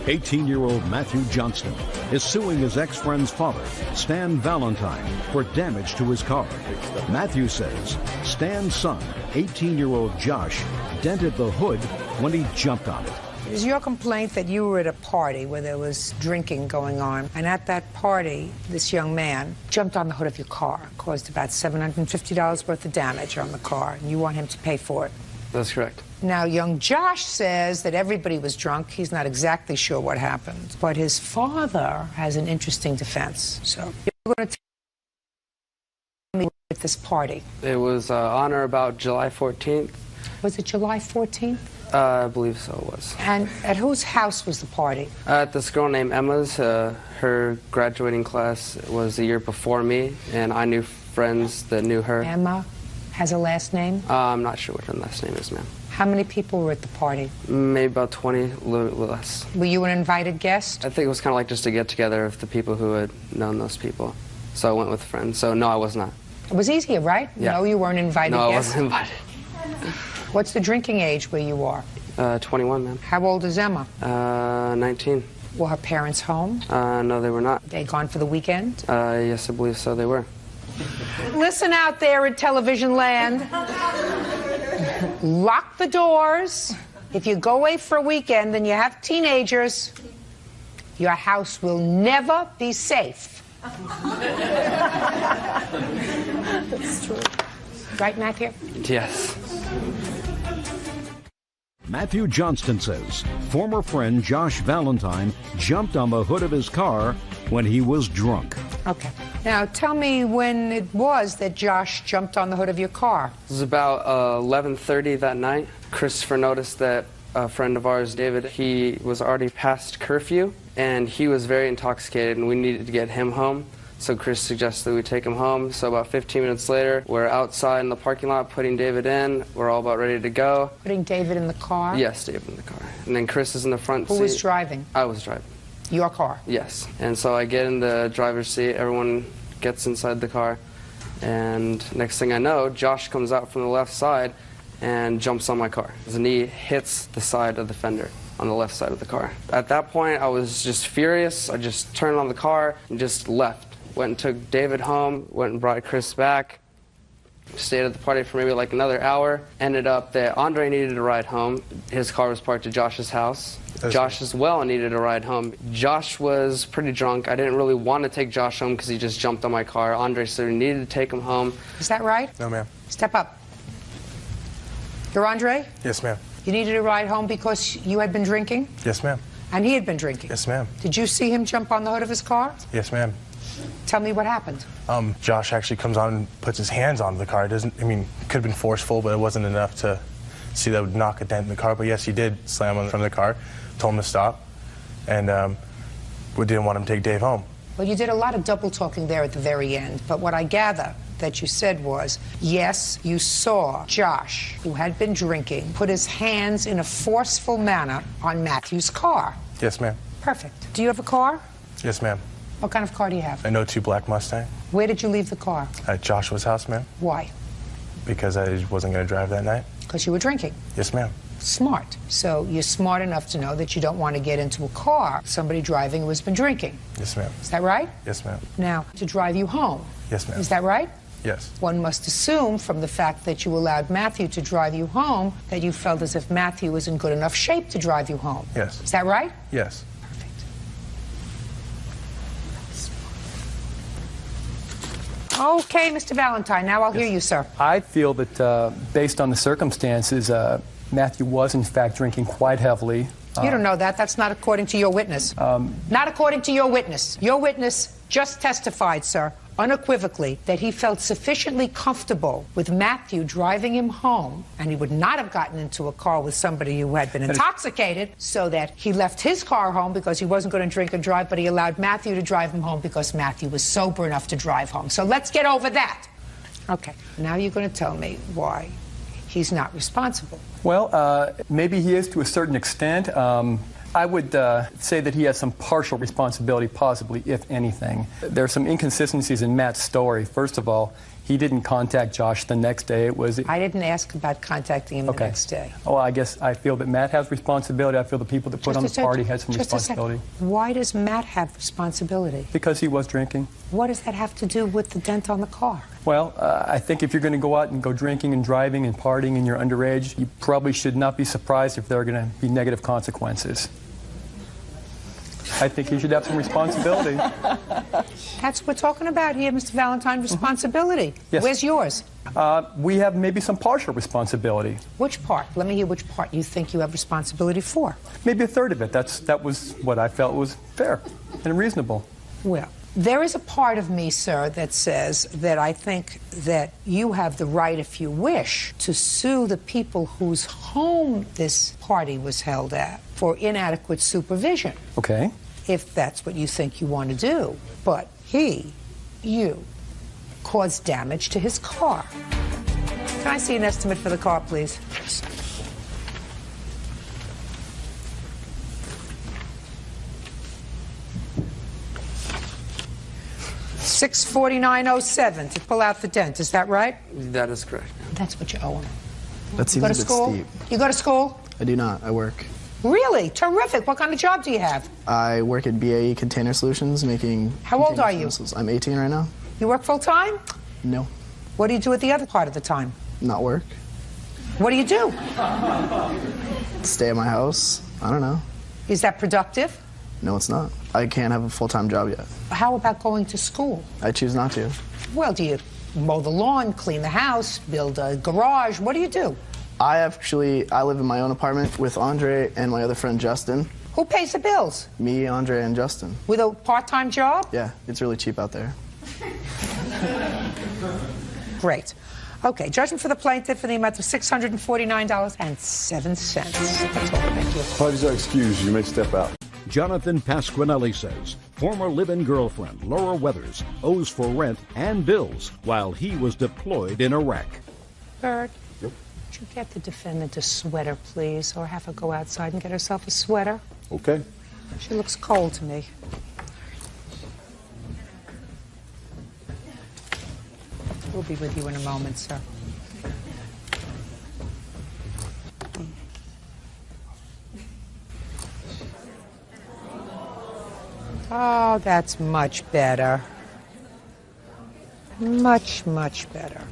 18-year-old Matthew Johnston is suing his ex-friend's father, Stan Valentine, for damage to his car. Matthew says Stan's son, 18-year-old Josh, dented the hood when he jumped on it. It is your complaint that you were at a party where there was drinking going on, and at that party, this young man jumped on the hood of your car, caused about $750 worth of damage on the car, and you want him to pay for it. That's correct. Now, young Josh says that everybody was drunk. He's not exactly sure what happened, but his father has an interesting defense. So you're going to tell me at this party. It was on or about July 14th. Was it July 14th? I believe so, it was. And at whose house was the party? At this girl named Emma's. Her graduating class was the year before me, and I knew friends that knew her. Emma has a last name? I'm not sure what her last name is, ma'am. How many people were at the party? Maybe about 20, a little less. Were you an invited guest? I think it was kind of like just a get-together of the people who had known those people. So I went with friends. So no, I was not. It was easier, right? Yeah. No, you weren't invited No, I guest? wasn't invited. What's the drinking age where you are? 21, ma'am. How old is Emma? 19. Were her parents home? No, they were not. They gone for the weekend? Yes, I believe so, they were. Listen out there in television land. Lock the doors. If you go away for a weekend and you have teenagers, your house will never be safe. That's true. Right, Matthew? Yes. Matthew Johnston says former friend Josh Valentine jumped on the hood of his car when he was drunk. Okay. Now, tell me when it was that Josh jumped on the hood of your car. It was about 11:30 that night. Christopher noticed that a friend of ours, David, he was already past curfew, and he was very intoxicated, and we needed to get him home. So Chris suggested we take him home. So about 15 minutes later, we're outside in the parking lot putting David in. We're all about ready to go. Putting David in the car? Yes, David in the car. And then Chris is in the front seat. Who was driving? I was driving. Your car? Yes. And so I get in the driver's seat. Everyone gets inside the car. And next thing I know, Josh comes out from the left side and jumps on my car. His knee hits the side of the fender on the left side of the car. At that point, I was just furious. I just turned on the car and just left. Went and took David home, went and brought Chris back, stayed at the party for maybe like another hour. Ended up that Andre needed a ride home. His car was parked at Josh's house. Josh as well needed a ride home. Josh was pretty drunk. I didn't really want to take Josh home because he just jumped on my car. Andre said we needed to take him home. Is that right? No, ma'am. Step up. You're Andre? Yes, ma'am. You needed a ride home because you had been drinking? Yes, ma'am. And he had been drinking? Yes, ma'am. Did you see him jump on the hood of his car? Yes, ma'am. Tell me what happened. Josh actually comes on and puts his hands on the car. It doesn't, I mean, could have been forceful, but it wasn't enough to see that would knock a dent in the car. But yes, he did slam on the front of the car, told him to stop, and we didn't want him to take Dave home. Well, you did a lot of double talking there at the very end, but what I gather that you said was, yes, you saw Josh, who had been drinking, put his hands in a forceful manner on Matthew's car. Yes, ma'am. Perfect. Do you have a car? Yes, ma'am. What kind of car do you have? An 02 Black Mustang. Where did you leave the car? At Joshua's house, ma'am. Why? Because I wasn't going to drive that night. Because you were drinking. Yes, ma'am. Smart. So you're smart enough to know that you don't want to get into a car somebody driving who has been drinking. Yes, ma'am. Is that right? Yes, ma'am. Now, to drive you home. Yes, ma'am. Is that right? Yes. One must assume from the fact that you allowed Matthew to drive you home that you felt as if Matthew was in good enough shape to drive you home. Yes. Is that right? Yes. Perfect. Okay, Mr. Valentine, now I'll hear you, sir. I feel that based on the circumstances, Matthew was in fact drinking quite heavily. You don't know that. That's not according to your witness. Not according to your witness. Your witness just testified, sir, unequivocally, that he felt sufficiently comfortable with Matthew driving him home, and he would not have gotten into a car with somebody who had been intoxicated, so that he left his car home because he wasn't going to drink and drive, but he allowed Matthew to drive him home because Matthew was sober enough to drive home. So let's get over that. Okay, now you're going to tell me why he's not responsible. Well, maybe he is to a certain extent. I would say that he has some partial responsibility, possibly, if anything. There are some inconsistencies in Matt's story. First of all, He didn't contact Josh the next day. I didn't ask about contacting him the next day. Oh, I guess I feel that Matt has responsibility. I feel the people that put on the party had some responsibility. Why does Matt have responsibility? Because he was drinking. What does that have to do with the dent on the car? Well, I think if you're going to go out and go drinking and driving and partying and you're underage, you probably should not be surprised if there are going to be negative consequences. I think he should have some responsibility. That's what we're talking about here, Mr. Valentine, responsibility. Yes. Where's yours? We have maybe some partial responsibility. Which part? Let me hear which part you think you have responsibility for. Maybe a third of it. That was what I felt was fair and reasonable. Well, there is a part of me, sir, that says that I think that you have the right, if you wish, to sue the people whose home this party was held at for inadequate supervision. Okay. If that's what you think you want to do. But you, caused damage to his car. Can I see an estimate for the car, please? $649.07 to pull out the dent. Is that right? That is correct. That's what you owe him. That seems You go a to bit school? steep. You go to school? I do not. I work. Really? Terrific. What kind of job do you have? I work at BAE Container Solutions making... How old are you? Missiles. I'm 18 right now. You work full time? No. What do you do at the other part of the time? Not work. What do you do? Stay at my house. I don't know. Is that productive? No, it's not. I can't have a full-time job yet. How about going to school? I choose not to. Well, do you mow the lawn, clean the house, build a garage? What do you do? I live in my own apartment with Andre and my other friend Justin. Who pays the bills? Me, Andre, and Justin. With a part-time job? Yeah, it's really cheap out there. Great. Okay, judgment for the plaintiff in the amount of $649.07. That's all. Thank you. Parties are excused. You may step out. Jonathan Pasquinelli says former live-in girlfriend Laura Weathers owes for rent and bills while he was deployed in Iraq. Bird, would you get the defendant a sweater, please, or have her go outside and get herself a sweater? Okay. She looks cold to me. We'll be with you in a moment, sir. Oh, that's much better. Much, much better.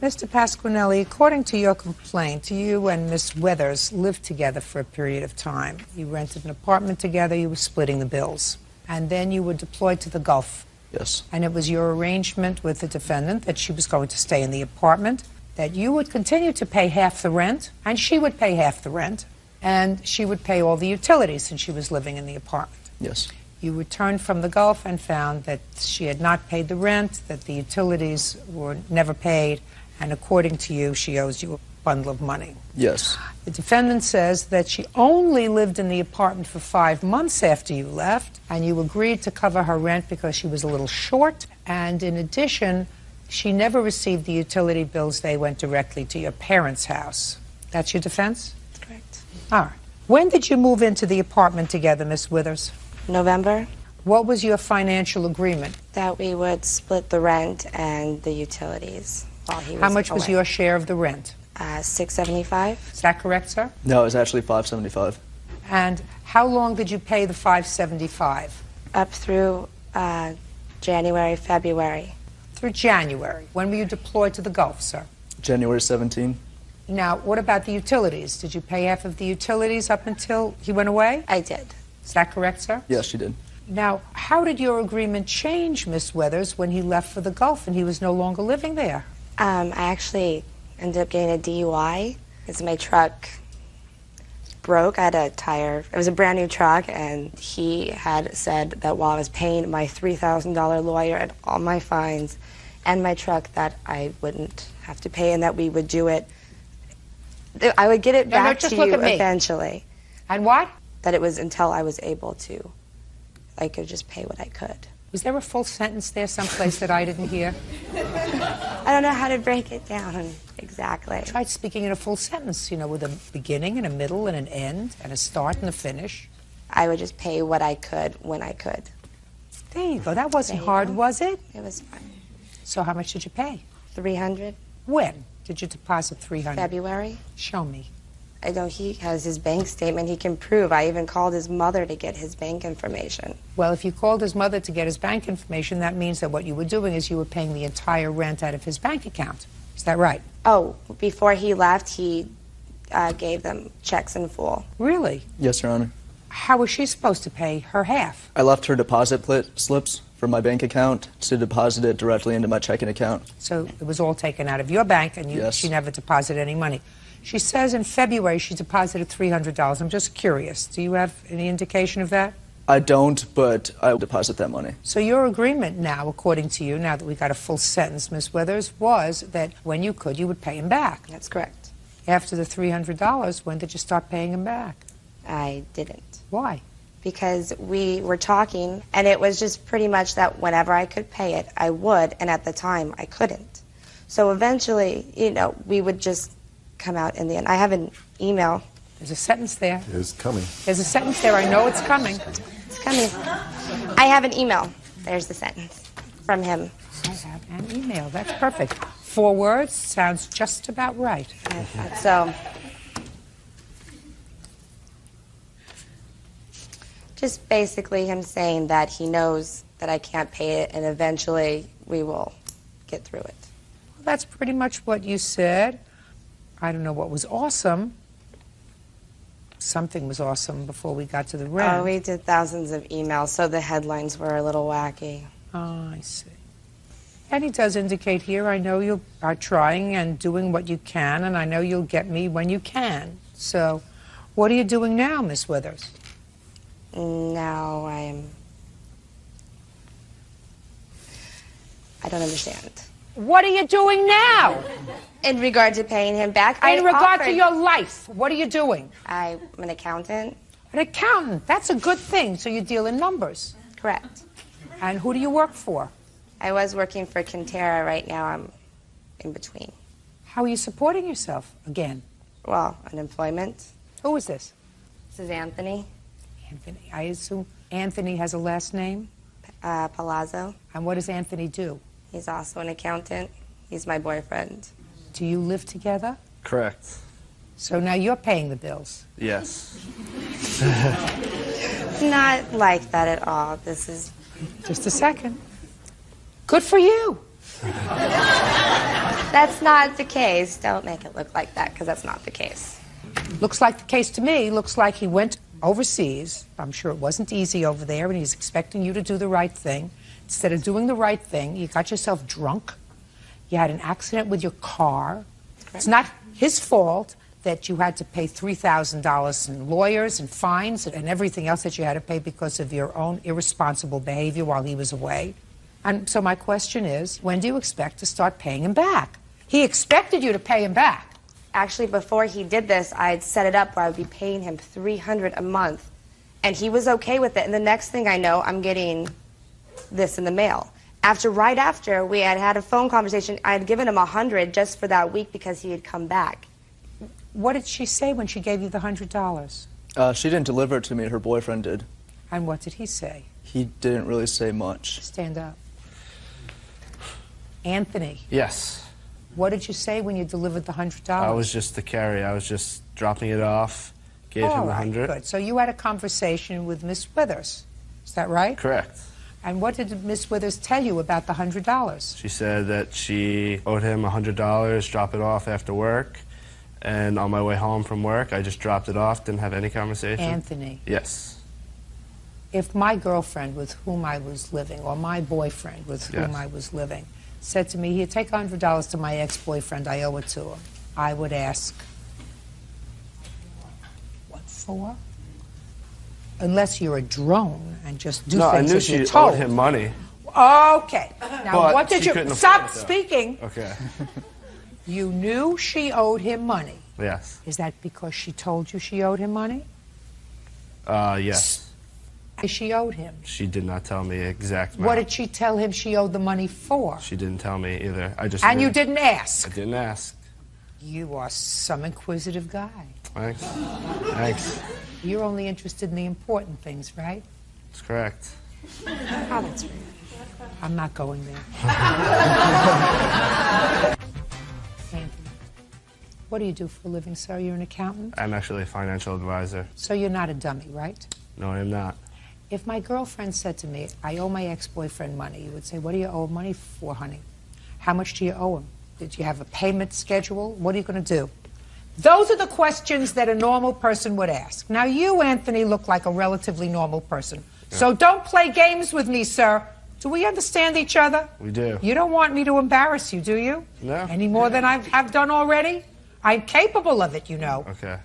Mr. Pasquinelli, according to your complaint, you and Miss Weathers lived together for a period of time. You rented an apartment together, you were splitting the bills. And then you were deployed to the Gulf. Yes. And it was your arrangement with the defendant that she was going to stay in the apartment, that you would continue to pay half the rent, and she would pay half the rent, and she would pay all the utilities since she was living in the apartment. Yes. You returned from the Gulf and found that she had not paid the rent, that the utilities were never paid, and according to you, she owes you a bundle of money. Yes. The defendant says that she only lived in the apartment for 5 months after you left, and you agreed to cover her rent because she was a little short, and in addition, she never received the utility bills. They went directly to your parents' house. That's your defense? Correct. All right. When did you move into the apartment together, Miss Withers? November. What was your financial agreement? That we would split the rent and the utilities while he was How much was away. your share of the rent? $675. Is that correct, sir? No, it's actually $575. And how long did you pay the $575? Up through January, February. Through January. When were you deployed to the Gulf, sir? January 17. Now, what about the utilities? Did you pay half of the utilities up until he went away? I did. Is that correct, sir? Yes, she did. Now, how did your agreement change, Miss Weathers, when he left for the Gulf and he was no longer living there? I actually ended up getting a DUI because my truck broke. I had a tire. It was a brand new truck, and he had said that while I was paying my $3,000 lawyer and all my fines and my truck, that I wouldn't have to pay and that we would do it. I would get it back just to look you at me. eventually. And what? That it was until I was able to. I could just pay what I could. Was there a full sentence there someplace that I didn't hear? I don't know how to break it down exactly. Try speaking in a full sentence, you know, with a beginning and a middle and an end and a start and a finish. I would just pay what I could when I could. There you go. That wasn't There you hard, go. was it? It was fun. So how much did you pay? $300. When did you deposit $300? February. Show me. I know he has his bank statement he can prove. I even called his mother to get his bank information. Well, if you called his mother to get his bank information, that means that what you were doing is you were paying the entire rent out of his bank account. Is that right? Oh, before he left, he gave them checks in full. Really? Yes, Your Honor. How was she supposed to pay her half? I left her deposit slips from my bank account to deposit it directly into my checking account. So it was all taken out of your bank, and Yes. she never deposited any money. She says in February she deposited $300. I'm just curious. Do you have any indication of that? I don't, but I will deposit that money. So your agreement now, according to you, now that we got a full sentence, Ms. Withers, was that when you could, you would pay him back. That's correct. After the $300, when did you start paying him back? I didn't. Why? Because we were talking, and it was just pretty much that whenever I could pay it, I would, and at the time, I couldn't. So eventually, we would just come out in the end. I have an email. There's a sentence there. It's coming. There's a sentence there. I know it's coming. It's coming. I have an email. There's the sentence from him. I have an email. That's perfect. 4 words sounds just about right. So, just basically him saying that he knows that I can't pay it, and eventually we will get through it. Well, that's pretty much what you said. I don't know what was awesome. Something was awesome before we got to the rent. Oh, we did thousands of emails, so the headlines were a little wacky. Oh, I see. And he does indicate here, I know you are trying and doing what you can, and I know you'll get me when you can. So, what are you doing now, Miss Withers? Now I don't understand. What are you doing now? In regard to paying him back, In regard to your life, what are you doing? I'm an accountant. An accountant. That's a good thing. So you deal in numbers. Correct. And who do you work for? I was working for Quintera. Right now I'm in between. How are you supporting yourself again? Well, unemployment. Who is this? This is Anthony Anthony. I assume Anthony has a last name? Palazzo. And what does Anthony do? He's also an accountant. He's my boyfriend. Do you live together? Correct. So now you're paying the bills. Yes. Not like that at all. This is... Just a second. Good for you. That's not the case. Don't make it look like that, because that's not the case. Looks like the case to me. Looks like he went overseas. I'm sure it wasn't easy over there, and he's expecting you to do the right thing. Instead of doing the right thing, you got yourself drunk. You had an accident with your car. It's not his fault that you had to pay $3,000 in lawyers and fines and everything else that you had to pay because of your own irresponsible behavior while he was away. And so my question is, when do you expect to start paying him back? He expected you to pay him back. Actually, before he did this, I had set it up where I would be paying him $300 a month. And he was okay with it. And the next thing I know, I'm getting this in the mail. Right after we had had a phone conversation, I had given him $100 just for that week because he had come back. What did she say when she gave you the $100? She didn't deliver it to me. Her boyfriend did. And what did he say? He didn't really say much. Stand up. Anthony, Yes. what did you say when you delivered the $100? I was just the carrier. I was just dropping it off, gave him All the right, 100. good. So you had a conversation with Miss Withers. Is that right? Correct. And what did Miss Withers tell you about the $100? She said that she owed him $100, drop it off after work. And on my way home from work, I just dropped it off, didn't have any conversation. Anthony, Yes. if my girlfriend with whom I was living, or my boyfriend with whom Yes. I was living, said to me, here, take $100 to my ex-boyfriend, I owe it to him, I would ask, what for? Unless you're a drone and just do No, I things knew as you're she told. owed him money. Okay. Now, But what did she you... couldn't Stop afford it, though. speaking. Okay. You knew she owed him money. Yes. Is that because she told you she owed him money? Yes. She owed him. She did not tell me exact amount. What did she tell him she owed the money for? She didn't tell me either. I just And knew. you didn't ask? I didn't ask. You are some inquisitive guy. Thanks. Thanks. You're only interested in the important things, right? That's correct. Oh, that's rude. I'm not going there. Anthony, what do you do for a living, sir? You're an accountant? I'm actually a financial advisor. So you're not a dummy, right? No, I am not. If my girlfriend said to me, I owe my ex-boyfriend money, you would say, what do you owe money for, honey? How much do you owe him? Did you have a payment schedule? What are you going to do? Those are the questions that a normal person would ask. Now, you, Anthony, look like a relatively normal person. Yeah. So don't play games with me, sir. Do we understand each other? We do. You don't want me to embarrass you, do you? No. Any more than I've done already? I'm capable of it, you know. Okay.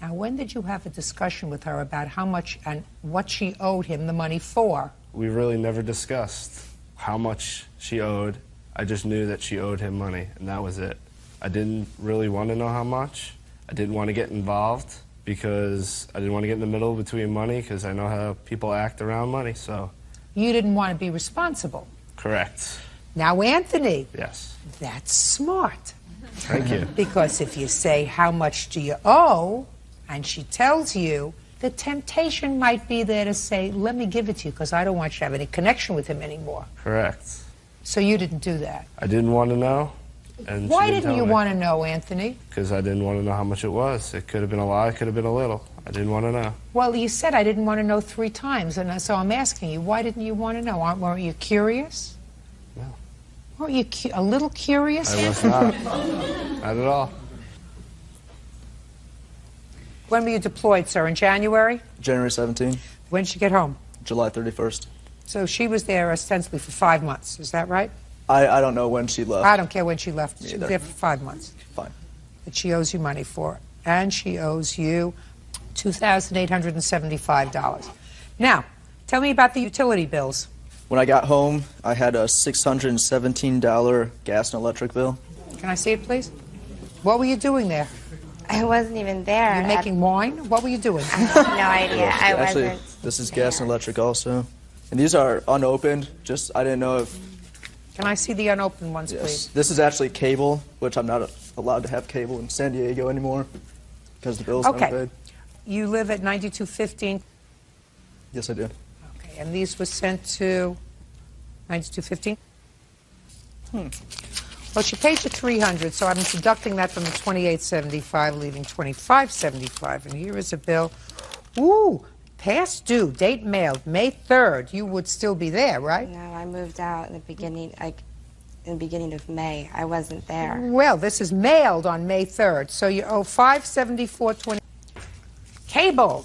Now, when did you have a discussion with her about how much and what she owed him the money for? We really never discussed how much she owed. I just knew that she owed him money, and that was it. I didn't really want to know how much. I didn't want to get involved because I didn't want to get in the middle between money because I know how people act around money, so. You didn't want to be responsible. Correct. Now, Anthony. Yes. That's smart. Thank you. Because if you say, how much do you owe, and she tells you, the temptation might be there to say, let me give it to you because I don't want you to have any connection with him anymore. Correct. So you didn't do that. I didn't want to know. And why didn't you want to know, Anthony? Because I didn't want to know how much it was. It could have been a lot, it could have been a little. I didn't want to know. Well, you said I didn't want to know 3 times, and so I'm asking you, why didn't you want to know? Weren't you curious? No. Weren't you a little curious, I was Anthony? Not at all. When were you deployed, sir? In January? January 17th. When did you get home? July 31st. So she was there ostensibly for 5 months, is that right? I don't know when she left. I don't care when she left. Me She was either. there for 5 months. Fine. That she owes you money for. And she owes you $2,875. Now, tell me about the utility bills. When I got home, I had a $617 gas and electric bill. Can I see it, please? What were you doing there? I wasn't even there. You're making wine? What were you doing? I have no idea. I Actually, wasn't. this is gas and electric also. And these are unopened. Just, I didn't know if... Can I see the unopened ones, Yes. please? This is actually cable, which I'm not allowed to have cable in San Diego anymore because the bill's Okay. not paid. You live at 9215? Yes, I do. Okay, and these were sent to 9215? Well, she paid you $300, so I'm deducting that from the $28.75, leaving $25.75. And here is a bill. Ooh, past due, date mailed, May 3rd. You would still be there, right? No, I moved out in the beginning, of May. I wasn't there. Well, this is mailed on May 3rd, so you owe $574.20. Cable.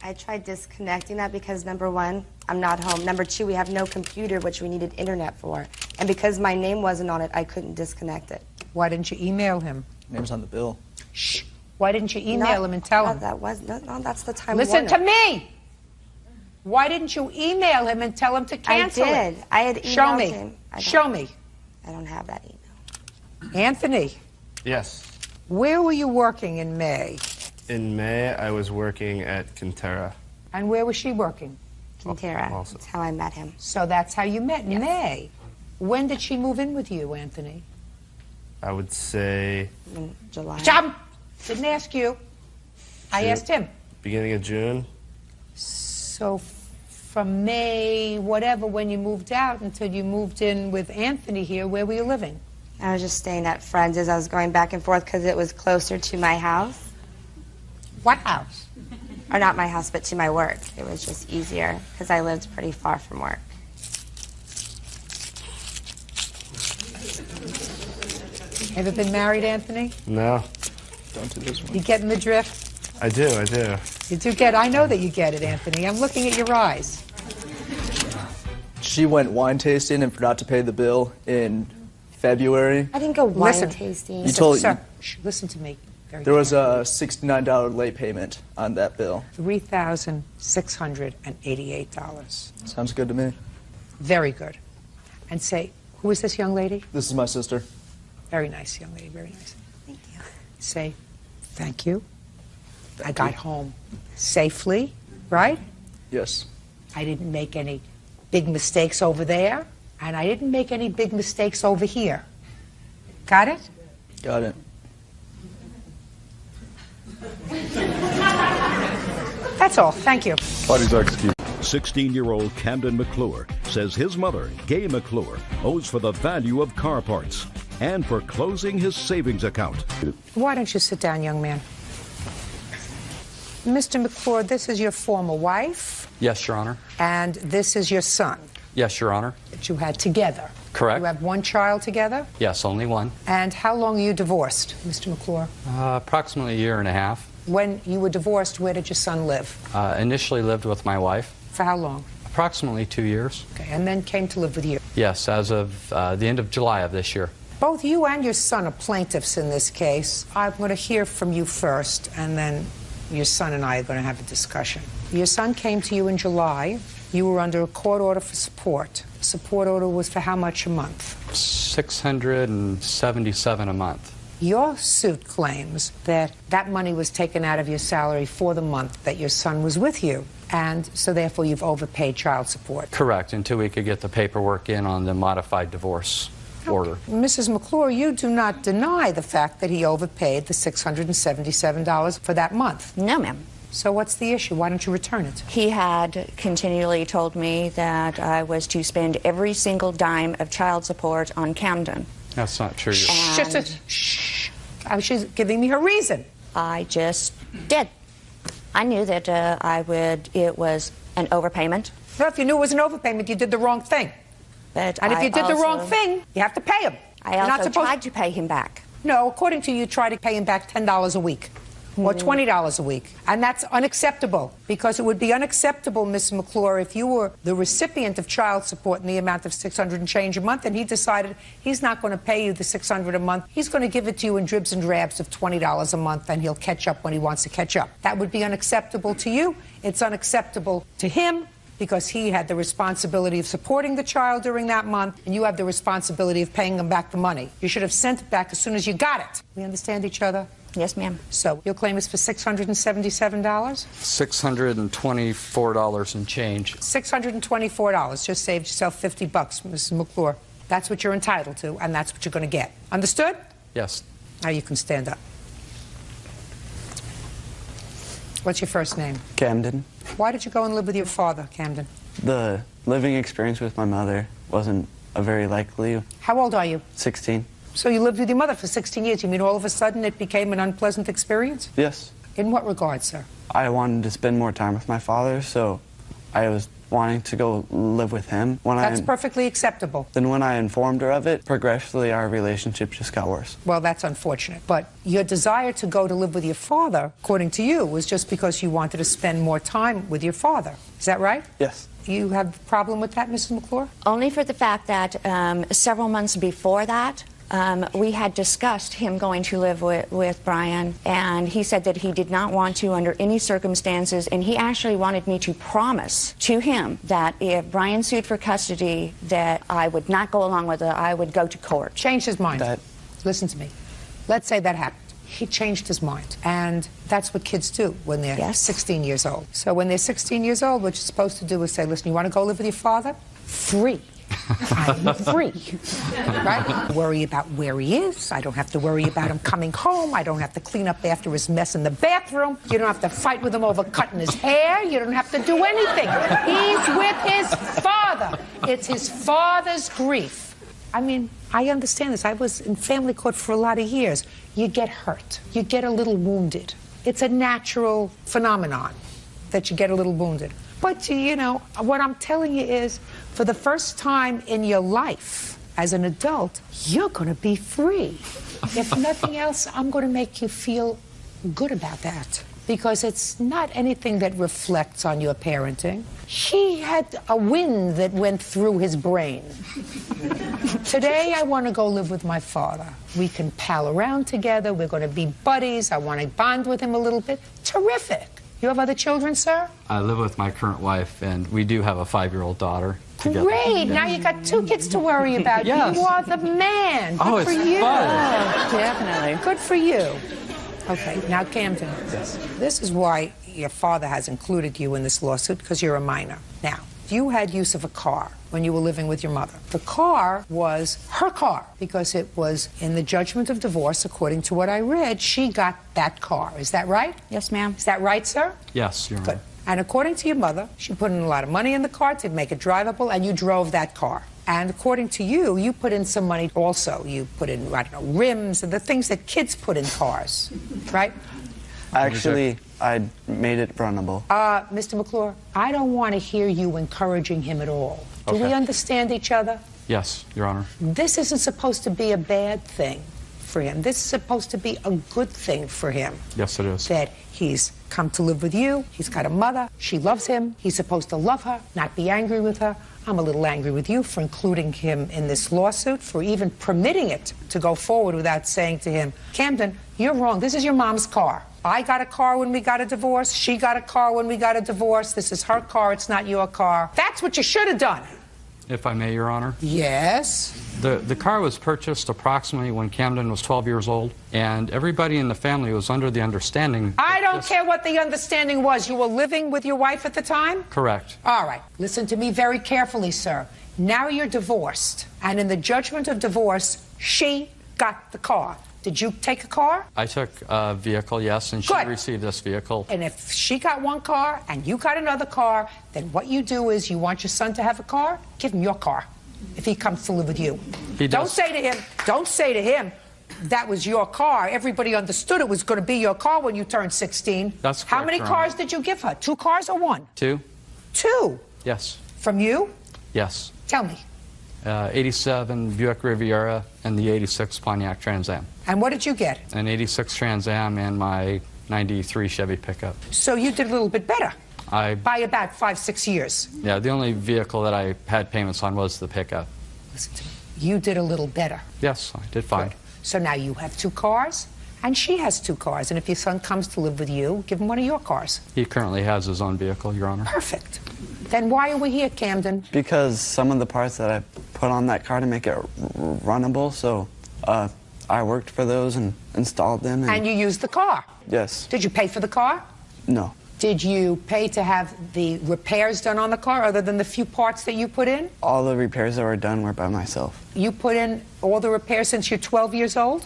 I tried disconnecting that because, number one, I'm not home. Number two, we have no computer, which we needed internet for. And because my name wasn't on it, I couldn't disconnect it. Why didn't you email him? Name's on the bill. Shh. Why didn't you email him and tell him? That's the time. Listen to me. Why didn't you email him and tell him to cancel it? I did. I had emailed Show me. him. Show me. I don't have that email. Anthony, Yes. where were you working in May? In May, I was working at Quintera. And where was she working? Quintera. Also. That's how I met him. So that's how you met, in May. When did she move in with you, Anthony? I would say In July. Jump! Didn't ask you. I June. asked him. beginning of June. So from May, whatever, when you moved out until you moved in with Anthony here, where were you living? I was just staying at friends as I was going back and forth because it was closer to my house. What house? Or not my house, but to my work. It was just easier because I lived pretty far from work. Ever been married, Anthony? No. Don't do this one. You getting the drift? I do, I do. You do get, I know that you get it, Anthony. I'm looking at your eyes. She went wine tasting and forgot to pay the bill in February. I didn't go wine Listen. tasting. You told Sir, listen to me. Very there was carefully. a $69 late payment on that bill. $3,688. Sounds good to me. Very good. And say, who is this young lady? This is my sister. Very nice young lady, very nice. Thank you. Say, thank you. I got home safely, right? Yes. I didn't make any big mistakes over there, and I didn't make any big mistakes over here. Got it? Got it. That's all. Thank you. Parties are excused. 16-year-old Camden McClure says his mother, Gay McClure, owes for the value of car parts and for closing his savings account. Why don't you sit down, young man? Mr. McClure, this is your former wife, Yes, Your Honor. and this is your son Yes, Your Honor. that you had together. Correct. You have one child together? Yes, only one. And how long are you divorced, Mr. McClure? Approximately a year and a half. When you were divorced, where did your son live? Initially lived with my wife. For how long? Approximately 2 years. Okay, and then came to live with you. Yes, as of the end of July of this year. Both you and your son are plaintiffs in this case. I'm going to hear from you first, and then your son and I are going to have a discussion. Your son came to you in July. You were under a court order for support. The support order was for how much a month? $677 a month. Your suit claims that that money was taken out of your salary for the month that your son was with you, and so therefore you've overpaid child support. Correct, until we could get the paperwork in on the modified divorce order. Mrs. McClure, you do not deny the fact that he overpaid the $677 for that month. No, ma'am. So what's the issue? Why don't you return it? He had continually told me that I was to spend every single dime of child support on Camden. That's not true. Shh. She's giving me her reason. I just did. I knew that it was an overpayment. Well, if you knew it was an overpayment, you did the wrong thing. But and if you did the wrong thing, you have to pay him. I also tried to pay him back. No, according to you tried to pay him back $10 a week. Or $20 a week. And that's unacceptable, because it would be unacceptable, Ms. McClure, if you were the recipient of child support in the amount of $600 and change a month, and he decided he's not going to pay you the $600 a month. He's going to give it to you in dribs and drabs of $20 a month, and he'll catch up when he wants to catch up. That would be unacceptable to you. It's unacceptable to him, because he had the responsibility of supporting the child during that month, and you have the responsibility of paying him back the money. You should have sent it back as soon as you got it. We understand each other? Yes, ma'am. So your claim is for $677? $624 and change. $624. Just saved yourself $50, Mrs. McClure. That's what you're entitled to, and that's what you're going to get. Understood? Yes. Now you can stand up. What's your first name? Camden. Why did you go and live with your father, Camden? The living experience with my mother wasn't a very likely. How old are you? 16. So you lived with your mother for 16 years. You mean all of a sudden it became an unpleasant experience? Yes. In what regard, sir? I wanted to spend more time with my father, so I was wanting to go live with him. That's perfectly acceptable. Then when I informed her of it, progressively our relationship just got worse. Well, that's unfortunate. But your desire to go to live with your father, according to you, was just because you wanted to spend more time with your father. Is that right? Yes. You have a problem with that, Mrs. McClure? Only for the fact that several months before that, we had discussed him going to live with Brian, and he said that he did not want to under any circumstances, and he actually wanted me to promise to him that if Brian sued for custody, that I would not go along with it, I would go to court. Changed his mind. Listen to me. Let's say that happened. He changed his mind, and that's what kids do when they're 16 years old. So when they're 16 years old, what you're supposed to do is say, listen, you want to go live with your father? Free. I'm free, right? Worry about where he is. I don't have to worry about him coming home. I don't have to clean up after his mess in the bathroom. You don't have to fight with him over cutting his hair. You don't have to do anything. He's with his father. It's his father's grief. I mean, I understand this. I was in family court for a lot of years. You get hurt. You get a little wounded. It's a natural phenomenon that you get a little wounded. But, you know, what I'm telling you is, for the first time in your life, as an adult, you're going to be free. If nothing else, I'm going to make you feel good about that. Because it's not anything that reflects on your parenting. He had a wind that went through his brain. Today, I want to go live with my father. We can pal around together. We're going to be buddies. I want to bond with him a little bit. Terrific. You have other children, sir? I live with my current wife, and we do have a 5-year-old daughter together. Great! Now you got 2 kids to worry about. Yes. You are the man. Good Oh, for it's you. fun. Oh, definitely. Good for you. Okay, now Camden. Yes. This is why your father has included you in this lawsuit, because you're a minor. Now, you had use of a car when you were living with your mother. The car was her car because it was in the judgment of divorce, according to what I read. She got that car. Is that right? Yes, ma'am. Is that right, sir? Yes, Your Honor. Good. And according to your mother, she put in a lot of money in the car to make it drivable, and you drove that car. And according to you, you put in some money also. You put in, I don't know, rims and the things that kids put in cars, right? Actually, I made it runnable. Mr. McClure, I don't want to hear you encouraging him at all. Do we understand each other? Yes, Your Honor. This isn't supposed to be a bad thing for him. This is supposed to be a good thing for him. Yes, it is. That he's come to live with you. He's got a mother. She loves him. He's supposed to love her, not be angry with her. I'm a little angry with you for including him in this lawsuit, for even permitting it to go forward without saying to him, Camden, you're wrong. This is your mom's car. I got a car when we got a divorce. She got a car when we got a divorce. This is her car. It's not your car. That's what you should have done. If I may, Your Honor. Yes? The car was purchased approximately when Camden was 12 years old, and everybody in the family was under the understanding... I don't care what the understanding was. You were living with your wife at the time? Correct. All right. Listen to me very carefully, sir. Now you're divorced, and in the judgment of divorce, she got the car. Did you take a car? I took a vehicle, yes, and she Good. received this vehicle. And if she got one car and you got another car, then what you do is you want your son to have a car, give him your car if he comes to live with you. Don't say to him, that was your car. Everybody understood it was going to be your car when you turned 16. That's correct, How many Your cars Honor. did you give her? 2 cars or 1? 2? 2? Yes. From you? Yes. Tell me. 87 Buick Riviera and the 86 Pontiac Trans Am. And what did you get? An 86 Trans Am and my 93 Chevy pickup. So you did a little bit better I, by about 5-6 years. yeah, the only vehicle that I had payments on was the pickup. Listen to me. You did a little better. Yes, I did fine. Good. So now you have 2 cars, and she has 2 cars. And if your son comes to live with you, give him one of your cars. He currently has his own vehicle, Your Honor. Perfect. Then why are we here, Camden? Because some of the parts that I put on that car to make it runnable, so I worked for those and installed them. And you used the car? Yes. Did you pay for the car? No. Did you pay to have the repairs done on the car other than the few parts that you put in? All the repairs that were done were by myself. You put in all the repairs since you're 12 years old?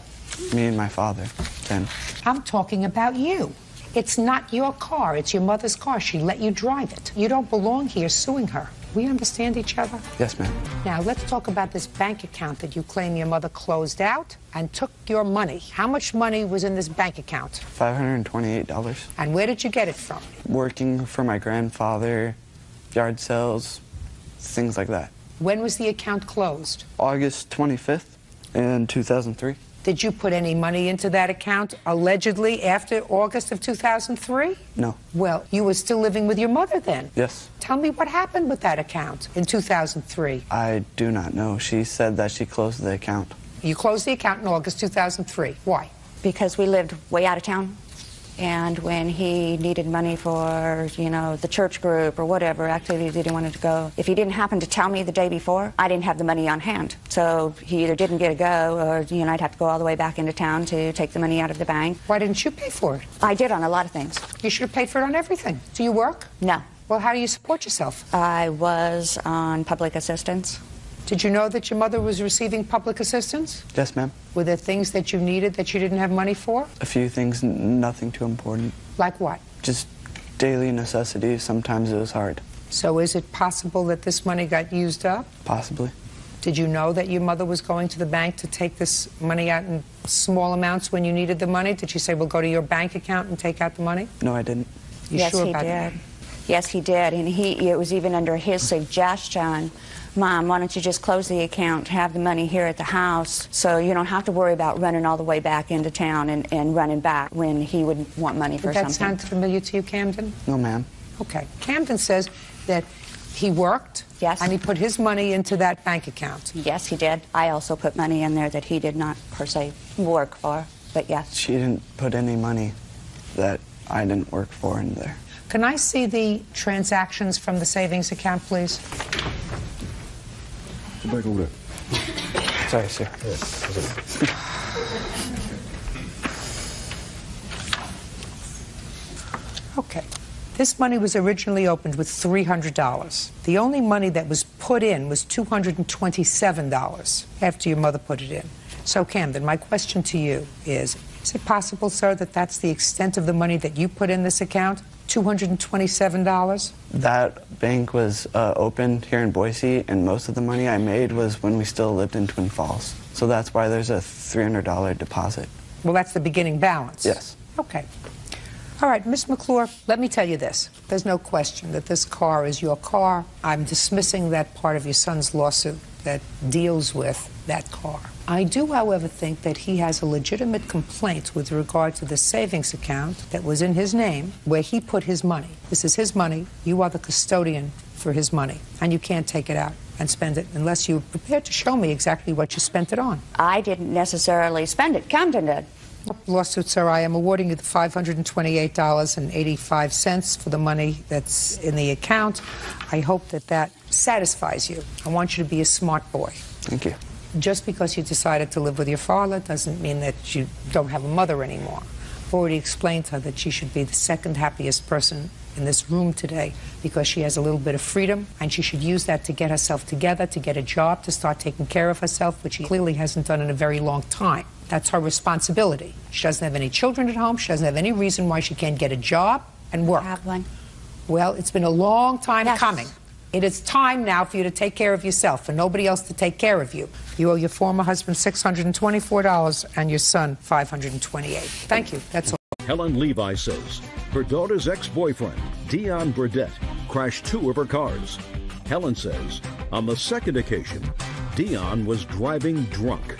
Me and my father, 10. I'm talking about you. It's not your car. It's your mother's car. She let you drive it. You don't belong here suing her. We understand each other? Yes, ma'am. Now, let's talk about this bank account that you claim your mother closed out and took your money. How much money was in this bank account? $528. And where did you get it from? Working for my grandfather, yard sales, things like that. When was the account closed? August 25th in 2003. Did you put any money into that account, allegedly, after August of 2003? No. Well, you were still living with your mother then? Yes. Tell me what happened with that account in 2003. I do not know. She said that she closed the account. You closed the account in August 2003. Why? Because we lived way out of town. And when he needed money for, you know, the church group or whatever activities that he wanted to go, if he didn't happen to tell me the day before, I didn't have the money on hand. So he either didn't get to go or, you know, I'd have to go all the way back into town to take the money out of the bank. Why didn't you pay for it? I did on a lot of things. You should have paid for it on everything. Do you work? No. Well, how do you support yourself? I was on public assistance. Did you know that your mother was receiving public assistance? Yes, ma'am. Were there things that you needed that you didn't have money for? A few things, nothing too important. Like what? Just daily necessities. Sometimes it was hard. So is it possible that this money got used up? Possibly. Did you know that your mother was going to the bank to take this money out in small amounts when you needed the money? Did she say, well, go to your bank account and take out the money? No, I didn't. You Yes, sure he about did. that? Yes, he did. And it was even under his suggestion, Mom, why don't you just close the account, have the money here at the house, so you don't have to worry about running all the way back into town and running back when he would want money for Did that something. sound familiar to you, Camden? No, ma'am. Okay. Camden says that he worked. Yes. And he put his money into that bank account. Yes, he did. I also put money in there that he did not, per se, work for, but yes. She didn't put any money that I didn't work for in there. Can I see the transactions from the savings account, please? Go back over there. Sorry, sir. Okay. This money was originally opened with $300. The only money that was put in was $227 after your mother put it in. So, Camden, my question to you is, Is it possible, sir, that that's the extent of the money that you put in this account? $227? That bank was opened here in Boise, and most of the money I made was when we still lived in Twin Falls. So that's why there's a $300 deposit. Well, that's the beginning balance. Yes. Okay. All right, Ms. McClure, let me tell you this. There's no question that this car is your car. I'm dismissing that part of your son's lawsuit that deals with that car. I do, however, think that he has a legitimate complaint with regard to the savings account that was in his name, where he put his money. This is his money. You are the custodian for his money, and you can't take it out and spend it unless you're prepared to show me exactly what you spent it on. I didn't necessarily spend it. Camden did. Lawsuit, sir, I am awarding you the $528.85 for the money that's in the account. I hope that that satisfies you. I want you to be a smart boy. Thank you. Just because you decided to live with your father doesn't mean that you don't have a mother anymore. I've already explained to her that she should be the second happiest person in this room today because she has a little bit of freedom, and she should use that to get herself together, to get a job, to start taking care of herself, which she clearly hasn't done in a very long time. That's her responsibility. She doesn't have any children at home. She doesn't have any reason why she can't get a job and work. I have one. Well, it's been a long time coming. It is time now for you to take care of yourself and nobody else to take care of you. You owe your former husband $624 and your son $528. Thank you. That's all. Helen Levi says her daughter's ex-boyfriend, Dion Burdette, crashed 2 of her cars. Helen says on the second occasion, Dion was driving drunk.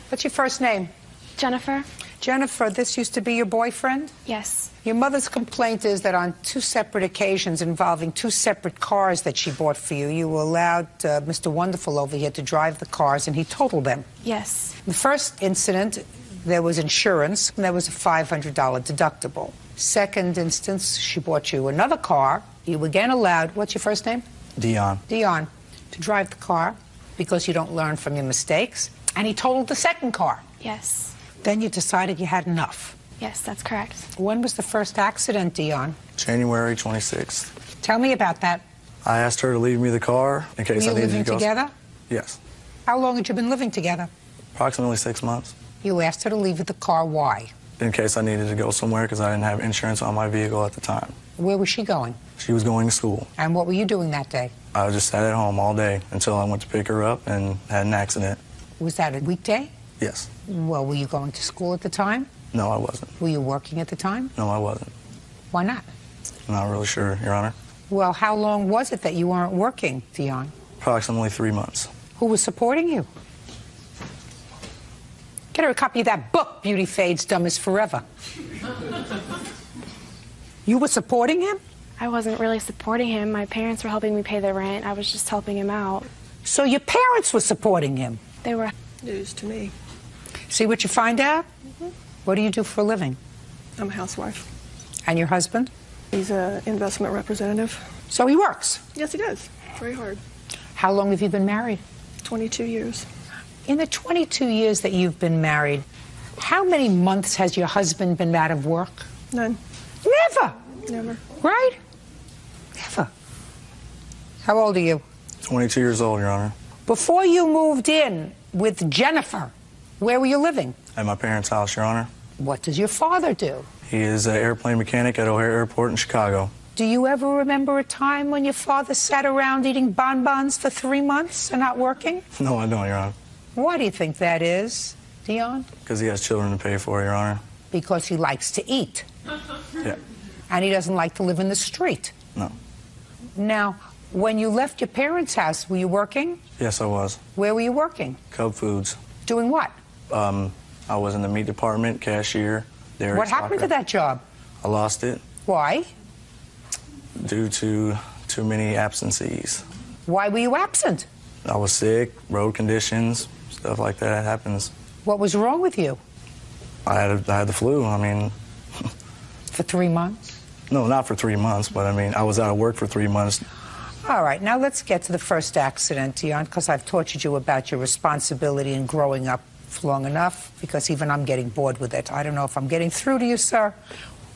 What's your first name? Jennifer. Jennifer, this used to be your boyfriend? Yes. Your mother's complaint is that on 2 separate occasions involving 2 separate cars that she bought for you, you allowed Mr. Wonderful over here to drive the cars and he totaled them. Yes. The first incident, there was insurance, and there was a $500 deductible. Second instance, she bought you another car. You again allowed, what's your first name? Dion. Dion, to drive the car because you don't learn from your mistakes. And he totaled the second car. Yes. Then you decided you had enough. Yes, that's correct. When was the first accident, Dion? January 26th. Tell me about that. I asked her to leave me the car in case I needed to go. Were you living together? Yes. How long had you been living together? Approximately 6 months. You asked her to leave the car. Why? In case I needed to go somewhere because I didn't have insurance on my vehicle at the time. Where was she going? She was going to school. And what were you doing that day? I just sat at home all day until I went to pick her up and had an accident. Was that a weekday? Yes. Well, were you going to school at the time? No, I wasn't. Were you working at the time? No, I wasn't. Why not? I'm not really sure, Your Honor. Well, how long was it that you weren't working, Dion? Approximately 3 months. Who was supporting you? Get her a copy of that book, Beauty Fades, Dumb as Forever. You were supporting him? I wasn't really supporting him. My parents were helping me pay the rent. I was just helping him out. So your parents were supporting him? They were. News to me. See what you find out? What do you do for a living? I'm a housewife. And your husband? He's an investment representative. So he works? Yes, he does. Very hard. How long have you been married? 22 years. In the 22 years that you've been married, how many months has your husband been out of work? None. Never? Never. Right? Never. How old are you? 22 years old, Your Honor. Before you moved in with Jennifer, where were you living? At my parents' house, Your Honor. What does your father do? He is an airplane mechanic at O'Hare Airport in Chicago. Do you ever remember a time when your father sat around eating bonbons for 3 months and not working? No, I don't, Your Honor. Why do you think that is, Dion? Because he has children to pay for, Your Honor. Because he likes to eat. Yeah. And he doesn't like to live in the street. No. Now, when you left your parents' house, were you working? Yes, I was. Where were you working? Cub Foods. Doing what? I was in the meat department, cashier, dairy. What happened to that job? I lost it. Why? Due to too many absences. Why were you absent? I was sick, road conditions, stuff like that happens. What was wrong with you? I had the flu, I mean. For 3 months? No, not for 3 months, but I mean, I was out of work for 3 months. All right, now let's get to the first accident, Dion, because I've tortured you about your responsibility in growing up long enough, because even I'm getting bored with it. I don't know if I'm getting through to you, sir.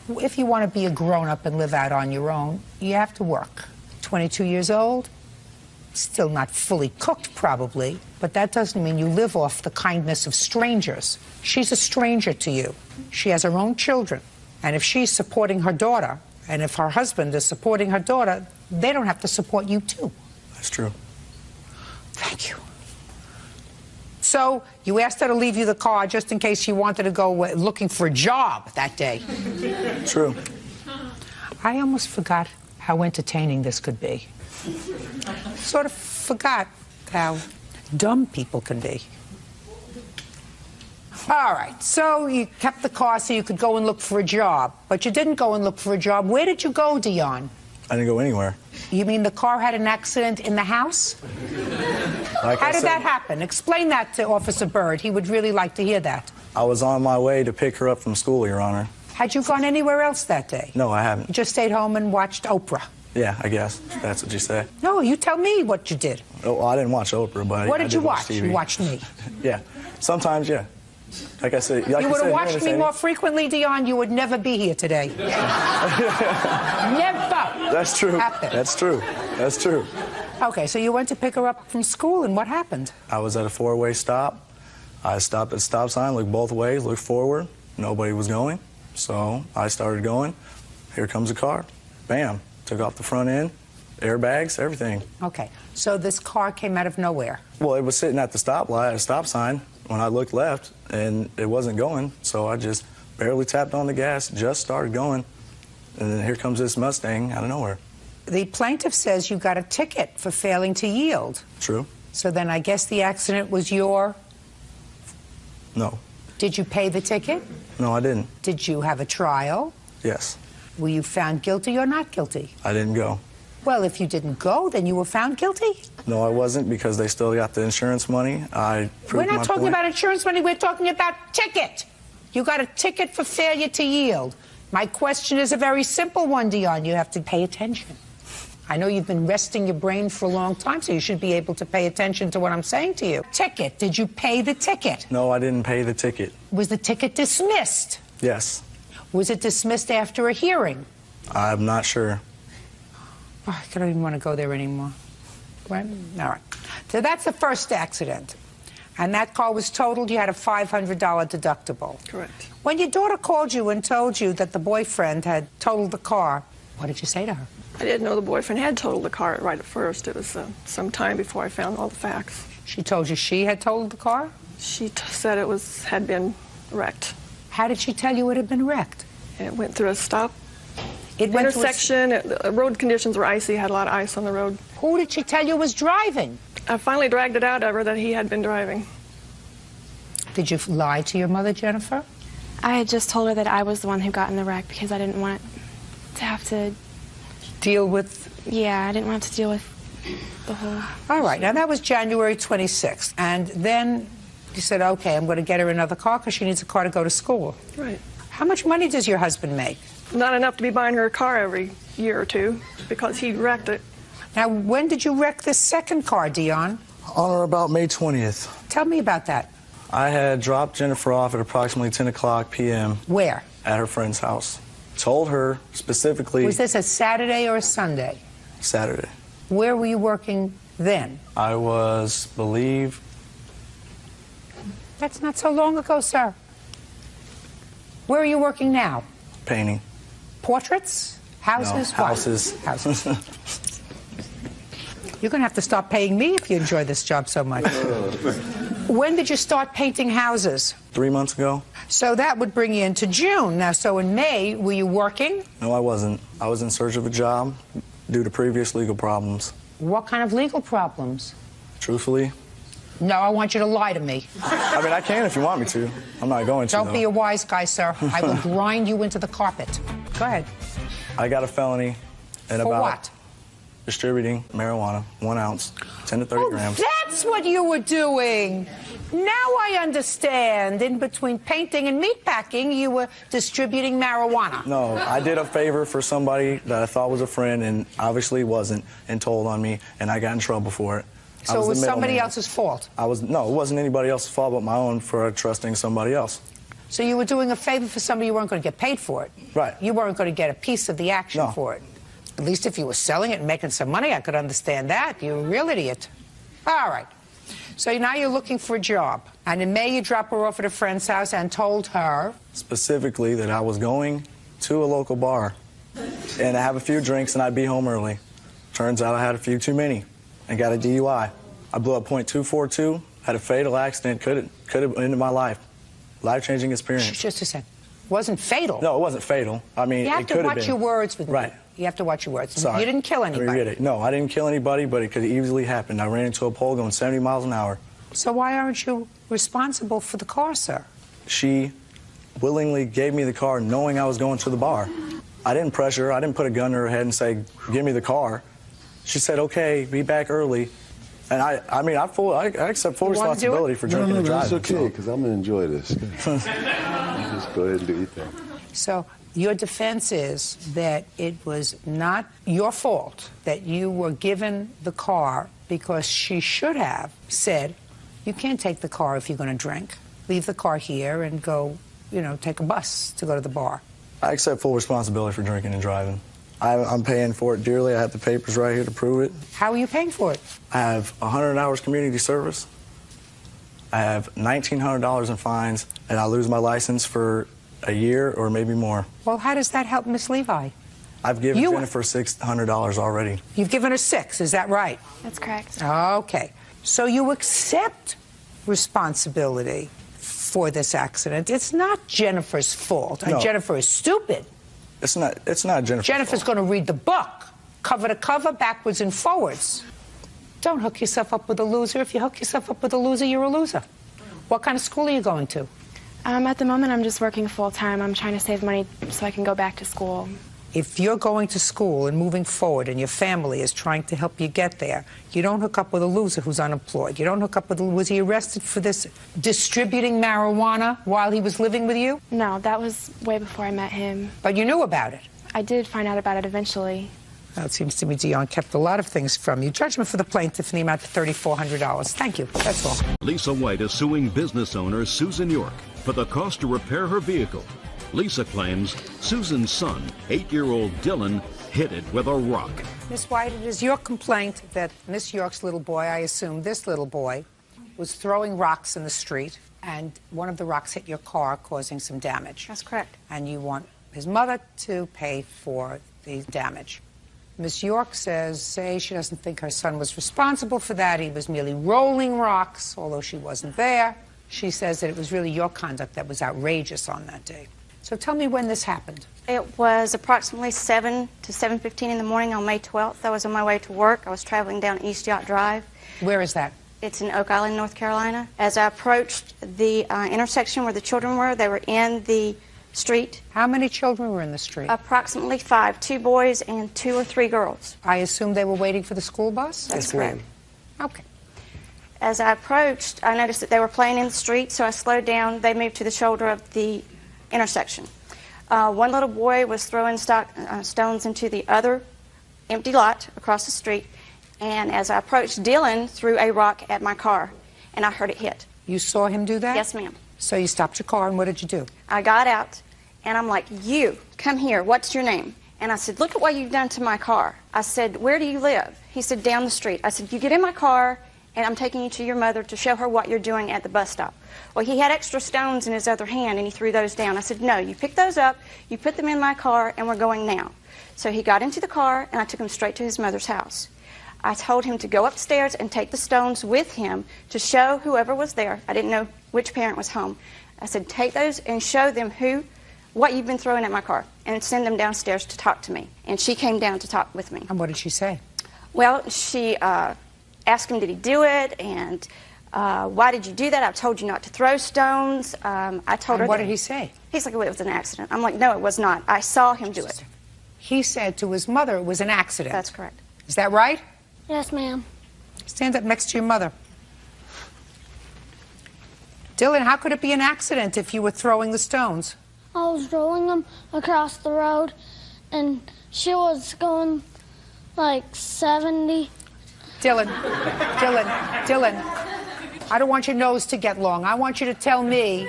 If you want to be a grown-up and live out on your own, you have to work. 22 years old, Still not fully cooked, probably, but that doesn't mean you live off the kindness of strangers. She's a stranger to you. She has her own children. And if she's supporting her daughter, and if her husband is supporting her daughter, they don't have to support you, too. That's true. Thank you. So you asked her to leave you the car just in case she wanted to go looking for a job that day. True. I almost forgot how entertaining this could be. Sort of forgot how dumb people can be. All right, so you kept the car so you could go and look for a job, but you didn't go and look for a job. Where did you go, Dion? I didn't go anywhere. You mean the car had an accident in the house? How did that happen? Explain that to Officer Byrd. He would really like to hear that. I was on my way to pick her up from school, Your Honor. Had you gone anywhere else that day? No, I haven't. You just stayed home and watched Oprah? Yeah, I guess. That's what you say. No, you tell me what you did. Oh, well, I didn't watch Oprah, but What did you watch? TV. You watched me. Yeah. Sometimes, yeah. Like I said, you would have watched me more frequently, Dion, you would never be here today. Never. That's true. Happened. That's true. That's true. Okay, so you went to pick her up from school, and what happened? I was at a four-way stop. I stopped at the stop sign, looked both ways, looked forward. Nobody was going, so I started going. Here comes a car. Bam. Took off the front end, airbags, everything. Okay, so this car came out of nowhere. Well, it was sitting at the stoplight, at a stop sign, when I looked left, and it wasn't going, so I just barely tapped on the gas, just started going, and then here comes this Mustang out of nowhere. The plaintiff says you got a ticket for failing to yield. True. So then I guess the accident was your... No. Did you pay the ticket? No, I didn't. Did you have a trial? Yes. Were you found guilty or not guilty? I didn't go. Well, if you didn't go, then you were found guilty? No, I wasn't, because they still got the insurance money. I We're proved not my talking point. about insurance money, we're talking about ticket. You got a ticket for failure to yield. My question is a very simple one, Dion. You have to pay attention. I know you've been resting your brain for a long time, so you should be able to pay attention to what I'm saying to you. Ticket. Did you pay the ticket? No, I didn't pay the ticket. Was the ticket dismissed? Yes. Was it dismissed after a hearing? I'm not sure. Oh, I don't even want to go there anymore. Right? All right. So that's the first accident. And that car was totaled. You had a $500 deductible. Correct. When your daughter called you and told you that the boyfriend had totaled the car, what did you say to her? I didn't know the boyfriend had totaled the car right at first. It was some time before I found all the facts. She told you she had totaled the car? She said it had been wrecked. How did she tell you it had been wrecked? It went through a stop It went through intersection. The road conditions were icy, had a lot of ice on the road. Who did she tell you was driving? I finally dragged it out of her that he had been driving. Did you lie to your mother, Jennifer? I had just told her that I was the one who got in the wreck because I didn't want to have to deal with... Yeah, I didn't want to deal with the whole... All right, now that was January 26th. And then you said, okay, I'm going to get her another car because she needs a car to go to school. Right. How much money does your husband make? Not enough to be buying her a car every year or two because he wrecked it. Now, when did you wreck this second car, Dion? On or about May 20th. Tell me about that. I had dropped Jennifer off at approximately 10 o'clock p.m. Where? At her friend's house. Told her specifically... Was this a Saturday or a Sunday? Saturday. Where were you working then? I was, believe... That's not so long ago, sir. Where are you working now? Painting. Portraits? Houses? No, What? houses. Houses. You're going to have to stop paying me if you enjoy this job so much. When did you start painting houses? 3 months ago. So that would bring you into June. Now, so in May, were you working? No, I wasn't. I was in search of a job due to previous legal problems. What kind of legal problems? Truthfully? No, I want you to lie to me. I mean, I can if you want me to. I'm not going to, Don't though. be a wise guy, sir. I will grind you into the carpet. Go ahead. I got a felony and For about what? distributing marijuana, 1 ounce, 10 to 30 grams. That's what you were doing. Now I understand. In between painting and meatpacking, you were distributing marijuana. No, I did a favor for somebody that I thought was a friend and obviously wasn't, and told on me, and I got in trouble for it. So it was somebody else's fault? No, it wasn't anybody else's fault but my own for trusting somebody else. So you were doing a favor for somebody, you weren't going to get paid for it? Right. You weren't going to get a piece of the action for it? At least if you were selling it and making some money, I could understand that. You're a real idiot. All right. So now you're looking for a job. And in May, you drop her off at a friend's house and told her... Specifically that I was going to a local bar and I have a few drinks and I'd be home early. Turns out I had a few too many and got a DUI. I blew up .242, had a fatal accident, could have ended my life. Life-changing experience. Just a second. Wasn't fatal? No, it wasn't fatal. I mean, you have it could have been. You have to watch your words with right. me. You have to watch your words. Sorry. You didn't kill anybody. No, I didn't kill anybody, but it could have easily happened. I ran into a pole going 70 miles an hour. So why aren't you responsible for the car, sir? She willingly gave me the car knowing I was going to the bar. I didn't pressure her. I didn't put a gun to her head and say, give me the car. She said, okay, be back early. And I accept full responsibility for drinking and driving. That's okay, because I'm going to enjoy this. You just go ahead and do your thing. So your defense is that it was not your fault that you were given the car because she should have said, you can't take the car if you're going to drink. Leave the car here and go, take a bus to go to the bar. I accept full responsibility for drinking and driving. I'm paying for it dearly. I have the papers right here to prove it. How are you paying for it? I have 100 hours community service. I have $1,900 in fines, and I lose my license for a year or maybe more. Well, how does that help Miss Levi? I've given Jennifer $600 already. You've given her $6, is that right? That's correct. Okay. So you accept responsibility for this accident. It's not Jennifer's fault. No. Jennifer is stupid. It's not Jennifer's Jennifer's going to read the book, cover to cover, backwards and forwards. Don't hook yourself up with a loser. If you hook yourself up with a loser, you're a loser. What kind of school are you going to? At the moment, I'm just working full-time. I'm trying to save money so I can go back to school. If you're going to school and moving forward and your family is trying to help you get there, you don't hook up with a loser who's unemployed. You don't hook up with was he arrested for this distributing marijuana while he was living with you? No, that was way before I met him. But you knew about it? I did find out about it eventually. Well, it seems to me Dion kept a lot of things from you. Judgment for the plaintiff in the amount of $3,400. Thank you. That's all. Lisa White is suing business owner Susan York for the cost to repair her vehicle. Lisa claims Susan's son, 8-year-old Dylan, hit it with a rock. Miss White, it is your complaint that Miss York's little boy, I assume this little boy, was throwing rocks in the street, and one of the rocks hit your car, causing some damage. That's correct. And you want his mother to pay for the damage. Miss York says she doesn't think her son was responsible for that. He was merely rolling rocks, although she wasn't there. She says that it was really your conduct that was outrageous on that day. So tell me when this happened. It was approximately 7 to 7:15 in the morning on May 12th. I was on my way to work. I was traveling down East Yacht Drive. Where is that? It's in Oak Island, North Carolina. As I approached the intersection where the children were, they were in the street. How many children were in the street? Approximately 5, 2 boys and 2 or 3 girls. I assume they were waiting for the school bus? That's correct. Okay. As I approached, I noticed that they were playing in the street, so I slowed down. They moved to the shoulder of the intersection. One little boy was throwing stones into the other empty lot across the street, and as I approached, Dylan threw a rock at my car, and I heard it hit. You saw him do that? Yes, ma'am. So you stopped your car, and what did you do? I got out, and I'm like, you, come here, what's your name? And I said, look at what you've done to my car. I said, where do you live? He said, down the street. I said, you get in my car, and I'm taking you to your mother to show her what you're doing at the bus stop. Well, he had extra stones in his other hand, and he threw those down. I said, no, you pick those up, you put them in my car, and we're going now. So he got into the car, and I took him straight to his mother's house. I told him to go upstairs and take the stones with him to show whoever was there. I didn't know which parent was home. I said, take those and show them what you've been throwing at my car, and send them downstairs to talk to me. And she came down to talk with me. And what did she say? Well, she asked him, did he do it, and why did you do that? I told you not to throw stones. I told her. What did he say? He's like, well, it was an accident. I'm like, no, it was not. I saw him do it. He said to his mother it was an accident. That's correct. Is that right? Yes, ma'am. Stand up next to your mother. Dylan, how could it be an accident if you were throwing the stones? I was rolling them across the road, and she was going like 70. Dylan, I don't want your nose to get long. I want you to tell me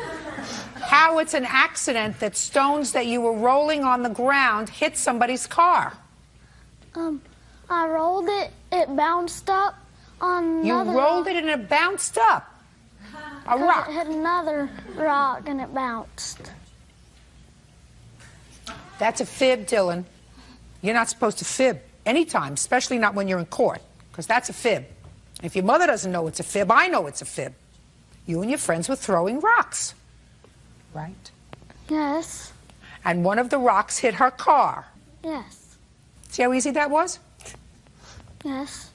how it's an accident that stones that you were rolling on the ground hit somebody's car. I rolled it. It bounced up on another You rolled rock. it and it bounced up. A rock. It hit another rock and it bounced. That's a fib, Dylan. You're not supposed to fib anytime, especially not when you're in court, because that's a fib. If your mother doesn't know it's a fib, I know it's a fib. You and your friends were throwing rocks, right? Yes. And one of the rocks hit her car. Yes. See how easy that was? Yes.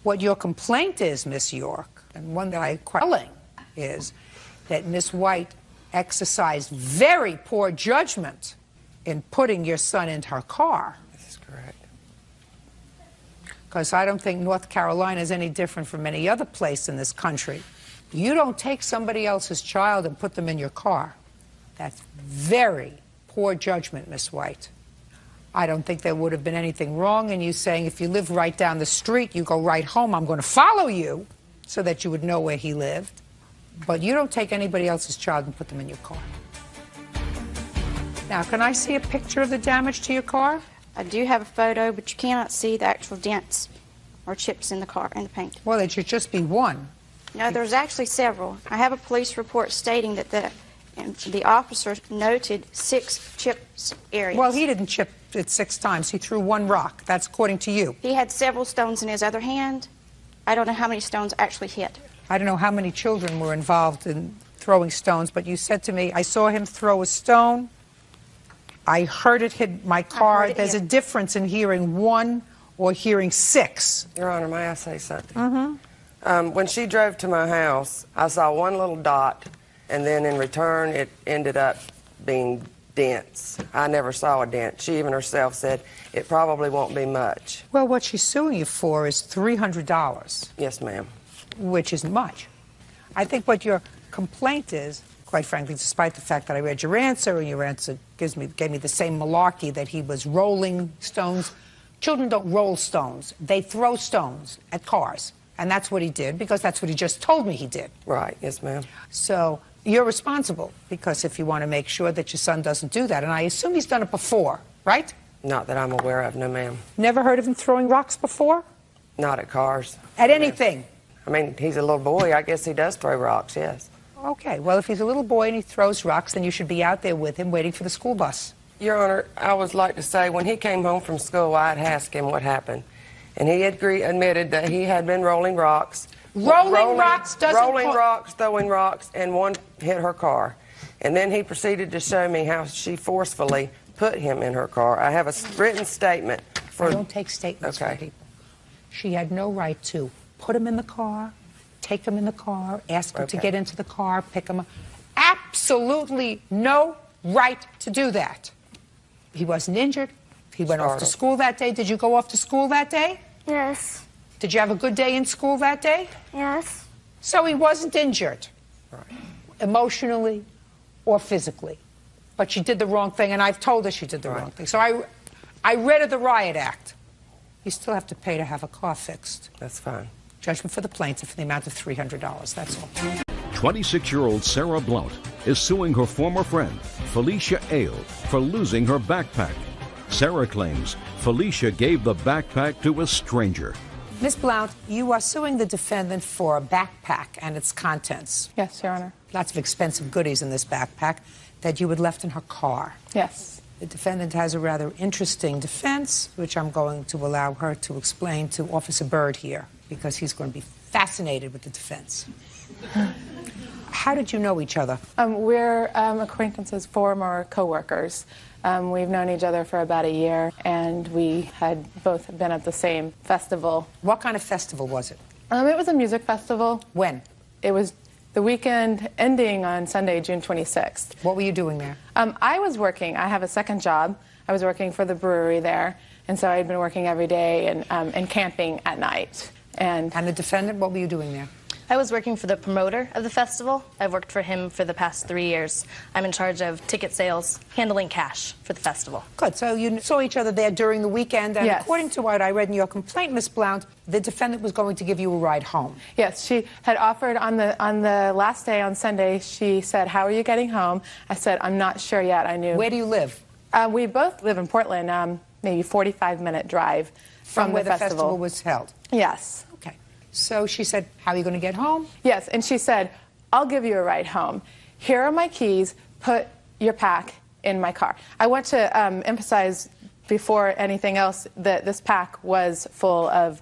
What your complaint is, Miss York, and one that I quite telling, is that Miss White exercised very poor judgment in putting your son into her car. This is correct. Because I don't think North Carolina is any different from any other place in this country. You don't take somebody else's child and put them in your car. That's very poor judgment, Miss White. I don't think there would have been anything wrong in you saying, if you live right down the street, you go right home, I'm going to follow you, so that you would know where he lived. But you don't take anybody else's child and put them in your car. Now, can I see a picture of the damage to your car? I do have a photo, but you cannot see the actual dents or chips in the car, in the paint. Well, it should just be one. No, there's actually several. I have a police report stating that the officer noted 6 chips areas. Well, he didn't chip it 6 times. He threw one rock. That's according to you. He had several stones in his other hand. I don't know how many stones actually hit. I don't know how many children were involved in throwing stones, but you said to me, I saw him throw a stone. I heard it hit my car. There's a difference in hearing 1 or hearing 6. Your Honor, may I say something? When she drove to my house, I saw one little dot, and then in return, it ended up being dents. I never saw a dent. She even herself said it probably won't be much. Well, what she's suing you for is $300. Yes, ma'am. Which isn't much. I think what your complaint is, quite frankly, despite the fact that I read your answer, and your answer gave me the same malarkey that he was rolling stones. Children don't roll stones. They throw stones at cars. And that's what he did, because that's what he just told me he did. Right, yes, ma'am. So you're responsible, because if you want to make sure that your son doesn't do that, and I assume he's done it before, right? Not that I'm aware of, no, ma'am. Never heard of him throwing rocks before? Not at cars. At anything? I mean, he's a little boy. I guess he does throw rocks, yes. Okay, well, if he's a little boy and he throws rocks, then you should be out there with him waiting for the school bus. Your Honor, I would like to say, when he came home from school, I had asked him what happened. And he admitted that he had been rolling rocks. Rolling rocks doesn't... Rolling rocks, throwing rocks, and one hit her car. And then he proceeded to show me how she forcefully put him in her car. I have a written statement for... I don't take statements from people. She had no right to put him in the car, take him in the car, ask him to get into the car, pick him up. Absolutely no right to do that. He wasn't injured. He went off to school that day. Did you go off to school that day? Yes. Did you have a good day in school that day? Yes. So he wasn't injured, emotionally or physically. But she did the wrong thing, and I've told her she did the wrong thing. So I read her the Riot Act. You still have to pay to have a car fixed. That's fine. Judgment for the plaintiff in the amount of $300. That's all. 26-year-old Sarah Blount is suing her former friend, Felicia Ale, for losing her backpack. Sarah claims Felicia gave the backpack to a stranger. Ms. Blount, you are suing the defendant for a backpack and its contents. Yes, Your Honor. Lots of expensive goodies in this backpack that you had left in her car. Yes. The defendant has a rather interesting defense, which I'm going to allow her to explain to Officer Byrd here, because he's going to be fascinated with the defense. How did you know each other? We're acquaintances, former co-workers. We've known each other for about a year, and we had both been at the same festival. What kind of festival was it? It was a music festival. When? It was the weekend ending on Sunday, June 26th. What were you doing there? I was working. I have a second job. I was working for the brewery there, and so I had been working every day and camping at night. And the defendant, what were you doing there? I was working for the promoter of the festival. I've worked for him for the past 3 years. I'm in charge of ticket sales, handling cash for the festival. Good. So you saw each other there during the weekend, and yes. According to what I read in your complaint, Ms. Blount, the defendant was going to give you a ride home. Yes, she had offered on the last day on Sunday. She said, "How are you getting home?" I said, "I'm not sure yet." I knew. Where do you live? We both live in Portland. maybe 45-minute drive from where the festival was held. Yes. Okay. So she said, how are you going to get home? Yes, and she said, I'll give you a ride home. Here are my keys. Put your pack in my car. I want to emphasize before anything else that this pack was full of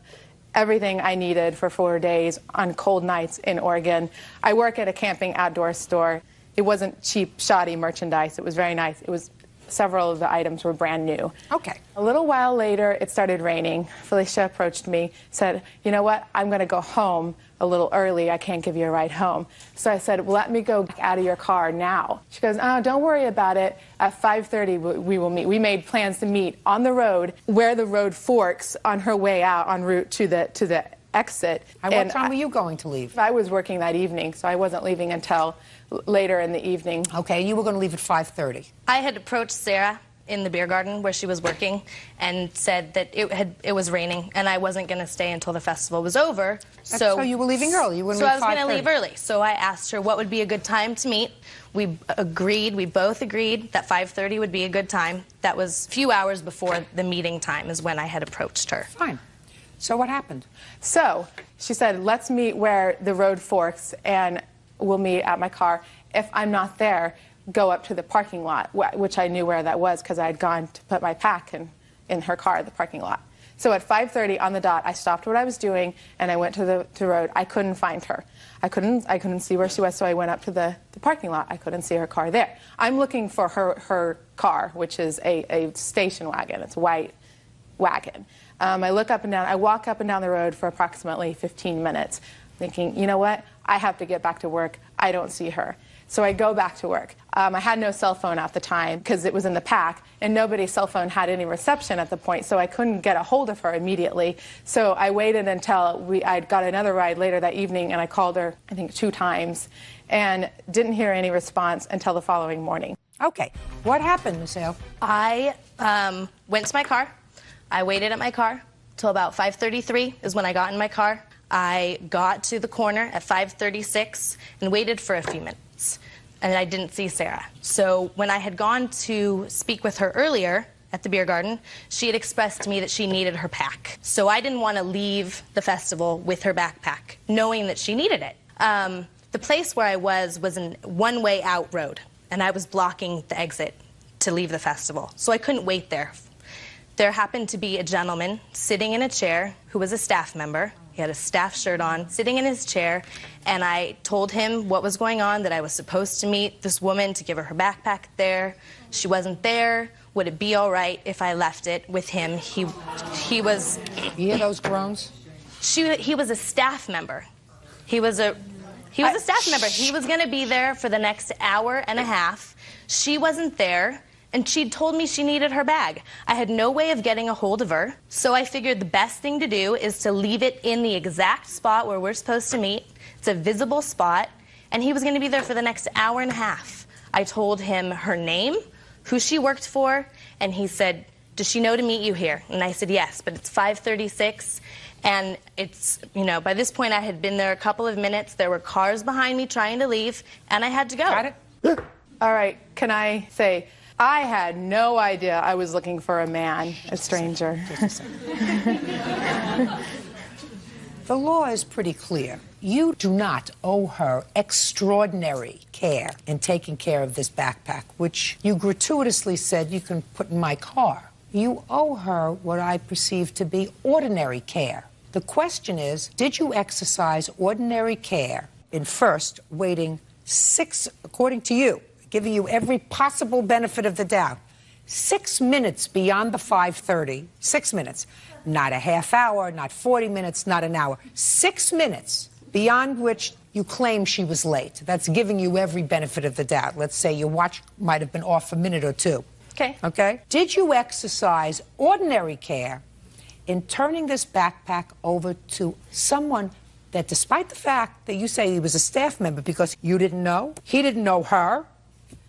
everything I needed for 4 days on cold nights in Oregon. I work at a camping outdoor store. It wasn't cheap, shoddy merchandise. It was very nice. It was several of the items were brand new. Okay. A little while later, it started raining. Felicia approached me, said, you know what, I'm going to go home a little early. I can't give you a ride home. So I said, well, let me go out of your car now. She goes, oh, don't worry about it. At 5:30, we will meet. We made plans to meet on the road where the road forks on her way out en route to the exit. And what time were you going to leave? I was working that evening, so I wasn't leaving until later in the evening. Okay, you were going to leave at 5:30. I had approached Sarah in the beer garden where she was working and said that it was raining and I wasn't going to stay until the festival was over. So you were leaving early. You were so I was going to leave early. So I asked her what would be a good time to meet. We both agreed that 5:30 would be a good time. That was a few hours before the meeting time is when I had approached her. Fine. So what happened? So she said, let's meet where the road forks and we'll meet at my car. If I'm not there, go up to the parking lot, which I knew where that was because I had gone to put my pack in her car at the parking lot. So at 5:30 on the dot, I stopped what I was doing and I went to the road. I couldn't find her. I couldn't see where she was, so I went up to the parking lot. I couldn't see her car there. I'm looking for her car, which is a station wagon. It's a white wagon. I look up and down. I walk up and down the road for approximately 15 minutes, thinking, you know what? I have to get back to work. I don't see her. So I go back to work. I had no cell phone at the time because it was in the pack, and nobody's cell phone had any reception at the point, so I couldn't get a hold of her immediately. So I waited until I'd got another ride later that evening, and I called her, I think, 2 times, and didn't hear any response until the following morning. Okay. What happened, Ms. Hale? I went to my car. I waited at my car till about 5:33 is when I got in my car. I got to the corner at 5:36 and waited for a few minutes, and I didn't see Sarah. So when I had gone to speak with her earlier at the beer garden, she had expressed to me that she needed her pack. So I didn't want to leave the festival with her backpack, knowing that she needed it. The place where I was a one-way out road, and I was blocking the exit to leave the festival, so I couldn't wait there. There happened to be a gentleman sitting in a chair who was a staff member. He had a staff shirt on, sitting in his chair, and I told him what was going on, that I was supposed to meet this woman to give her backpack there. She wasn't there. Would it be all right if I left it with him? He was... You hear those groans? He was a staff member. He was a staff member. He was going to be there for the next hour and a half. She wasn't there. And she'd told me she needed her bag. I had no way of getting a hold of her, so I figured the best thing to do is to leave it in the exact spot where we're supposed to meet. It's a visible spot, and he was going to be there for the next hour and a half. I told him her name, who she worked for, and he said, does she know to meet you here? And I said, yes, but it's 5:36, and it's, by this point I had been there a couple of minutes. There were cars behind me trying to leave, and I had to go. Got it? All right, can I say... I had no idea I was looking for a man, a stranger. The law is pretty clear. You do not owe her extraordinary care in taking care of this backpack, which you gratuitously said you can put in my car. You owe her what I perceive to be ordinary care. The question is, did you exercise ordinary care in first waiting according to you, giving you every possible benefit of the doubt, 6 minutes beyond the 5:30, 6 minutes, not a half hour, not 40 minutes, not an hour, 6 minutes beyond which you claim she was late. That's giving you every benefit of the doubt. Let's say your watch might have been off a minute or two. Okay. Okay? Did you exercise ordinary care in turning this backpack over to someone that, despite the fact that you say he was a staff member because you didn't know, he didn't know her,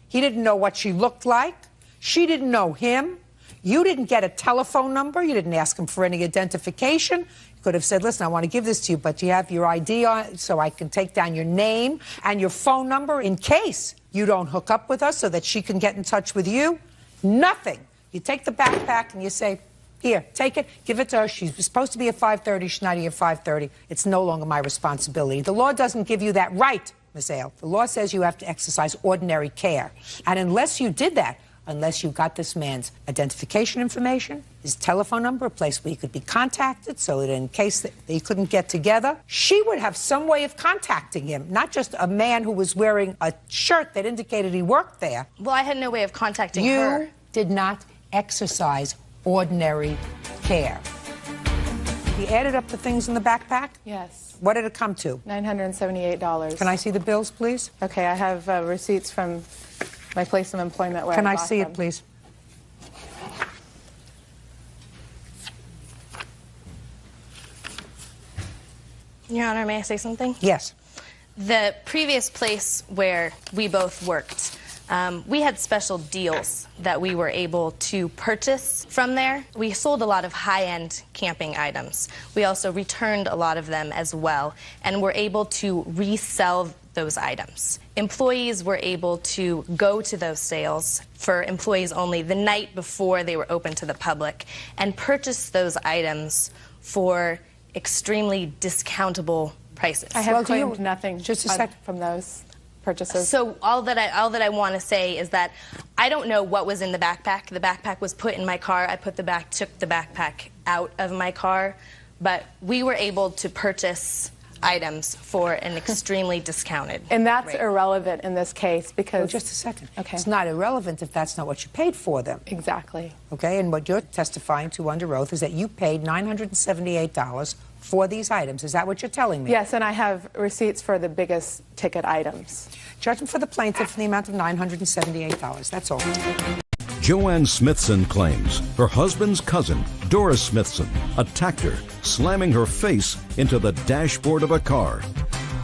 he didn't know what she looked like. She didn't know him. You didn't get a telephone number. You didn't ask him for any identification. You could have said, listen, I want to give this to you, but you have your ID on it so I can take down your name and your phone number in case you don't hook up with us so that she can get in touch with you. Nothing. You take the backpack and you say, here, take it, give it to her. She's supposed to be at 5:30. She's not here at 5:30. It's no longer my responsibility. The law doesn't give you that right, Ms. Ale. The law says you have to exercise ordinary care. And unless you did that, unless you got this man's identification information, his telephone number, a place where he could be contacted so that in case they couldn't get together, she would have some way of contacting him, not just a man who was wearing a shirt that indicated he worked there. Well, I had no way of contacting her. You did not exercise ordinary care. You added up the things in the backpack? Yes. What did it come to? $978. Can I see the bills, please? Okay, I have receipts from my place of employment where Can I bought see them. it, please? Your Honor, may I say something? Yes. The previous place where we both worked, we had special deals that we were able to purchase from there. We sold a lot of high-end camping items. We also returned a lot of them as well, and were able to resell those items. Employees were able to go to those sales for employees only the night before they were open to the public and purchase those items for extremely discountable prices. I have claimed nothing just a sec from those purchases. So all that I want to say is that I don't know what was in the backpack. The backpack was put in my car. I took the backpack out of my car, but we were able to purchase items for an extremely discounted And that's rate. irrelevant in this case because... Well, just a second. Okay. It's not irrelevant if that's not what you paid for them. Exactly. Okay, and what you're testifying to under oath is that you paid $978 for these items. Is that what you're telling me? Yes, and I have receipts for the biggest ticket items. Judgment for the plaintiff in the amount of $978. That's all. Joanne Smithson claims her husband's cousin, Doris Smithson, attacked her, slamming her face into the dashboard of a car.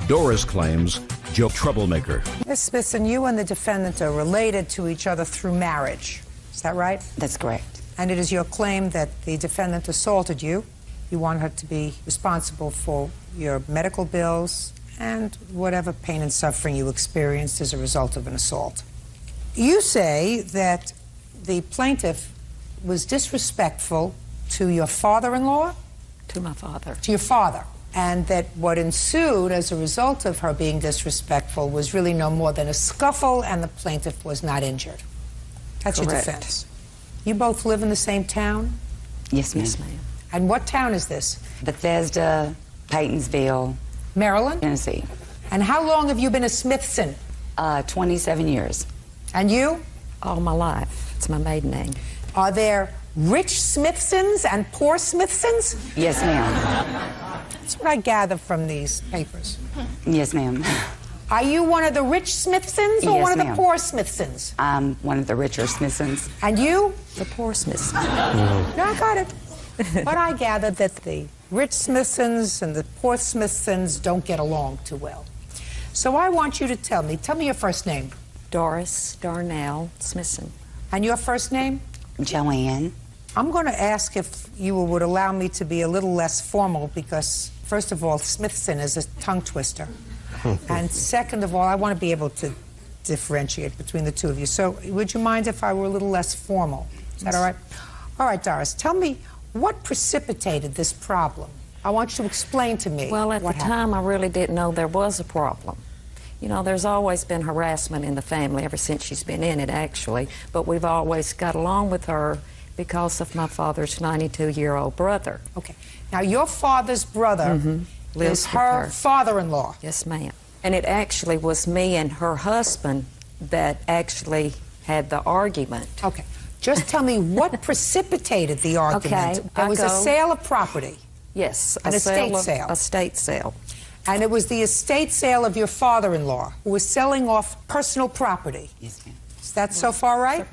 Doris claims Joe troublemaker. Ms. Smithson, you and the defendant are related to each other through marriage. Is that right? That's correct. And it is your claim that the defendant assaulted you. You want her to be responsible for your medical bills and whatever pain and suffering you experienced as a result of an assault. You say that the plaintiff was disrespectful to your father-in-law? To my father. To your father. And that what ensued as a result of her being disrespectful was really no more than a scuffle and the plaintiff was not injured. That's Correct. your defense. You both live in the same town? Yes, ma'am. Yes, ma'am. And what town is this? Bethesda, Paytonsville, Maryland? Tennessee. And how long have you been a Smithson? 27 years. And you? All my life. It's my maiden name. Are there rich Smithsons and poor Smithsons? Yes, ma'am. That's what I gather from these papers. Yes, ma'am. Are you one of the rich Smithsons or Yes, one of the ma'am. poor Smithsons? I'm one of the richer Smithsons. And you? The poor Smithsons. No, I got it. But I gather that the rich Smithsons and the poor Smithsons don't get along too well. So I want you to tell me your first name. Doris Darnell Smithson. And your first name? Joanne. I'm going to ask if you would allow me to be a little less formal because, first of all, Smithson is a tongue twister. And second of all, I want to be able to differentiate between the two of you. So would you mind if I were a little less formal? Is that all right? All right, Doris, tell me what precipitated this problem. I want you to explain to me. Well, at the what happened. time, I really didn't know there was a problem. You know, there's always been harassment in the family ever since she's been in it, actually. But we've always got along with her because of my father's 92-year-old brother. Okay. Now, your father's brother Lives is with her her. father-in-law. Yes, ma'am. And it actually was me and her husband that actually had the argument. Okay. Just tell me what precipitated the argument. Okay, There was a sale of property. Yes, An estate sale. Estate sale. And it was the estate sale of your father-in-law who was selling off personal property. Yes, ma'am. Is that so far right?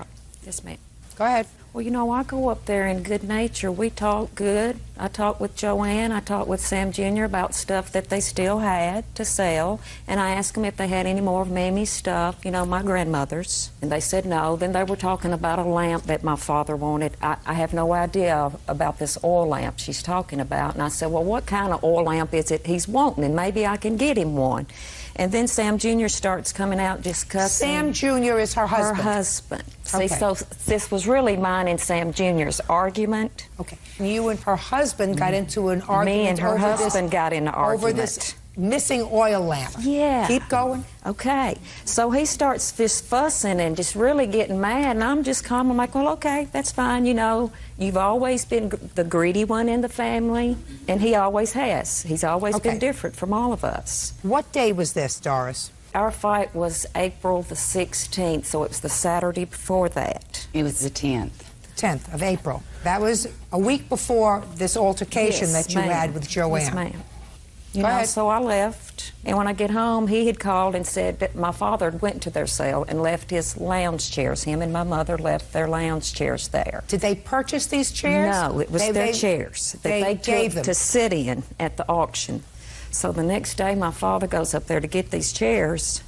Yes, ma'am. Go ahead. Well, you know, I go up there in good nature. We talk good. I talked with Joanne. I talked with Sam Jr. about stuff that they still had to sell. And I asked them if they had any more of Mammy's stuff, you know, my grandmother's. And they said no. Then they were talking about a lamp that my father wanted. I have no idea about this oil lamp she's talking about. And I said, well, what kind of oil lamp is it he's wanting? And maybe I can get him one. And then Sam Jr. starts coming out discussing. Sam Jr. is her husband? Her husband. Okay. See, so this was really mine and Sam Jr.'s argument. Okay. You and her husband got into an argument. Me and her husband got in an argument. Over this missing oil lamp. Yeah. Keep going. Okay. So he starts just fussing and just really getting mad, and I'm just calm. I'm like, well, okay, that's fine. You know, you've always been the greedy one in the family, and he always has. He's always been different from all of us. What day was this, Doris? Our fight was April the 16th, so it was the Saturday before that. It was the 10th. 10th of April. That was a week before this altercation Yes, that you ma'am. had with Joanne. Yes, ma'am. Go You know, ahead. so I left, and when I get home, he had called and said that my father went to their cell and left his lounge chairs. Him and my mother left their lounge chairs there. Did they purchase these chairs? No, it was their chairs that they gave took them to sit in at the auction. So the next day, my father goes up there to get these chairs,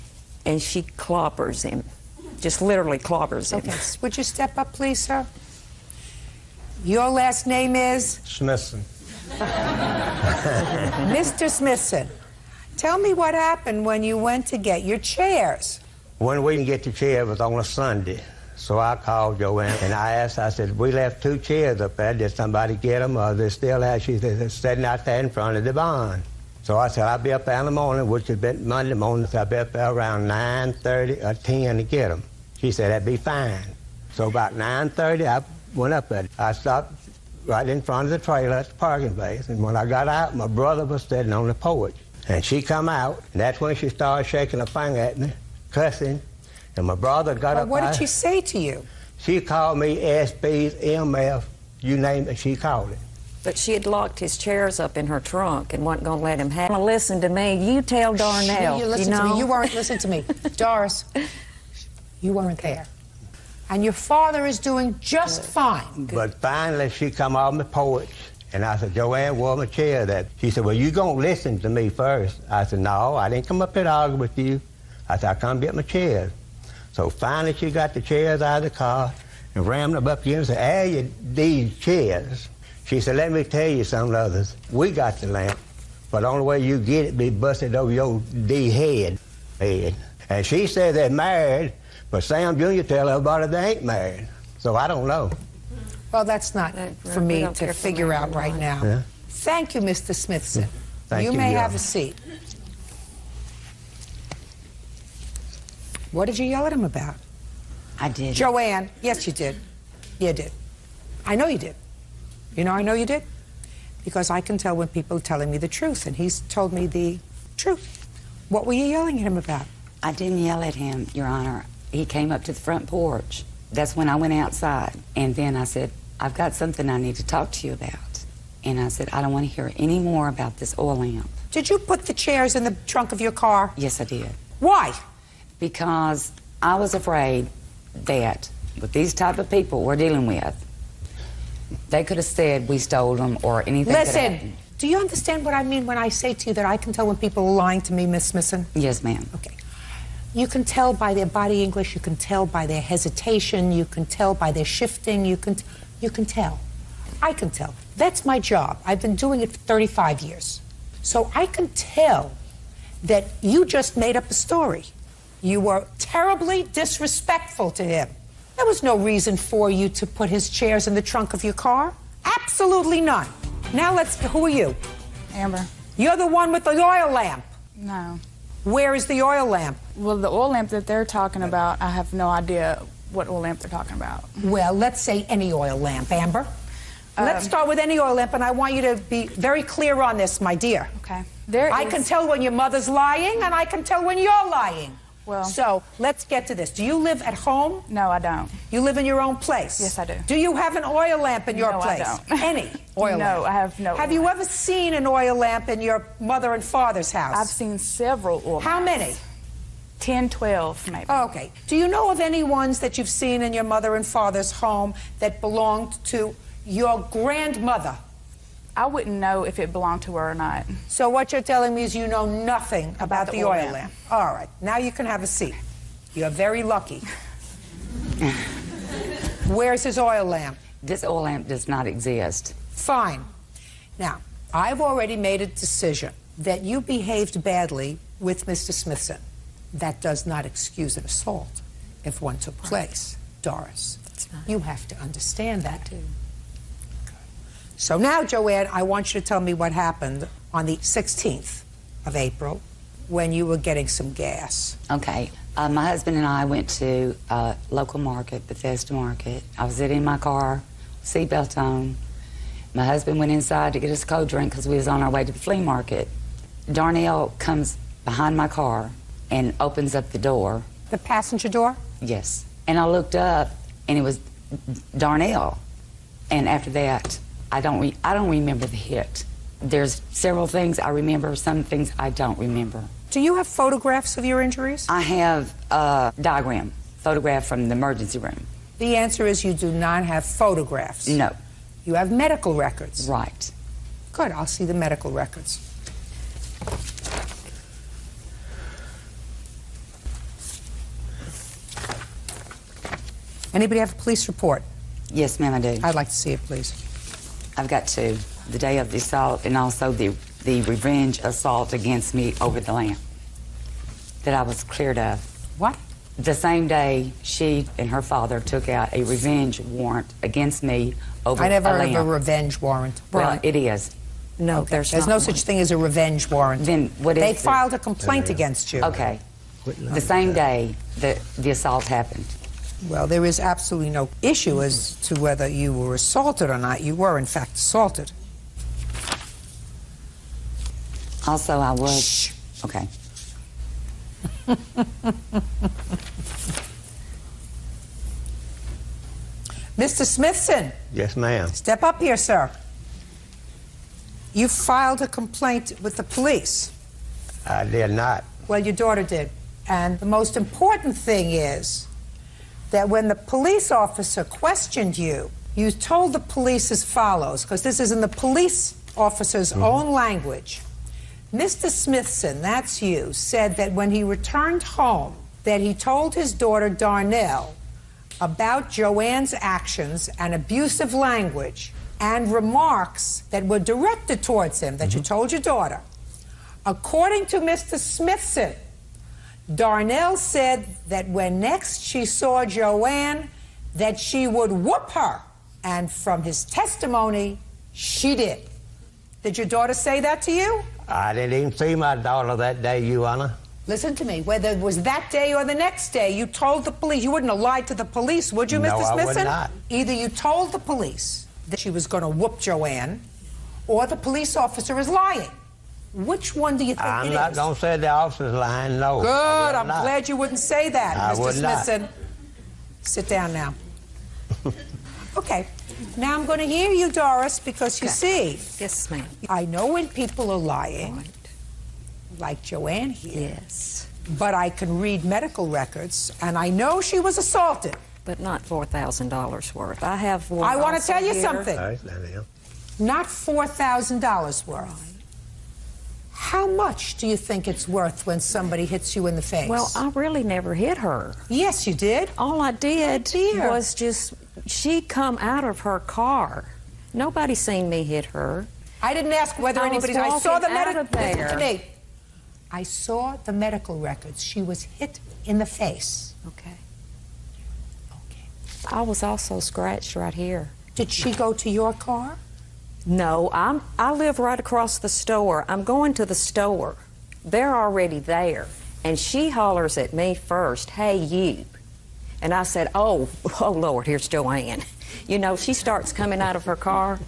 and she clobbers him, just literally clobbers him. Okay, would you step up, please, sir? Your last name is? Smithson. Mr. Smithson, tell me what happened when you went to get your chairs. When we didn't get the chair, it was on a Sunday. So I called Joanne and I asked, I said, we left 2 chairs up there. Did somebody get them or they're still out? She said, they're sitting out there in front of the barn. So I said, I'll be up there in the morning, which had been Monday morning, so I'll be up there around 9:30 or 10 to get them. She said, that'd be fine. So about 9:30, I went up there. I stopped right in front of the trailer at the parking place. And when I got out, my brother was sitting on the porch. And she come out, and that's when she started shaking her finger at me, cussing. And my brother got up. What did she say to you? She called me SB's, MF, you name it, she called it. But she had locked his chairs up in her trunk and wasn't going to let him have them. Listen to me. You tell Darnell. You listen to me. You weren't listening to me. Doris, you weren't there. And your father is doing just fine. But finally, she come off my porch, and I said, Joanne, where my chair at? She said, well, you gonna listen to me first. I said, no, I didn't come up here to argue with you. I said, I come get my chairs. So finally, she got the chairs out of the car and rammed them up again and said, hey, these chairs. She said, let me tell you some others. We got the lamp, but the only way you get it be busted over your D head. And she said they're married, but Sam Jr. tell everybody they ain't married. So I don't know. Well, that's not for me to figure out right now. Yeah. Thank you, Mr. Smithson. Thank you, may Your have Honor. a seat. What did you yell at him about? I did. Joanne, yes, you did. You did. I know you did. You know I know you did? Because I can tell when people are telling me the truth, and he's told me the truth. What were you yelling at him about? I didn't yell at him, Your Honor. He came up to the front porch. That's when I went outside. And then I said, I've got something I need to talk to you about. And I said, I don't want to hear any more about this oil lamp. Did you put the chairs in the trunk of your car? Yes, I did. Why? Because I was afraid that with these type of people we're dealing with, they could have said we stole them or anything. Listen, do you understand what I mean when I say to you that I can tell when people are lying to me, Miss Smithson? Yes, ma'am. Okay. You can tell by their body English, you can tell by their hesitation, you can tell by their shifting, you can tell. I can tell. That's my job. I've been doing it for 35 years. So I can tell that you just made up a story. You were terribly disrespectful to him. There was no reason for you to put his chairs in the trunk of your car. Absolutely none. Now who are you? Amber. You're the one with the oil lamp. No. Where is the oil lamp? Well, the oil lamp that they're talking about, I have no idea what oil lamp they're talking about. Well, let's say any oil lamp, Amber. Let's start with any oil lamp, and I want you to be very clear on this, my dear. Okay. I can tell when your mother's lying, and I can tell when you're lying. Well. So, let's get to this. Do you live at home? No, I don't. You live in your own place? Yes, I do. Do you have an oil lamp in your No, place? I don't. Any oil lamp? No, I have no. Have you ever seen an oil lamp in your mother and father's house? I've seen several oil lamps. How many? 10, 12, maybe. Okay. Do you know of any ones that you've seen in your mother and father's home that belonged to your grandmother? I wouldn't know if it belonged to her or not. So what you're telling me is you know nothing about the oil lamp. All right. Now you can have a seat. You're very lucky. Where's his oil lamp? This oil lamp does not exist. Fine. Now, I've already made a decision that you behaved badly with Mr. Smithson. That does not excuse an assault if one took place, Doris. You have to understand that. So now, Joanne, I want you to tell me what happened on the 16th of April when you were getting some gas. Okay. My husband and I went to a local market, Bethesda Market. I was sitting in my car, seatbelt on. My husband went inside to get us a cold drink because we was on our way to the flea market. Darnell comes behind my car and opens up the door. The passenger door? Yes. And I looked up, and it was Darnell. And after that, I don't remember the hit. There's several things I remember, some things I don't remember. Do you have photographs of your injuries? I have a diagram, photograph from the emergency room. The answer is you do not have photographs. No. You have medical records. Right. Good, I'll see the medical records. Anybody have a police report? Yes, ma'am, I do. I'd like to see it, please. I've got two. The day of the assault and also the revenge assault against me over the lamp that I was cleared of. What? The same day, she and her father took out a revenge warrant against me over a lamp. I never heard of a revenge warrant. Well, it is. No, there's no such thing as a revenge warrant. Then what is They it? filed a complaint against you. Okay. The same day that the assault happened. Well, there is absolutely no issue as to whether you were assaulted or not. You were, in fact, assaulted. Also, I was... Shh. Okay. Mr. Smithson. Yes, ma'am. Step up here, sir. You filed a complaint with the police. I did not. Well, your daughter did. And the most important thing is that when the police officer questioned you, you told the police as follows, because this is in the police officer's own language. Mr. Smithson, that's you, said that when he returned home, that he told his daughter Darnell about Joanne's actions and abusive language and remarks that were directed towards him, that you told your daughter. According to Mr. Smithson, Darnell said that when next she saw Joanne, that she would whoop her. And from his testimony, she did. Did your daughter say that to you? I didn't even see my daughter that day, Your Honor. Listen to me. Whether it was that day or the next day, you told the police. You wouldn't have lied to the police, would you, Mr. Smithson? No, I would not. Either you told the police that she was going to whoop Joanne, or the police officer is lying. Which one do you think it is? I'm not going to say the officer's lying, no. Good. I'm glad you wouldn't say that, Mr. Smithson. Sit down now. Okay. Now I'm going to hear you, Doris, because you see. Yes, ma'am. I know when people are lying, like Joanne here. Yes. But I can read medical records, and I know she was assaulted. But not $4,000 worth. I have one. I want to tell you here. something. Not $4,000 worth. How much do you think it's worth when somebody hits you in the face? Well, I really never hit her. Yes, you did. All I did was just, she come out of her car. Nobody seen me hit her. I didn't ask whether I anybody... was I saw the walking out of there. Listen to me. I saw the medical records. She was hit in the face. Okay. I was also scratched right here. Did she go to your car? No, I live right across the store. I'm going to the store. They're already there. And she hollers at me first, "Hey, you." And I said, oh, Lord, here's Joanne. You know, she starts coming out of her car.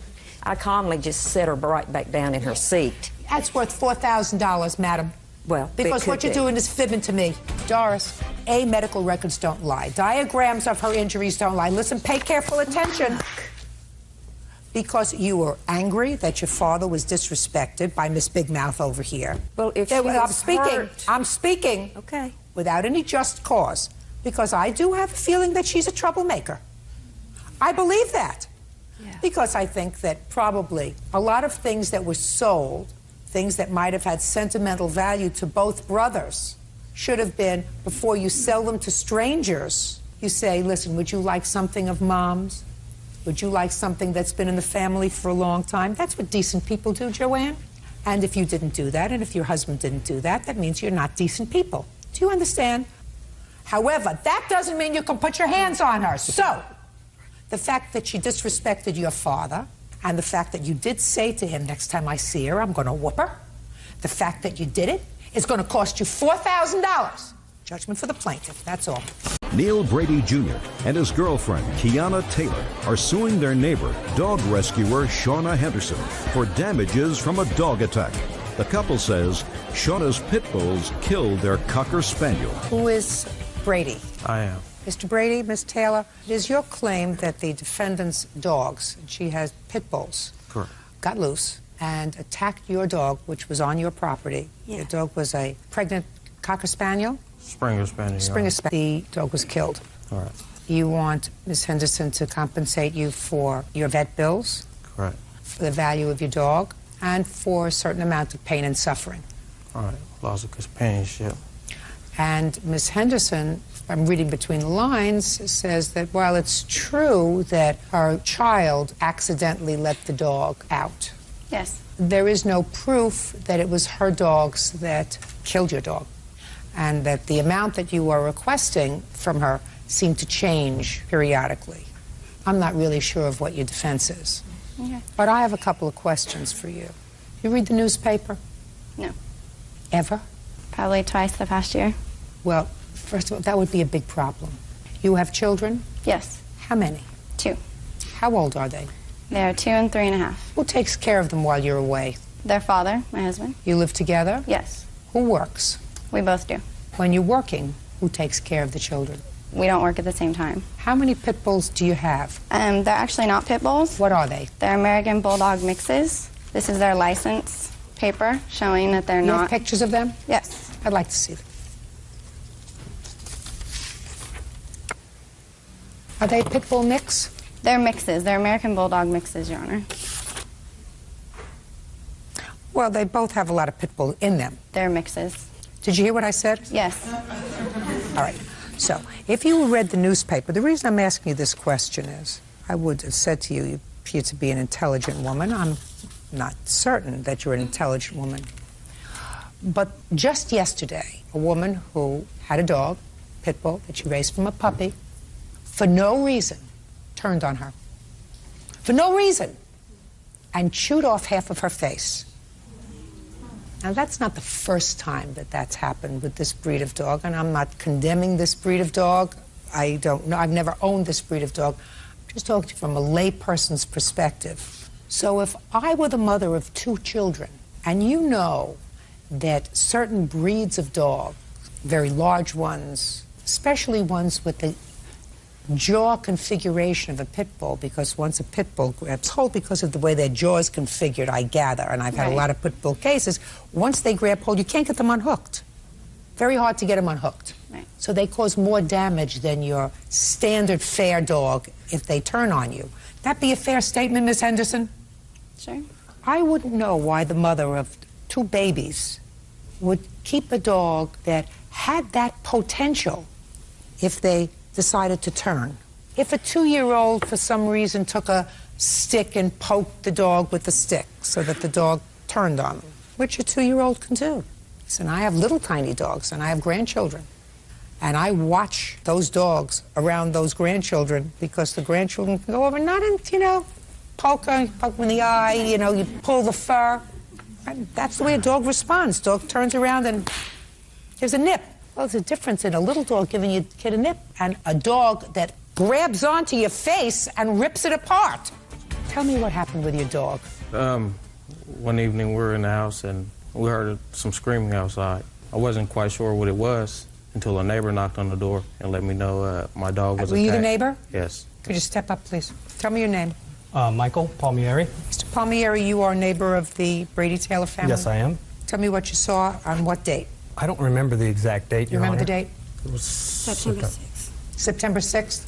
I calmly just set her right back down in her seat. That's worth $4,000, madam. Well, because what you're doing is fibbing to me. Doris, A, medical records don't lie. Diagrams of her injuries don't lie. Listen, pay careful attention. Because you were angry that your father was disrespected by Miss Big Mouth over here. Well, if I'm speaking. Okay. Without any just cause. Because I do have a feeling that she's a troublemaker. I believe that. Yeah. Because I think that probably a lot of things that were sold, things that might have had sentimental value to both brothers, should have been, before you sell them to strangers, you say, listen, would you like something of Mom's? Would you like something that's been in the family for a long time? That's what decent people do, Joanne. And if you didn't do that, and if your husband didn't do that, that means you're not decent people. Do you understand? However, that doesn't mean you can put your hands on her. So, the fact that she disrespected your father, and the fact that you did say to him, next time I see her, I'm going to whoop her, the fact that you did it is going to cost you $4,000. Judgment for the plaintiff, that's all. Neil Brady Jr. and his girlfriend, Kiana Taylor, are suing their neighbor, dog rescuer Shauna Henderson, for damages from a dog attack. The couple says Shauna's pit bulls killed their Cocker Spaniel. Who is Brady? I am. Mr. Brady, Ms. Taylor, it is your claim that the defendant's dogs, she has pit bulls, Correct. got loose and attacked your dog, which was on your property. Yeah. Your dog was a pregnant Cocker Spaniel? Springer Spaniel. Springer Spaniel. The dog was killed. All right. You want Ms. Henderson to compensate you for your vet bills, Correct. for the value of your dog, and for a certain amount of pain and suffering. All right. Lots of companionship. And Ms. Henderson, I'm reading between the lines, says that while it's true that her child accidentally let the dog out, Yes. there is no proof that it was her dogs that killed your dog, and that the amount that you are requesting from her seemed to change periodically. I'm not really sure of what your defense is. Okay. But I have a couple of questions for you. You read the newspaper? No. Ever? Probably twice the past year. Well, first of all, that would be a big problem. You have children? Yes. How many? 2. How old are they? They're 2 and 3.5. Who takes care of them while you're away? Their father, my husband. You live together? Yes. Who works? We both do. When you're working, who takes care of the children? We don't work at the same time. How many pit bulls do you have? They're actually not pit bulls. What are they? They're American Bulldog mixes. This is their license paper showing that they're You not. have pictures of them? Yes. I'd like to see them. Are they pit bull mix? They're mixes. They're American Bulldog mixes, Your Honor. Well, they both have a lot of pit bull in them. They're mixes. Did you hear what I said? Yes. All right. So, if you read the newspaper, the reason I'm asking you this question is, I would have said to you, you appear to be an intelligent woman. I'm not certain that you're an intelligent woman. But just yesterday, a woman who had a dog, pit bull, that she raised from a puppy, for no reason, turned on her. For no reason. And chewed off half of her face. Now, that's not the first time that that's happened with this breed of dog, and I'm not condemning this breed of dog. I don't know. I've never owned this breed of dog. I'm just talking from a layperson's perspective. So if I were the mother of 2 children, and you know that certain breeds of dog, very large ones, especially ones with the jaw configuration of a pit bull, because once a pit bull grabs hold, because of the way their jaw is configured, I gather, and I've had a lot of pit bull cases, once they grab hold, you can't get them unhooked. Very hard to get them unhooked. Right. So they cause more damage than your standard fair dog if they turn on you. That be a fair statement, Miss Henderson? Sure. I wouldn't know why the mother of 2 babies would keep a dog that had that potential if they decided to turn. If a 2-year-old, for some reason, took a stick and poked the dog with the stick so that the dog turned on them, which a 2-year-old can do. Listen, I have little tiny dogs, and I have grandchildren. And I watch those dogs around those grandchildren because the grandchildren can go over, not in, poke them in the eye, you pull the fur. And that's the way a dog responds. Dog turns around and gives a nip. Well, there's a difference in a little dog giving your kid a nip and a dog that grabs onto your face and rips it apart. Tell me what happened with your dog. One evening we were in the house and we heard some screaming outside. I wasn't quite sure what it was until a neighbor knocked on the door and let me know my dog was attacked. Were you the neighbor? Yes. Could you step up, please? Tell me your name. Michael Palmieri. Mr. Palmieri, you are a neighbor of the Brady Taylor family? Yes, I am. Tell me what you saw on what date? I don't remember the exact date, You Your remember the Honor. date? It was September 6th. September 6th?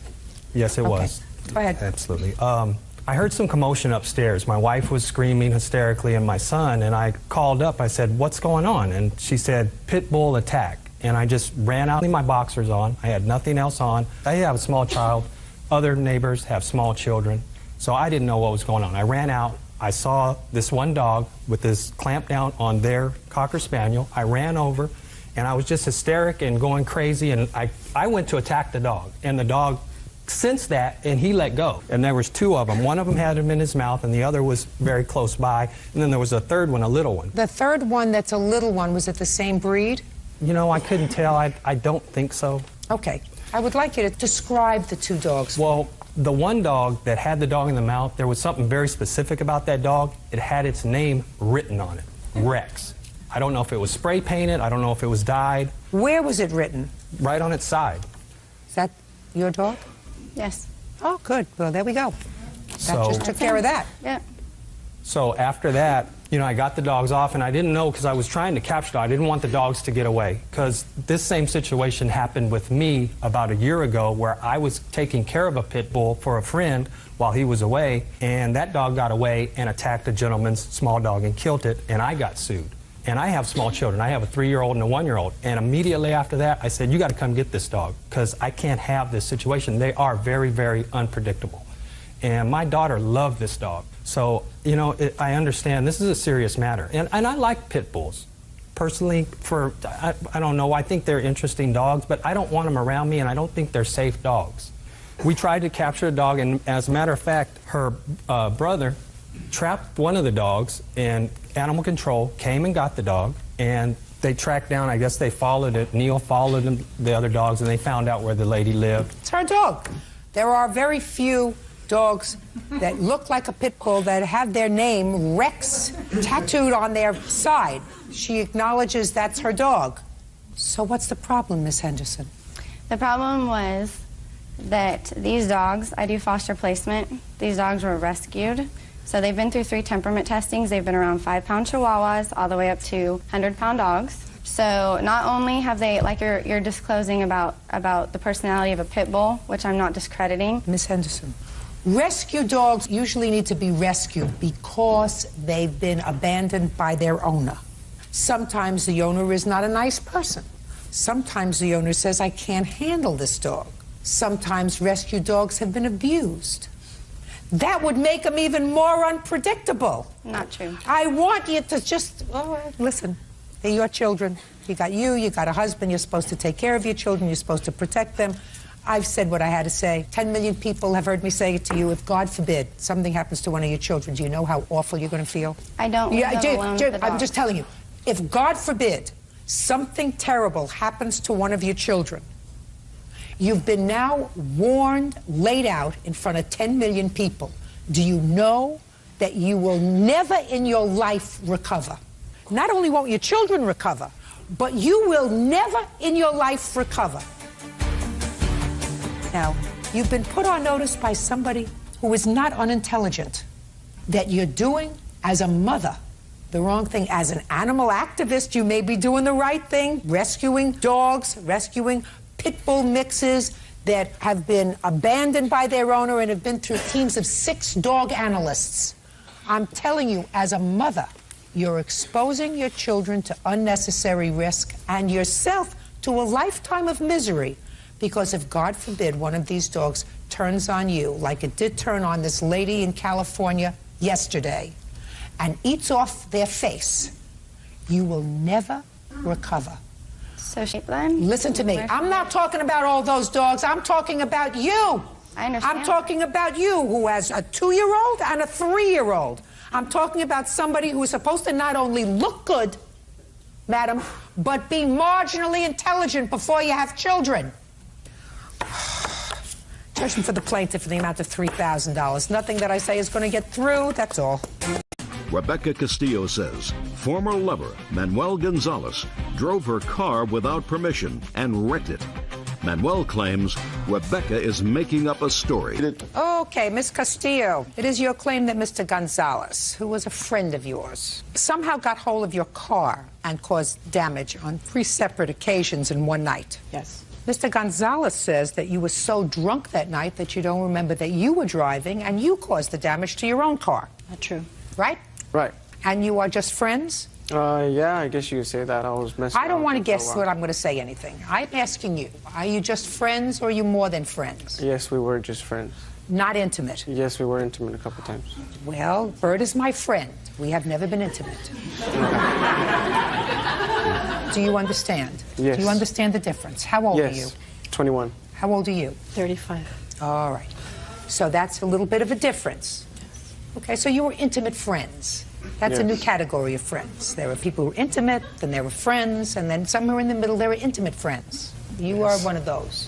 Yes, it was. Go ahead. Absolutely. I heard some commotion upstairs. My wife was screaming hysterically and my son, and I called up. I said, "What's going on?" And she said, "Pit bull attack." And I just ran out with my boxers on. I had nothing else on. I have a small child. Other neighbors have small children. So I didn't know what was going on. I ran out. I saw this one dog with this clamp down on their Cocker Spaniel. I ran over, and I was just hysteric and going crazy, and I went to attack the dog. And the dog sensed that, and he let go. And there was two of them. One of them had him in his mouth, and the other was very close by. And then there was a third one, a little one. The third one that's a little one, was it the same breed? You know, I couldn't tell. I don't think so. Okay. I would like you to describe the two dogs. Well, the one dog that had the dog in the mouth, there was something very specific about that dog. It had its name written on it, Rex. I don't know if it was spray painted. I don't know if it was dyed. Where was it written? Right on its side. Is that your dog? Yes. Oh, good. Well, there we go. That So- just took care of that. Yeah. So after that, you know, I got the dogs off, and I didn't know, because I was trying to capture them. I didn't want the dogs to get away, because this same situation happened with me about a year ago, where I was taking care of a pit bull for a friend while he was away, and that dog got away and attacked a gentleman's small dog and killed it, and I got sued. And I have small children. I have a 3-year-old and a 1-year-old. And immediately after that, I said, you got to come get this dog, because I can't have this situation. They are very, very unpredictable. And my daughter loved this dog. So, you know, I understand this is a serious matter. And I like pit bulls. Personally, I don't know, I think they're interesting dogs, but I don't want them around me, and I don't think they're safe dogs. We tried to capture a dog, and as a matter of fact, her brother trapped one of the dogs, and animal control came and got the dog, and they tracked down, I guess they followed it, Neil followed the other dogs, and they found out where the lady lived. It's her dog. There are very few dogs that look like a pit bull that have their name, Rex, tattooed on their side. She acknowledges that's her dog. So what's the problem, Miss Henderson? The problem was that these dogs, I do foster placement, these dogs were rescued. So they've been through 3 temperament testings. They've been around 5-pound Chihuahuas all the way up to 100-pound dogs. So not only have they, like you're disclosing about the personality of a pit bull, which I'm not discrediting. Miss Henderson, rescue dogs usually need to be rescued because they've been abandoned by their owner. Sometimes the owner is not a nice person. Sometimes the owner says, I can't handle this dog. Sometimes rescue dogs have been abused. That would make them even more unpredictable. Not true. I want you to just, listen, they're your children. You got a husband, you're supposed to take care of your children, you're supposed to protect them. I've said what I had to say. 10 million people have heard me say it to you. If, God forbid, something happens to one of your children, do you know how awful you're going to feel? I don't. I'm just telling you, if, God forbid, something terrible happens to one of your children, you've been now warned, laid out in front of 10 million people. Do you know that you will never in your life recover? Not only won't your children recover, but you will never in your life recover. Now, you've been put on notice by somebody who is not unintelligent that you're doing, as a mother, the wrong thing. As an animal activist, you may be doing the right thing, rescuing dogs, rescuing pit bull mixes that have been abandoned by their owner and have been through teams of 6 dog analysts. I'm telling you, as a mother, you're exposing your children to unnecessary risk and yourself to a lifetime of misery, because if, God forbid, one of these dogs turns on you, like it did turn on this lady in California yesterday, and eats off their face, you will never recover. So then, listen to me. I'm not talking about all those dogs. I'm talking about you. I understand. I'm talking about you, who has a 2-year-old and a 3-year-old. I'm talking about somebody who is supposed to not only look good, madam, but be marginally intelligent before you have children. Judgment for the plaintiff for the amount of $3,000. Nothing that I say is going to get through, that's all. Rebecca Castillo says former lover Manuel Gonzalez drove her car without permission and wrecked it. Manuel claims Rebecca is making up a story. Okay, Miss Castillo, it is your claim that Mr. Gonzalez, who was a friend of yours, somehow got hold of your car and caused damage on 3 separate occasions in one night. Yes. Mr. Gonzalez says that you were so drunk that night that you don't remember that you were driving and you caused the damage to your own car. Not true. Right? Right. And you are just friends? Yeah, I guess you could say that. I was messing I don't want to around for a guess while. what I'm going to say anything. I'm asking you, are you just friends or are you more than friends? Yes, we were just friends. Not intimate. Yes, we were intimate a couple times. Well, Bert is my friend. We have never been intimate. Do you understand? Yes. Do you understand the difference? How old are you? 21. How old are you? 35. All right. So that's a little bit of a difference. Okay, so you were intimate friends. That's a new category of friends. There are people who are intimate, then there were friends, and then somewhere in the middle there are intimate friends. You are one of those.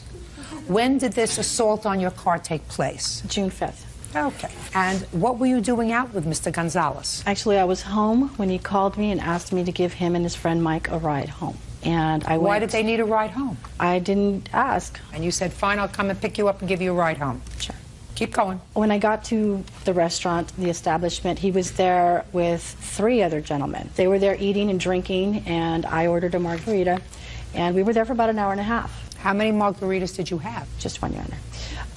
When did this assault on your car take place? June 5th. Okay. And what were you doing out with Mr. Gonzalez? Actually, I was home when he called me and asked me to give him and his friend Mike a ride home. And I went. Why did they need a ride home? I didn't ask. And you said, fine, I'll come and pick you up and give you a ride home. Sure. Keep going. When I got to the restaurant, the establishment, he was there with 3 other gentlemen. They were there eating and drinking, and I ordered a margarita, and we were there for about an hour and a half. How many margaritas did you have? Just one, Your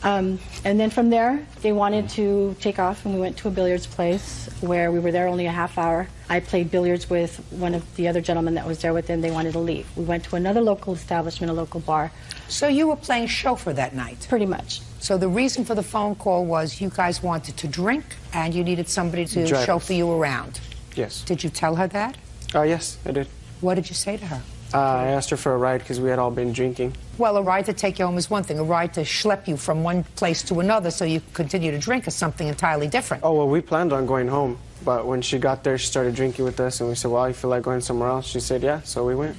Honor. And then from there, they wanted to take off, and we went to a billiards place where we were there only a half hour. I played billiards with one of the other gentlemen that was there with them. They wanted to leave. We went to another local establishment, a local bar. So you were playing chauffeur that night? Pretty much. So the reason for the phone call was you guys wanted to drink and you needed somebody to chauffeur you around. Yes. Did you tell her that? Yes, I did. What did you say to her? I asked her for a ride because we had all been drinking. Well, a ride to take you home is one thing. A ride to schlep you from one place to another so you could continue to drink is something entirely different. Oh, well, we planned on going home. But when she got there, she started drinking with us, and we said, well, you feel like going somewhere else? She said, yeah, so we went.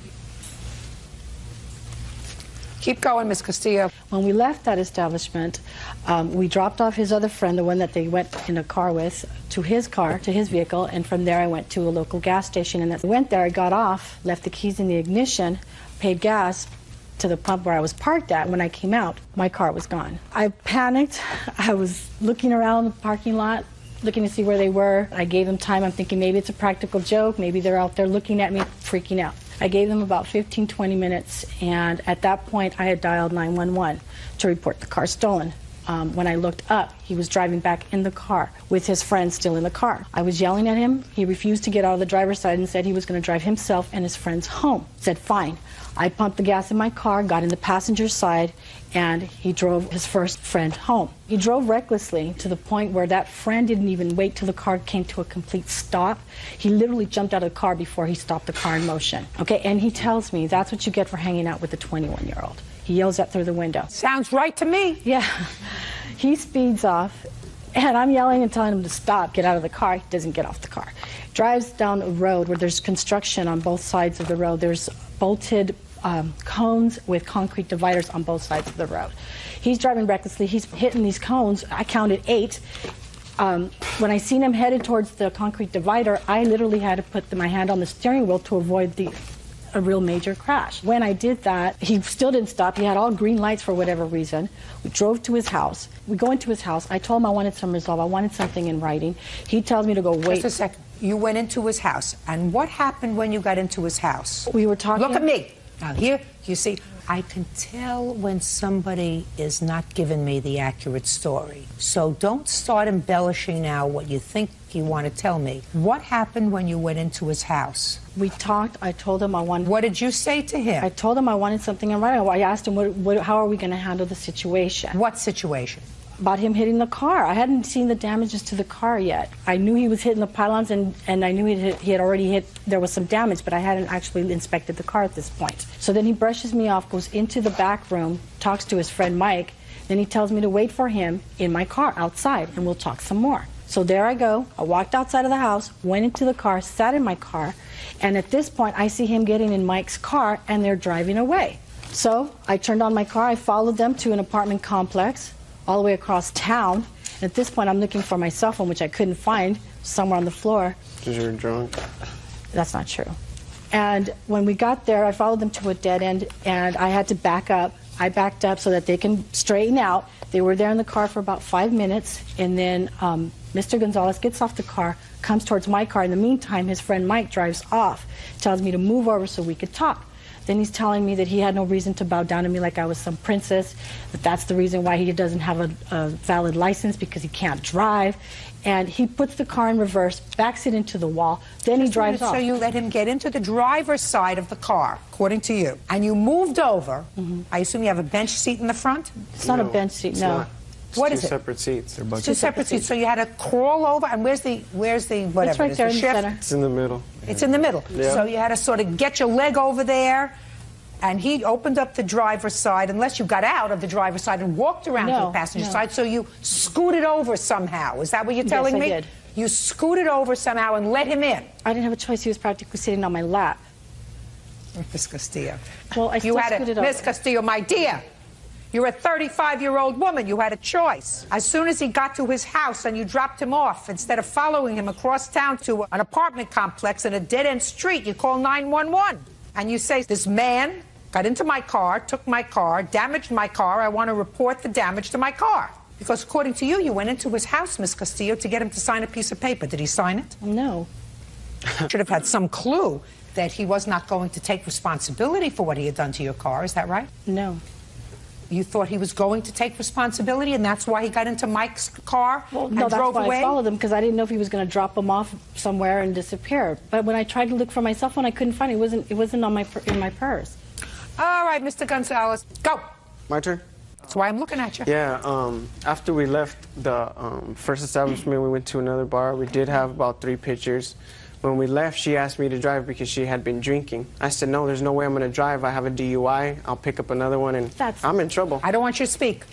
Keep going, Ms. Castillo. When we left that establishment, we dropped off his other friend, the one that they went in a car with, to his car, to his vehicle, and from there I went to a local gas station. And I went there, I got off, left the keys in the ignition, paid gas to the pump where I was parked at. When I came out, my car was gone. I panicked. I was looking around the parking lot, looking to see where they were. I gave them time. I'm thinking maybe it's a practical joke. Maybe they're out there looking at me, freaking out. I gave them about 15, 20 minutes, and at that point, I had dialed 911 to report the car stolen. When I looked up, he was driving back in the car with his friend still in the car. I was yelling at him. He refused to get out of the driver's side and said he was going to drive himself and his friends home. Said, fine. I pumped the gas in my car, got in the passenger side, and he drove his first friend home. He drove recklessly to the point where that friend didn't even wait till the car came to a complete stop. He literally jumped out of the car before he stopped the car in motion. Okay, and he tells me that's what you get for hanging out with a 21-year-old. He yells that through the window. Sounds right to me. Yeah. He speeds off, and I'm yelling and telling him to stop, get out of the car. He doesn't get off the car. Drives down a road where there's construction on both sides of the road. There's bolted cones with concrete dividers on both sides of the road. He's driving recklessly. He's hitting these cones. I counted 8. When I seen him headed towards the concrete divider, I literally had to put my hand on the steering wheel to avoid a real major crash. When I did that, he still didn't stop. He had all green lights for whatever reason. We drove to his house. We go into his house. I told him I wanted some resolve. I wanted something in writing. He tells me to go wait. Just a second. You went into his house. And what happened when you got into his house? We were talking. Look at me. Now here, you see, I can tell when somebody is not giving me the accurate story. So don't start embellishing now what you think you want to tell me. What happened when you went into his house? We talked. I told him I wanted... What did you say to him? I told him I wanted something in writing. I asked him, how are we going to handle the situation? What situation? About him hitting the car. I hadn't seen the damages to the car yet. I knew he was hitting the pylons, and I knew he had already hit, there was some damage, but I hadn't actually inspected the car at this point. So then he brushes me off, goes into the back room, talks to his friend Mike, then he tells me to wait for him in my car outside, and we'll talk some more. So there I go. I walked outside of the house, went into the car, sat in my car, and at this point I see him getting in Mike's car, and they're driving away. So I turned on my car, I followed them to an apartment complex, all the way across town. And at this point, I'm looking for my cell phone, which I couldn't find, somewhere on the floor. Because you were drunk? That's not true. And when we got there, I followed them to a dead end, and I had to back up. I backed up so that they can straighten out. They were there in the car for about 5 minutes, and then Mr. Gonzalez gets off the car, comes towards my car. In the meantime, his friend Mike drives off, tells me to move over so we could talk. Then he's telling me that he had no reason to bow down to me like I was some princess, that that's the reason why he doesn't have a valid license, because he can't drive. And he puts the car in reverse, backs it into the wall, then he drives off. So you let him get into the driver's side of the car, according to you, and you moved over. I assume you have a bench seat in the front? It's not a bench seat, no. What is it? Two separate seats. Two separate seats. So you had to crawl over, and where's the whatever? It's right there in the center. It's in the middle. It's in the middle. Yeah. So you had to sort of get your leg over there, and he opened up the driver's side, unless you got out of the driver's side and walked around to the passenger side. So you scooted over somehow. Is that what you're telling me? Yes, I did. You scooted over somehow and let him in. I didn't have a choice. He was practically sitting on my lap. Miss Castillo. Well, I still scooted over. Miss Castillo, my dear. You're a 35-year-old woman. You had a choice. As soon as he got to his house and you dropped him off, instead of following him across town to an apartment complex in a dead-end street, you call 911. And you say, this man got into my car, took my car, damaged my car. I want to report the damage to my car. Because according to you, you went into his house, Miss Castillo, to get him to sign a piece of paper. Did he sign it? No. Should have had some clue that he was not going to take responsibility for what he had done to your car. Is that right? No. You thought he was going to take responsibility, and that's why he got into Mike's car Well, and no, that's drove why away? I followed him, because I didn't know if he was going to drop him off somewhere and disappear. But when I tried to look for my cell phone, I couldn't find it. It wasn't on in my purse. All right, Mr. Gonzalez, go. My turn? That's why I'm looking at you. Yeah, after we left the first establishment, we went to another bar. We did have about 3 pictures. When we left, she asked me to drive because she had been drinking. I said, no, there's no way I'm going to drive. I have a DUI. I'll pick up another one, and I'm in trouble. I don't want you to speak.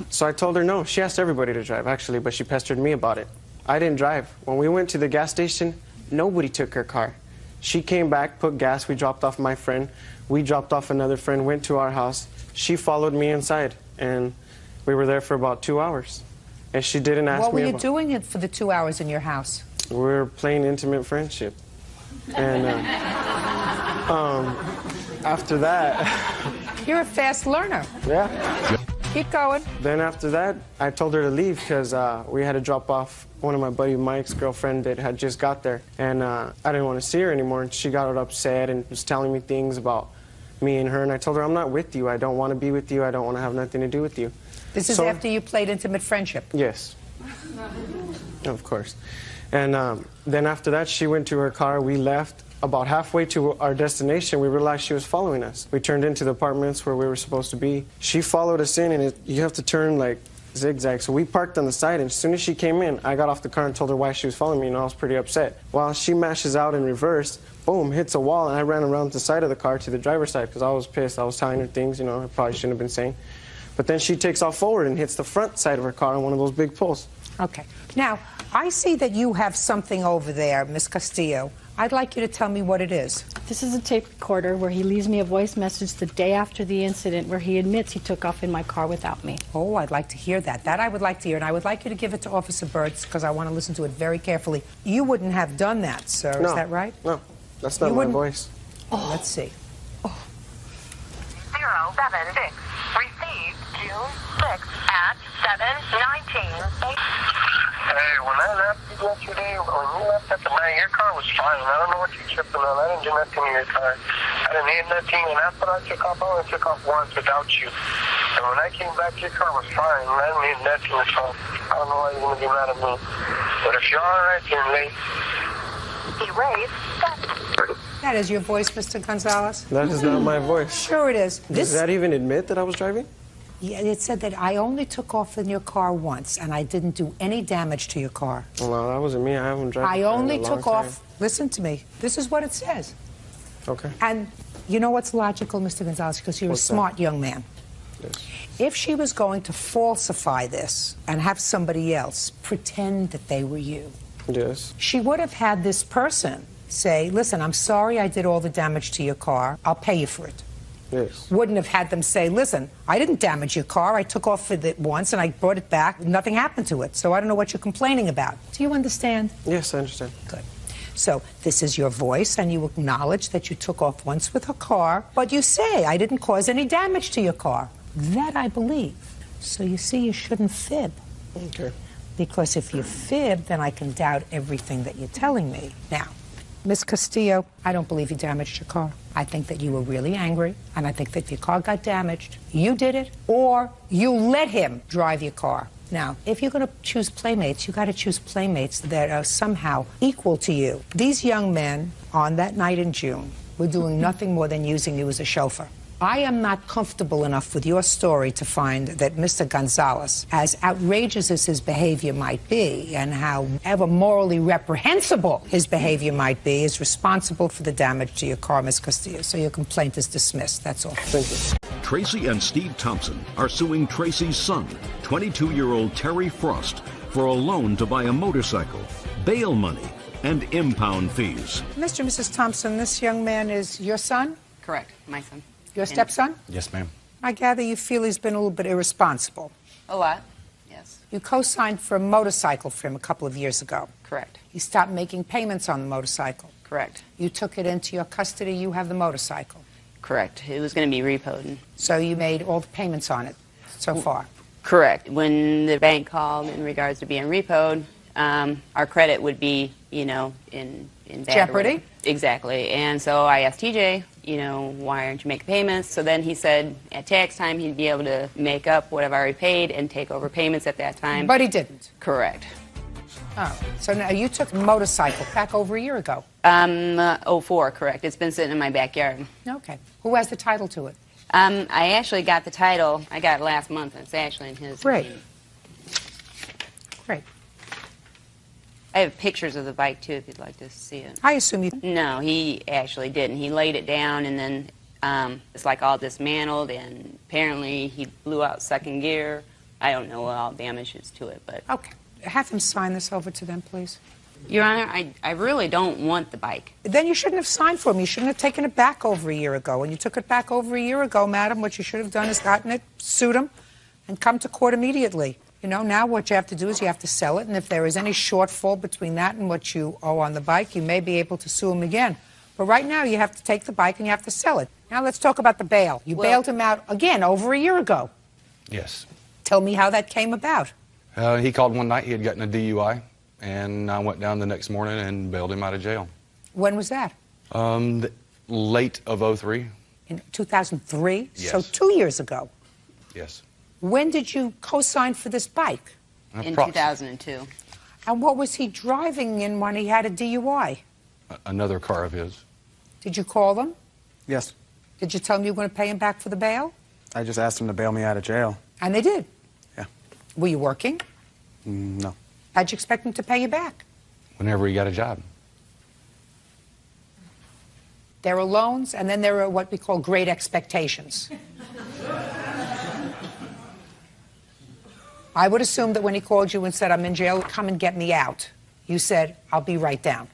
So I told her no. She asked everybody to drive, actually, but she pestered me about it. I didn't drive. When we went to the gas station, nobody took her car. She came back, put gas. We dropped off my friend. We dropped off another friend, went to our house. She followed me inside, and we were there for about 2 hours. And she didn't ask me What were you doing it for the 2 hours in your house? We were playing intimate friendship. And after that... You're a fast learner. Yeah. Keep going. Then after that, I told her to leave because we had to drop off one of my buddy Mike's girlfriend that had just got there. And I didn't want to see her anymore. And she got upset and was telling me things about me and her. And I told her, I'm not with you. I don't want to be with you. I don't want to have nothing to do with you. This is after you played intimate friendship? Yes. Of course. And then after that, she went to her car. We left. About halfway to our destination, we realized she was following us. We turned into the apartments where we were supposed to be. She followed us in, and you have to turn like zigzag. So we parked on the side, and as soon as she came in, I got off the car and told her why she was following me, and I was pretty upset. While she mashes out in reverse, boom, hits a wall, and I ran around the side of the car to the driver's side because I was pissed. I was telling her things, I probably shouldn't have been saying. But then she takes off forward and hits the front side of her car on one of those big poles. Okay. Now, I see that you have something over there, Miss Castillo. I'd like you to tell me what it is. This is a tape recorder where he leaves me a voice message the day after the incident where he admits he took off in my car without me. Oh, I'd like to hear that. That I would like to hear, and I would like you to give it to Officer Burtz because I want to listen to it very carefully. You wouldn't have done that, sir. No. Is that right? No, that's not my voice. Oh. Let's see. 076. Received June 6th at 7:19. Hey, when I left you yesterday, when you left at the night, your car was fine. I don't know what you're tripping on. I didn't do nothing to your car. I didn't hit nothing, and after I took off, I only took off once without you. And when I came back, your car was fine. I didn't hit nothing, so I don't know why you're going to be mad at me. But if you're all right, then late. Erase. That is your voice, Mr. Gonzalez? That is not my voice. Sure it is. Does that even admit that I was driving? Yeah, it said that I only took off in your car once, and I didn't do any damage to your car. Well, that wasn't me. I haven't driven. I only took off. Listen to me. This is what it says. Okay. And you know what's logical, Mr. Gonzalez, because you're a smart young man. Yes. If she was going to falsify this and have somebody else pretend that they were you, yes, she would have had this person say, listen, I'm sorry I did all the damage to your car. I'll pay you for it. Yes. Wouldn't have had them say, listen, I didn't damage your car. I took off with it once and I brought it back. Nothing happened to it. So I don't know what you're complaining about. Do you understand? Yes, I understand. Good. So this is your voice, and you acknowledge that you took off once with her car, but you say, I didn't cause any damage to your car. That I believe. So you see, you shouldn't fib. Okay. Because if you fib, then I can doubt everything that you're telling me. Now, Miss Castillo, I don't believe you damaged your car. I think that you were really angry, and I think that if your car got damaged, you did it, or you let him drive your car. Now, if you're going to choose playmates, you got to choose playmates that are somehow equal to you. These young men, on that night in June, were doing nothing more than using you as a chauffeur. I am not comfortable enough with your story to find that Mr. Gonzalez, as outrageous as his behavior might be, and however morally reprehensible his behavior might be, is responsible for the damage to your car, Ms. Castillo. So your complaint is dismissed. That's all. Thank you. Tracy and Steve Thompson are suing Tracy's son, 22-year-old Terry Frost, for a loan to buy a motorcycle, bail money, and impound fees. Mr. and Mrs. Thompson, this young man is your son? Correct, my son. Your stepson? Yes, ma'am. I gather you feel he's been a little bit irresponsible. A lot, yes. You co-signed for a motorcycle for him a couple of years ago. Correct. He stopped making payments on the motorcycle. Correct. You took it into your custody. You have the motorcycle. Correct. It was going to be repoed. So you made all the payments on it so far? Correct. When the bank called in regards to being repoed, our credit would be, in bad jeopardy? order. Exactly. And so I asked TJ, why aren't you making payments? So then he said at tax time he'd be able to make up what I've already paid and take over payments at that time. But he didn't? Correct. Oh, so now you took a motorcycle back over a year ago? 04, correct. It's been sitting in my backyard. Okay. Who has the title to it? I actually got the title. I got it last month. It's actually in his Great. name. Great. I have pictures of the bike, too, if you'd like to see it. I assume you... No, he actually didn't. He laid it down, and then it's like all dismantled, and apparently he blew out second gear. I don't know what all damages to it, but... Okay. Have him sign this over to them, please. Your Honor, I really don't want the bike. Then you shouldn't have signed for him. You shouldn't have taken it back over a year ago. When you took it back over a year ago, madam, what you should have done is gotten it, sued him, and come to court immediately. Now what you have to do is you have to sell it, and if there is any shortfall between that and what you owe on the bike, you may be able to sue him again. But right now, you have to take the bike and you have to sell it. Now let's talk about the bail. You bailed him out again over a year ago. Yes. Tell me how that came about. He called one night. He had gotten a DUI, and I went down the next morning and bailed him out of jail. When was that? Late of 03. In 2003? Yes. So 2 years ago. Yes. When did you co-sign for this bike? In 2002. And what was he driving in when he had a DUI? Another car of his. Did you call them? Yes. Did you tell them you were going to pay him back for the bail? I just asked them to bail me out of jail. And they did? Yeah. Were you working? No. How'd you expect them to pay you back? Whenever he got a job. There are loans, and then there are what we call great expectations. I would assume that when he called you and said, I'm in jail, come and get me out, you said, I'll be right down.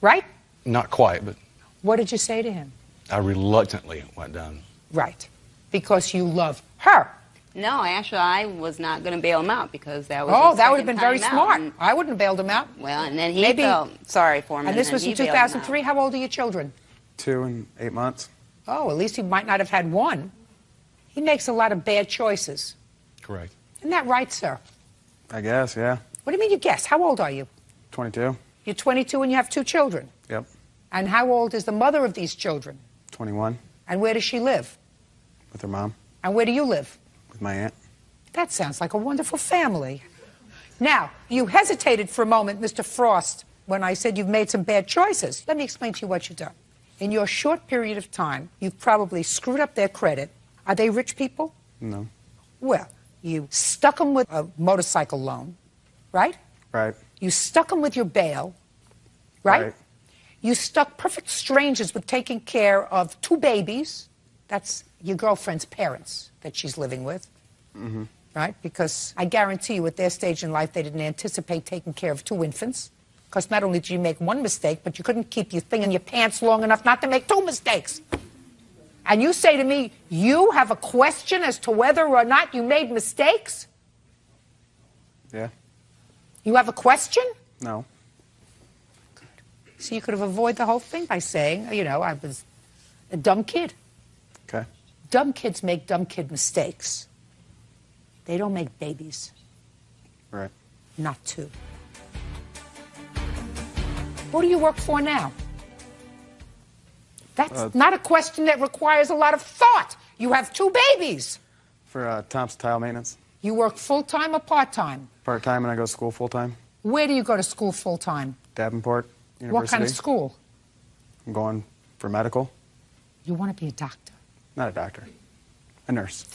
Right? Not quite, but What did you say to him? I reluctantly went down. Right. Because you love her. No, actually, I was not going to bail him out because that was Oh, his that would have second been very time smart. out. I wouldn't have bailed him out. Well, and then he Maybe- felt sorry for him. And this then was he in bailed him out. 2003. How old are your children? 2 and 8 months. Oh, at least he might not have had one. He makes a lot of bad choices. Correct. Isn't that right, sir? I guess, yeah. What do you mean you guess? How old are you? 22. You're 22 and you have 2 children. Yep. And how old is the mother of these children? 21. And where does she live? With her mom. And where do you live? With my aunt. That sounds like a wonderful family. Now, you hesitated for a moment, Mr. Frost, when I said you've made some bad choices. Let me explain to you what you've done. In your short period of time, you've probably screwed up their credit. Are they rich people? No. Well, you stuck them with a motorcycle loan, right? Right. You stuck them with your bail, right? You stuck perfect strangers with taking care of 2 babies. That's your girlfriend's parents that she's living with, Mm-hmm. right? Because I guarantee you at their stage in life, they didn't anticipate taking care of 2 infants. Because not only did you make 1 mistake, but you couldn't keep your thing in your pants long enough not to make 2 mistakes. And you say to me, you have a question as to whether or not you made mistakes? Yeah. You have a question? No. So you could have avoided the whole thing by saying, I was a dumb kid. Okay. Dumb kids make dumb kid mistakes. They don't make babies. Right. Not 2. What do you work for now? That's not a question that requires a lot of thought. You have 2 babies. For Thompson Tile Maintenance. You work full-time or part-time? Part-time, and I go to school full-time. Where do you go to school full-time? Davenport University. What kind of school? I'm going for medical. You want to be a doctor. Not a doctor. A nurse.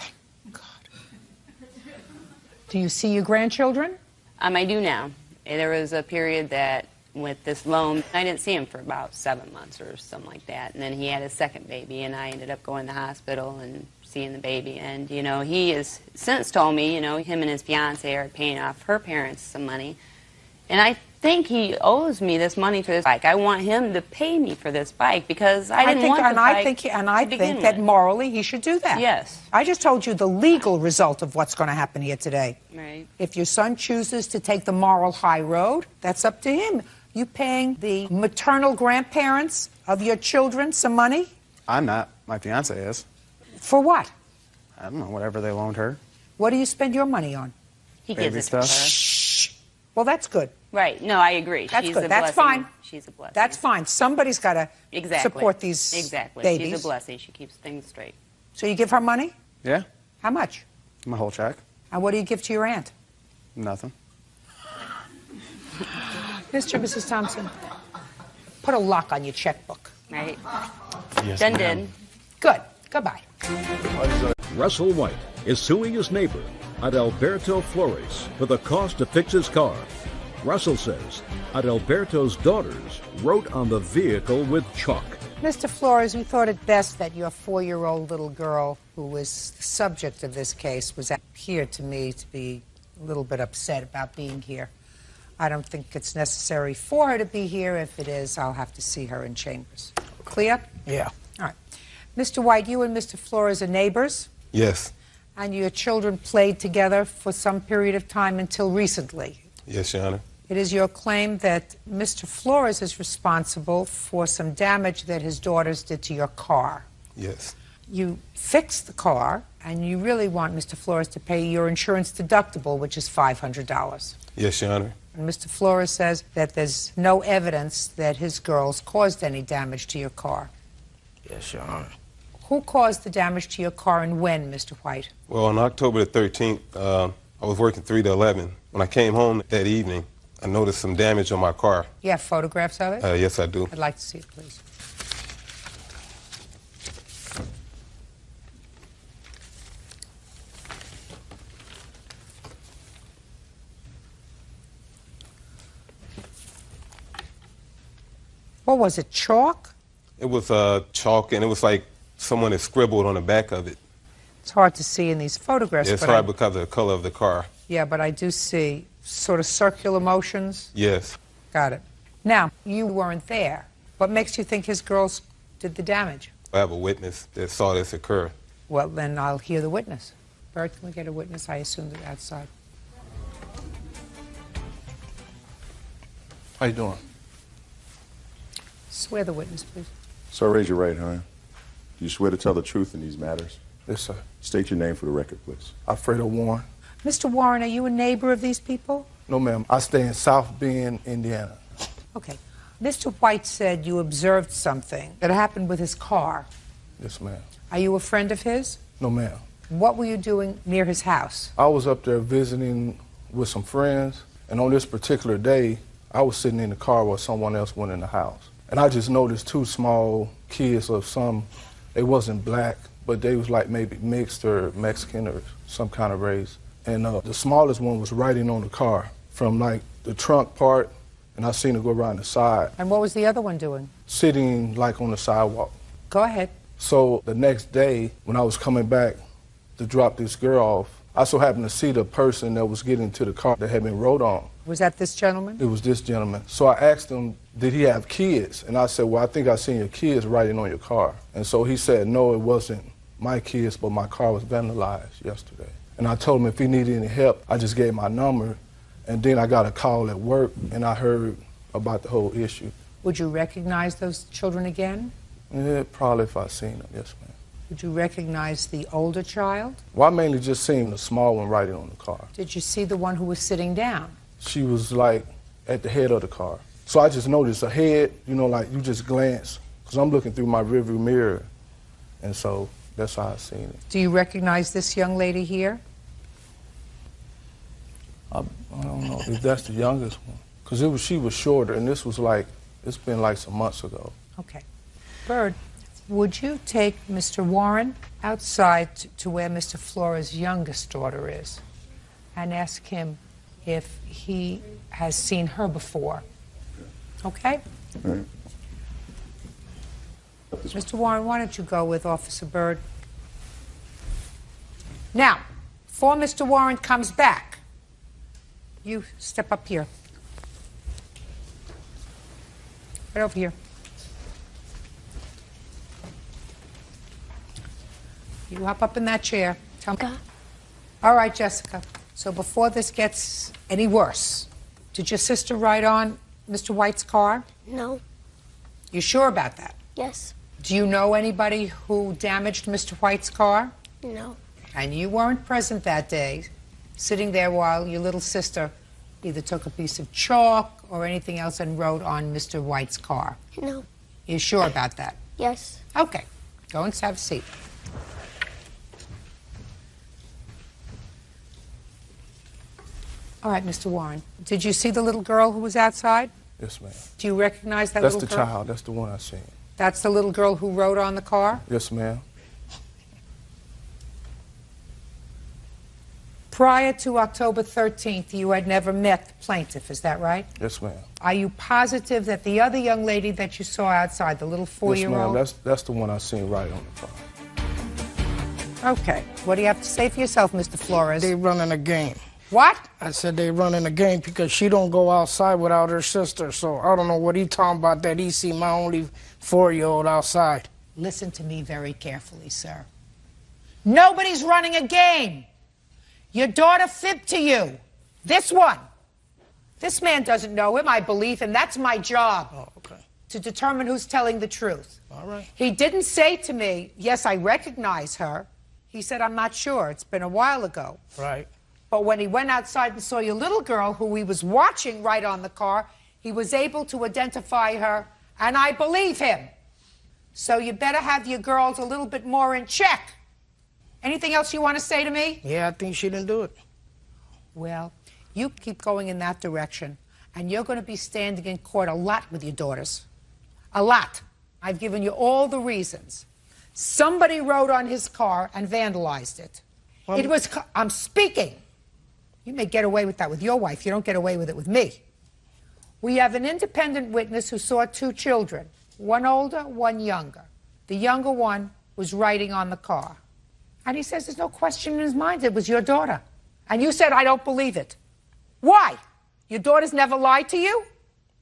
Do you see your grandchildren? I do now. There was a period that with this loan, I didn't see him for about 7 months or something like that. And then he had his second baby, and I ended up going to the hospital and seeing the baby. And, you know, he has since told me, you know, him and his fiance are paying off her parents some money. And I think he owes me this money for this bike. I want him to pay me for this bike because I didn't want the bike I think that morally he should do that. Yes. I just told you the legal result of what's going to happen here today. Right. If your son chooses to take the moral high road, that's up to him. You paying the maternal grandparents of your children some money? I'm not. My fiance is. For what? I don't know, whatever they loaned her. What do you spend your money on? He gives it to her. Shh. Well, that's good. Right. No, I agree. That's She's good. a That's blessing. fine. She's a blessing. That's fine. Somebody's got to support these babies. She's a blessing. She keeps things straight. So you give her money? Yeah. How much? My whole check. And what do you give to your aunt? Nothing. Mr. and Mrs. Thompson, put a lock on your checkbook. Right. Yes, Done ma'am. did. Good. Goodbye. Russell White is suing his neighbor, Adalberto Flores, for the cost to fix his car. Russell says Adalberto's daughters wrote on the vehicle with chalk. Mr. Flores, we thought it best that your 4-year-old little girl, who was the subject of this case, was here to me to be a little bit upset about being here. I don't think it's necessary for her to be here. If it is, I'll have to see her in chambers. Clear? Yeah. All right. Mr. White, you and Mr. Flores are neighbors, Yes. and your children played together for some period of time until recently. Yes, Your Honor. It is your claim that Mr. Flores is responsible for some damage that his daughters did to your car. Yes. You fixed the car, and you really want Mr. Flores to pay your insurance deductible, which is $500. Yes, Your Honor. And Mr. Flores says that there's no evidence that his girls caused any damage to your car. Yes, Your Honor. Who caused the damage to your car and when, Mr. White? Well, on October the 13th, I was working 3 to 11. When I came home that evening, I noticed some damage on my car. You have photographs of it? Yes, I do. I'd like to see it, please. What was it, chalk? It was chalk, and it was like someone had scribbled on the back of it. It's hard to see in these photographs. Yeah, it's but hard because of the color of the car. Yeah, but I do see sort of circular motions. Yes. Got it. Now, you weren't there. What makes you think his girls did the damage? I have a witness that saw this occur. Well, then I'll hear the witness. Bert, can we get a witness? I assume they're outside. How you doing? Swear the witness, please. Sir, raise your right hand. Do you swear to tell the truth in these matters? Yes, sir. State your name for the record, please. Alfredo Warren. Mr. Warren, are you a neighbor of these people? No, ma'am. I stay in South Bend, Indiana. Okay. Mr. White said you observed something that happened with his car. Yes, ma'am. Are you a friend of his? No, ma'am. What were you doing near his house? I was up there visiting with some friends, and on this particular day, I was sitting in the car while someone else went in the house. And I just noticed 2 small kids of they wasn't black, but they was like maybe mixed or Mexican or some kind of race. And the smallest one was riding on the car from like the trunk part, and I seen it go around the side. And what was the other one doing? Sitting like on the sidewalk. Go ahead. So the next day, when I was coming back to drop this girl off, I so happened to see the person that was getting to the car that had been rode on. Was that this gentleman? It was this gentleman. So I asked him, did he have kids? And I said, well, I think I seen your kids riding on your car. And so he said, no, it wasn't my kids, but my car was vandalized yesterday. And I told him if he needed any help, I just gave my number. And then I got a call at work, and I heard about the whole issue. Would you recognize those children again? Yeah, probably if I seen them, yes, ma'am. Would you recognize the older child? Well, I mainly just seen the small one riding on the car. Did you see the one who was sitting down? She was like at the head of the car. So I just noticed a head, you know, like you just glance, because I'm looking through my rearview mirror. And so that's how I seen it. Do you recognize this young lady here? I don't know if that's the youngest one. Because she was shorter, and this was like, it's been like some months ago. Okay. Bird. would you take Mr. Warren outside to where Mr. Flores' youngest daughter is and ask him if he has seen her before? Okay? All right. Mr. Warren, why don't you go with Officer Byrd? Now, before Mr. Warren comes back, you step up here. Right over here. You hop up in that chair. Tell me. All right, Jessica. So before this gets any worse, did your sister ride on Mr. White's car? No. You sure about that? Yes. Do you know anybody who damaged Mr. White's car? No. And you weren't present that day, sitting there while your little sister either took a piece of chalk or anything else and rode on Mr. White's car? No. You sure about that? Yes. Okay. Go and have a seat. All right, Mr. Warren, did you see the little girl who was outside? Yes, ma'am. Do you recognize that That's little the girl? child. That's the one I seen. That's the little girl who rode on the car? Yes, ma'am. Prior to October 13th, you had never met the plaintiff, is that right? Yes, ma'am. Are you positive that the other young lady that you saw outside, the little 4-year-old? Yes, ma'am. That's the one I seen right on the car. Okay. What do you have to say for yourself, Mr. Flores? They running a game. What? I said they running a game because she don't go outside without her sister. So I don't know what he talking about that he see my only 4-year-old outside. Listen to me very carefully, sir. Nobody's running a game. Your daughter fibbed to you. This one. This man doesn't know him, I believe him. That's my job. Oh, okay. To determine who's telling the truth. All right. He didn't say to me, yes, I recognize her. He said, I'm not sure. It's been a while ago. Right. But when he went outside and saw your little girl, who he was watching right on the car, he was able to identify her, and I believe him. So you better have your girls a little bit more in check. Anything else you want to say to me? Yeah, I think she didn't do it. Well, you keep going in that direction, and you're going to be standing in court a lot with your daughters. A lot. I've given you all the reasons. Somebody rode on his car and vandalized it. Well, It was... I'm speaking. You may get away with that with your wife. You don't get away with it with me. We have an independent witness who saw 2 children, one older, one younger. The younger one was riding on the car. And he says there's no question in his mind it was your daughter. And you said, I don't believe it. Why? Your daughters never lied to you?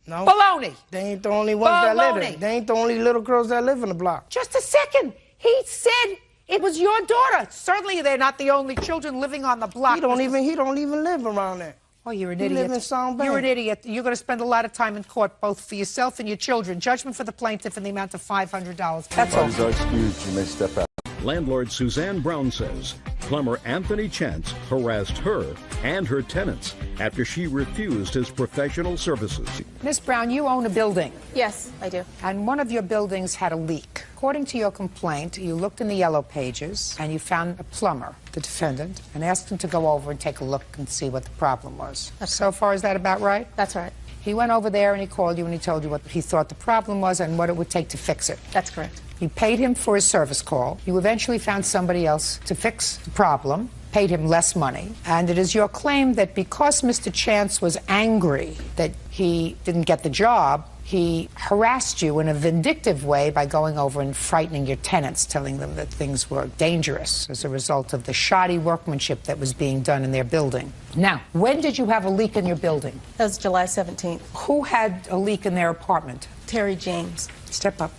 No. Baloney. They ain't the only ones that live Baloney. in. They ain't the only little girls that live in the block. Just a second. He said it was your daughter. Certainly they're not the only children living on the block. He don't even live around there. Oh, you're an He idiot. live in Sound Bay. You're an idiot. You're going to spend a lot of time in court, both for yourself and your children. Judgment for the plaintiff in the amount of $500. That's all. Parties are excused. You may step out. Landlord Suzanne Brown says plumber Anthony Chance harassed her and her tenants after she refused his professional services. Miss Brown, you own a building. Yes, I do. And one of your buildings had a leak. According to your complaint, you looked in the yellow pages and you found a plumber, the defendant, and asked him to go over and take a look and see what the problem was. So far, is that about right? That's right. He went over there and he called you and he told you what he thought the problem was and what it would take to fix it. That's correct. You paid him for his service call. You eventually found somebody else to fix the problem, paid him less money. And it is your claim that because Mr. Chance was angry that he didn't get the job, he harassed you in a vindictive way by going over and frightening your tenants, telling them that things were dangerous as a result of the shoddy workmanship that was being done in their building. Now, when did you have a leak in your building? That was July 17th. Who had a leak in their apartment? Terry James. Step up.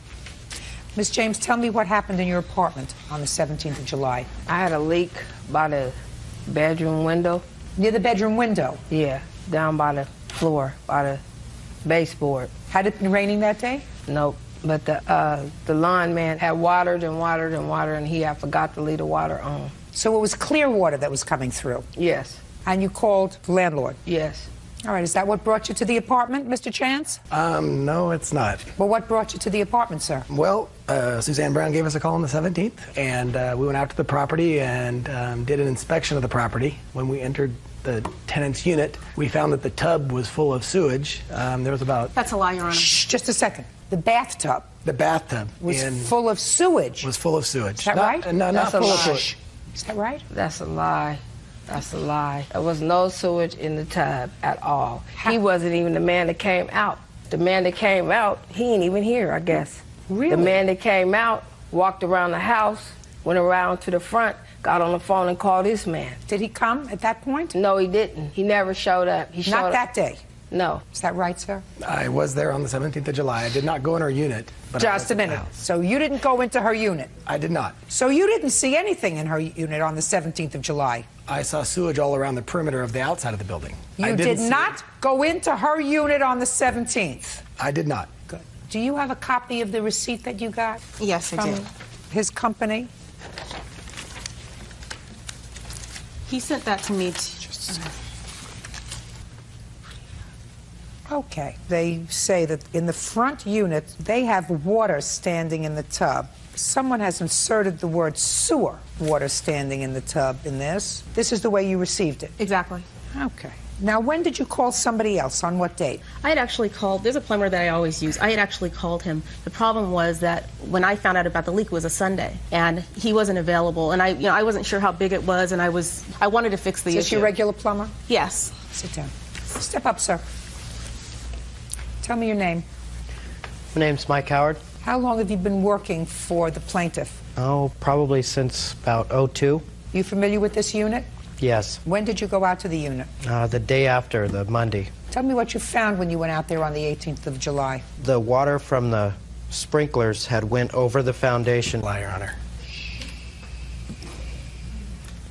Miss James, tell me what happened in your apartment on the 17th of July. I had a leak by the bedroom window. Near the bedroom window? Yeah, down by the floor, by the baseboard. Had it been raining that day? Nope. But the lawn man had watered and watered and watered, and he had forgot to leave the water on. So it was clear water that was coming through? Yes. And you called the landlord? Yes. All right, is that what brought you to the apartment, Mr. Chance? No, it's not. Well, what brought you to the apartment, sir? Well, Suzanne Brown gave us a call on the 17th, and we went out to the property and did an inspection of the property. When we entered the tenant's unit. We found that the tub was full of sewage. There was about... That's a lie, Your Honor. Shh, just a second. The bathtub The bathtub was full of sewage. Was full of sewage. Is that right? No, not full of lie. sewage. Is that right? That's a lie. That's a lie. There was no sewage in the tub at all. He wasn't even the man that came out. The man that came out, he ain't even here, I guess. Really? The man that came out walked around the house, went around to the front, got on the phone and called this man. Did he come at that point? No, he didn't. He never showed up. He showed Not up. that day. No. Is that right, sir? I was there on the 17th of July. I did not go in her unit. But Just a minute. So you didn't go into her unit? I did not. So you didn't see anything in her unit on the 17th of July? I saw sewage all around the perimeter of the outside of the building. You did not go into her unit on the 17th? I did not. Good. Do you have a copy of the receipt that you got? Yes, I do. His company? He sent that to me. Okay. They say that in the front unit, they have water standing in the tub. Someone has inserted the word sewer water standing in the tub in this. This is the way you received it? Exactly. Okay. Now, when did you call somebody else? On what date? I had actually called, there's a plumber that I always use. I had actually called him. The problem was that when I found out about the leak, it was a Sunday, and he wasn't available, and I wasn't sure how big it was, and I wanted to fix the issue. Is this your regular plumber? Yes. Sit down. Step up, sir. Tell me your name. My name's Mike Howard. How long have you been working for the plaintiff? Oh, probably since about '02. You familiar with this unit? Yes. When did you go out to the unit? The day after, the Monday. Tell me what you found when you went out there on the 18th of July. The water from the sprinklers had went over the foundation. Your Honor.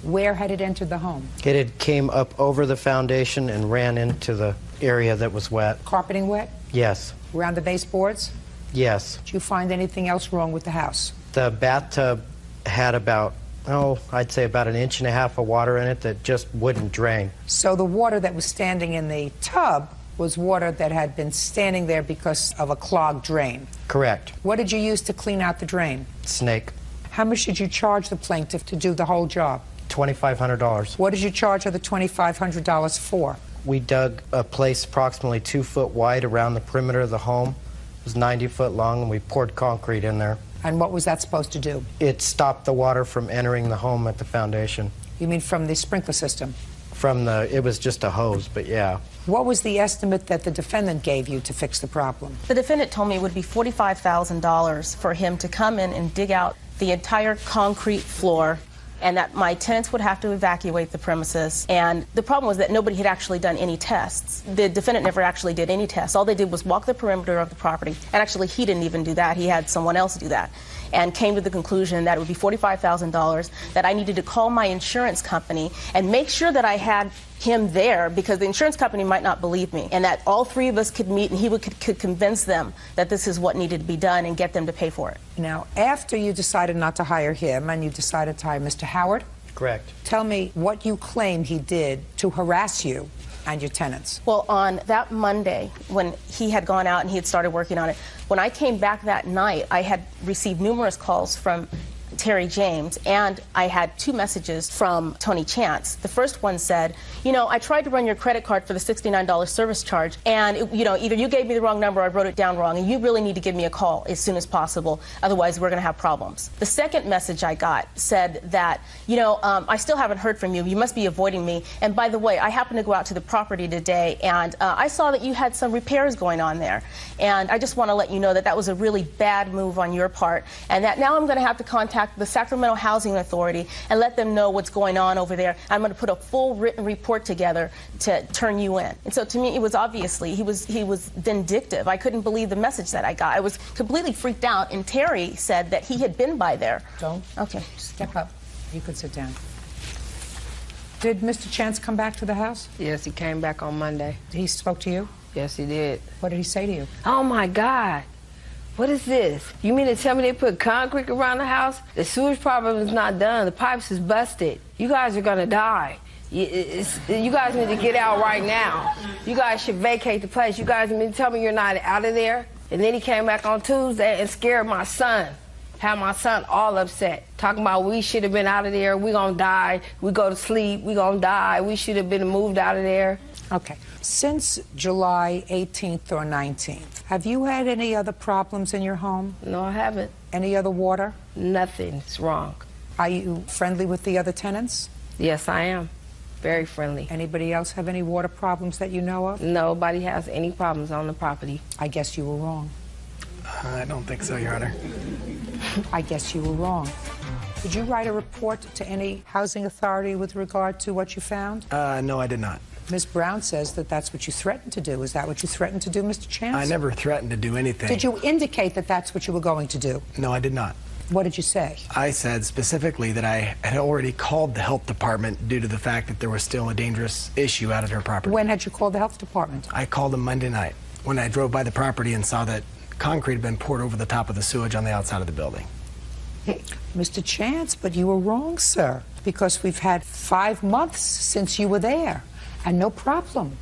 Where had it entered the home? It had came up over the foundation and ran into the area that was wet. Carpeting wet? Yes. Around the baseboards? Yes. Did you find anything else wrong with the house? The bathtub had about, I'd say about 1.5 inches of water in it that just wouldn't drain. So the water that was standing in the tub was water that had been standing there because of a clogged drain? Correct. What did you use to clean out the drain? Snake. How much did you charge the plaintiff to do the whole job? $2,500. What did you charge her the $2,500 for? We dug a place approximately 2 foot wide around the perimeter of the home. It was 90 foot long, and we poured concrete in there. And what was that supposed to do? It stopped the water from entering the home at the foundation. You mean from the sprinkler system? It was just a hose, but yeah. What was the estimate that the defendant gave you to fix the problem? The defendant told me it would be $45,000 for him to come in and dig out the entire concrete floor, and that my tenants would have to evacuate the premises. And the problem was that nobody had actually done any tests. The defendant never actually did any tests. All they did was walk the perimeter of the property. And actually, he didn't even do that. He had someone else do that. And came to the conclusion that it would be $45,000, that I needed to call my insurance company and make sure that I had him there, because the insurance company might not believe me, and that all three of us could meet and he could convince them that this is what needed to be done and get them to pay for it. Now, after you decided not to hire him and you decided to hire Mr. Howard? Correct. Tell me what you claim he did to harass you and your tenants. Well, on that Monday, when he had gone out and he had started working on it, when I came back that night, I had received numerous calls from Terry James, and I had 2 messages from Tony Chance. The first one said, I tried to run your credit card for the $69 service charge, and either you gave me the wrong number or I wrote it down wrong, and you really need to give me a call as soon as possible, otherwise we're going to have problems. The second message I got said that, I still haven't heard from you. You must be avoiding me. And by the way, I happened to go out to the property today, and I saw that you had some repairs going on there. And I just want to let you know that that was a really bad move on your part, and that now I'm going to have to contact the Sacramento Housing Authority and let them know what's going on over there. I'm going to put a full written report together to turn you in. And so to me, it was obviously, he was vindictive. I couldn't believe the message that I got. I was completely freaked out, and Terry said that he had been by there. Don't. Okay. Step up. You could sit down. Did Mr. Chance come back to the house? Yes, he came back on Monday. He spoke to you? Yes, he did. What did he say to you? Oh, my God. What is this? You mean to tell me they put concrete around the house? The sewage problem is not done. The pipes is busted. You guys are going to die. You guys need to get out right now. You guys should vacate the place. You guys mean to tell me you're not out of there? And then he came back on Tuesday and scared my son. Had my son all upset, talking about we should have been out of there, we gonna die, we go to sleep, we gonna die, we should have been moved out of there. Okay. Since July 18th or 19th, have you had any other problems in your home? No, I haven't. Any other water? Nothing's wrong. Are you friendly with the other tenants? Yes, I am. Very friendly. Anybody else have any water problems that you know of? Nobody has any problems on the property. I guess you were wrong. I don't think so, Your Honor. I guess you were wrong. Did you write a report to any housing authority with regard to what you found? No, I did not. Ms. Brown says that that's what you threatened to do. Is that what you threatened to do, Mr. Chance? I never threatened to do anything. Did you indicate that that's what you were going to do? No, I did not. What did you say? I said specifically that I had already called the health department due to the fact that there was still a dangerous issue out at her property. When had you called the health department? I called them Monday night when I drove by the property and saw that concrete had been poured over the top of the sewage on the outside of the building. Mr. Chance, but you were wrong, sir, because we've had 5 months since you were there. And no problem.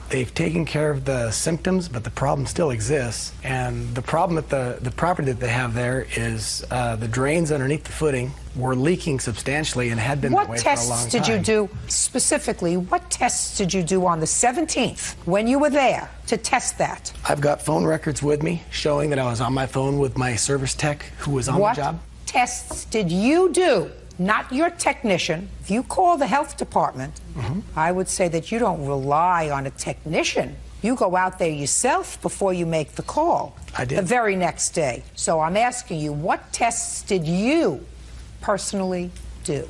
They've taken care of the symptoms, but the problem still exists. And the problem with the property that they have there is the drains underneath the footing were leaking substantially and had been that way for a long time. What tests did you do, specifically, what tests did you do on the 17th when you were there to test that? I've got phone records with me showing that I was on my phone with my service tech who was on the job. What tests did you do? Not your technician. If you call the health department, I would say that you don't rely on a technician. You go out there yourself before you make the call. I did. The very next day. So I'm asking you, what tests did you personally do?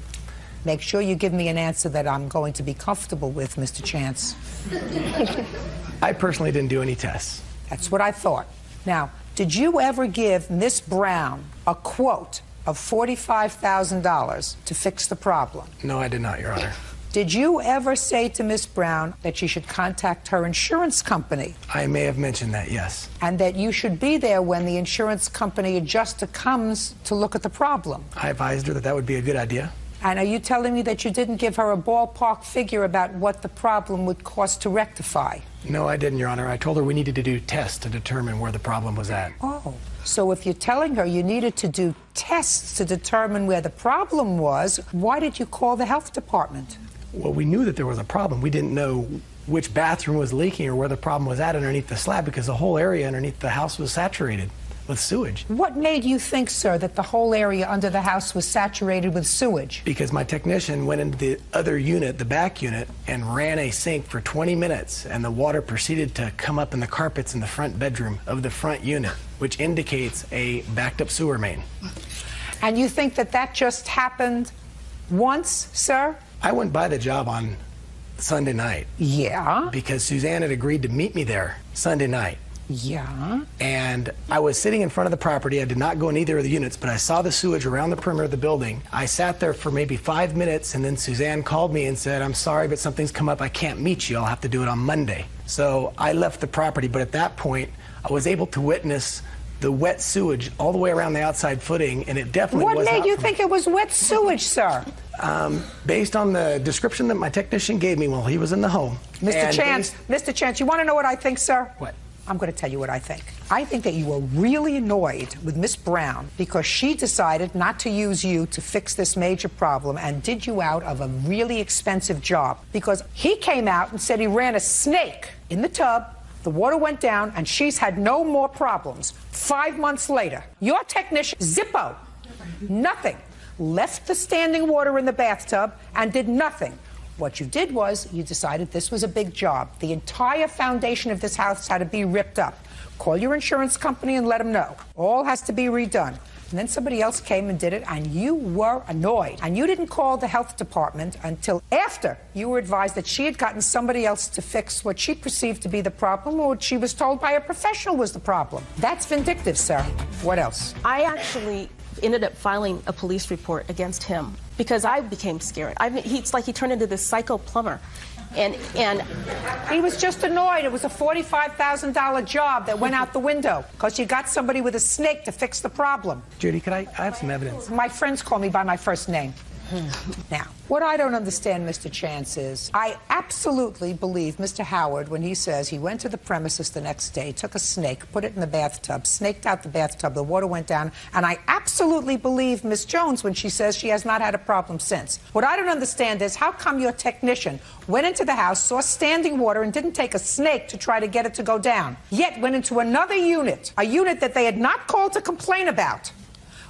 Make sure you give me an answer that I'm going to be comfortable with, Mr. Chance. I personally didn't do any tests. That's what I thought. Now, did you ever give Miss Brown a quote of $45,000 to fix the problem? No, I did not, Your Honor. Did you ever say to Miss Brown that she should contact her insurance company? I may have mentioned that, yes. And that you should be there when the insurance company adjuster comes to look at the problem? I advised her that that would be a good idea. And are you telling me that you didn't give her a ballpark figure about what the problem would cost to rectify? No, I didn't, Your Honor. I told her we needed to do tests to determine where the problem was at. Oh, so if you're telling her you needed to do tests to determine where the problem was, why did you call the health department? Well, we knew that there was a problem. We didn't know which bathroom was leaking or where the problem was at underneath the slab because the whole area underneath the house was saturated with sewage. What made you think, sir, that the whole area under the house was saturated with sewage? Because my technician went into the other unit, the back unit, and ran a sink for 20 minutes, and the water proceeded to come up in the carpets in the front bedroom of the front unit, which indicates a backed up sewer main. And you think that that just happened once, sir? I went by the job on Sunday night. Yeah? Because Suzanne had agreed to meet me there Sunday night. Yeah? And I was sitting in front of the property. I did not go in either of the units, but I saw the sewage around the perimeter of the building. I sat there for maybe 5 minutes, and then Suzanne called me and said, "I'm sorry, but something's come up. I can't meet you. I'll have to do it on Monday." So I left the property, but at that point, I was able to witness the wet sewage all the way around the outside footing, and it definitely was. What made you think it was wet sewage, sir? Based on the description that my technician gave me while he was in the home. Mr. Chance, you want to know what I think, sir? What? I'm going to tell you what I think. I think that you were really annoyed with Miss Brown because she decided not to use you to fix this major problem and did you out of a really expensive job. Because he came out and said he ran a snake in the tub, the water went down, and she's had no more problems. 5 months later, your technician, Zippo, nothing, left the standing water in the bathtub and did nothing. What you did was you decided this was a big job. The entire foundation of this house had to be ripped up. Call your insurance company and let them know. All has to be redone. And then somebody else came and did it, and you were annoyed. And you didn't call the health department until after you were advised that she had gotten somebody else to fix what she perceived to be the problem or what she was told by a professional was the problem. That's vindictive, sir. What else? I actually ended up filing a police report against him because I became scared. It's like he turned into this psycho plumber. And he was just annoyed. It was a $45,000 job that went out the window because you got somebody with a snake to fix the problem. Judy, I have some evidence? My friends call me by my first name. Now, what I don't understand, Mr. Chance, is I absolutely believe Mr. Howard when he says he went to the premises the next day, took a snake, put it in the bathtub, snaked out the bathtub, the water went down, and I absolutely believe Miss Jones when she says she has not had a problem since. What I don't understand is how come your technician went into the house, saw standing water, and didn't take a snake to try to get it to go down, yet went into another unit, a unit that they had not called to complain about,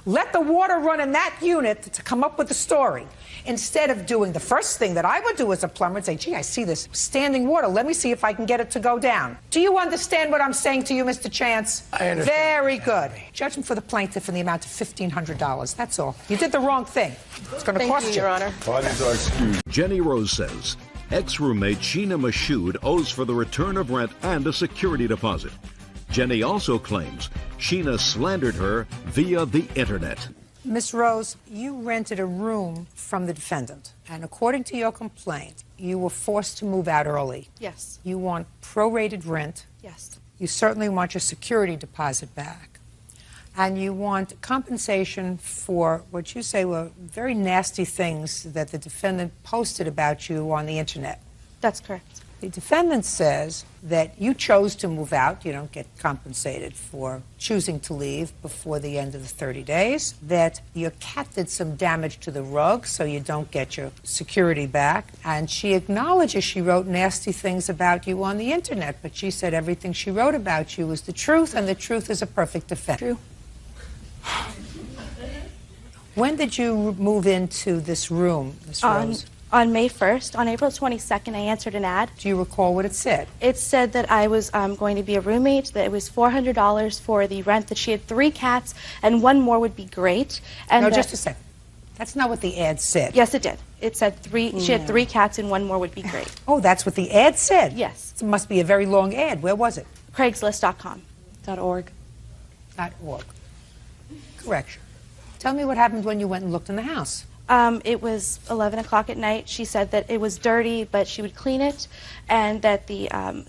let the water run in that unit to come up with the story, instead of doing the first thing that I would do as a plumber and say, gee, I see this standing water. Let me see if I can get it to go down. Do you understand what I'm saying to you, Mr. Chance? I understand. Very good. Judgment for the plaintiff in the amount of $1,500. That's all. You did the wrong thing. It's going to cost you. Your Honor. Parties are excused. Jenny Rose says ex-roommate Sheena Mashoud owes for the return of rent and a security deposit. Jenny also claims Sheena slandered her via the internet. Miss Rose, you rented a room from the defendant, and according to your complaint, you were forced to move out early. Yes. You want prorated rent. Yes. You certainly want your security deposit back. And you want compensation for what you say were very nasty things that the defendant posted about you on the internet. That's correct. The defendant says that you chose to move out. You don't get compensated for choosing to leave before the end of the 30 days. That your cat did some damage to the rug, so you don't get your security back. And she acknowledges she wrote nasty things about you on the internet, but she said everything she wrote about you was the truth, and the truth is a perfect defense. True. When did you move into this room, Ms. Rose? On May 1st. On April 22nd, I answered an ad. Do you recall what it said? It said that I was going to be a roommate, that it was $400 for the rent, that she had 3 cats, and 1 more would be great. And no, just a second. That's not what the ad said. Yes, it did. It said she had 3 cats and 1 more would be great. Oh, that's what the ad said? Yes. It must be a very long ad. Where was it? Craigslist.com. .org. .org. Correction. Tell me what happened when you went and looked in the house. It was 11 o'clock at night. She said that it was dirty, but she would clean it, and that the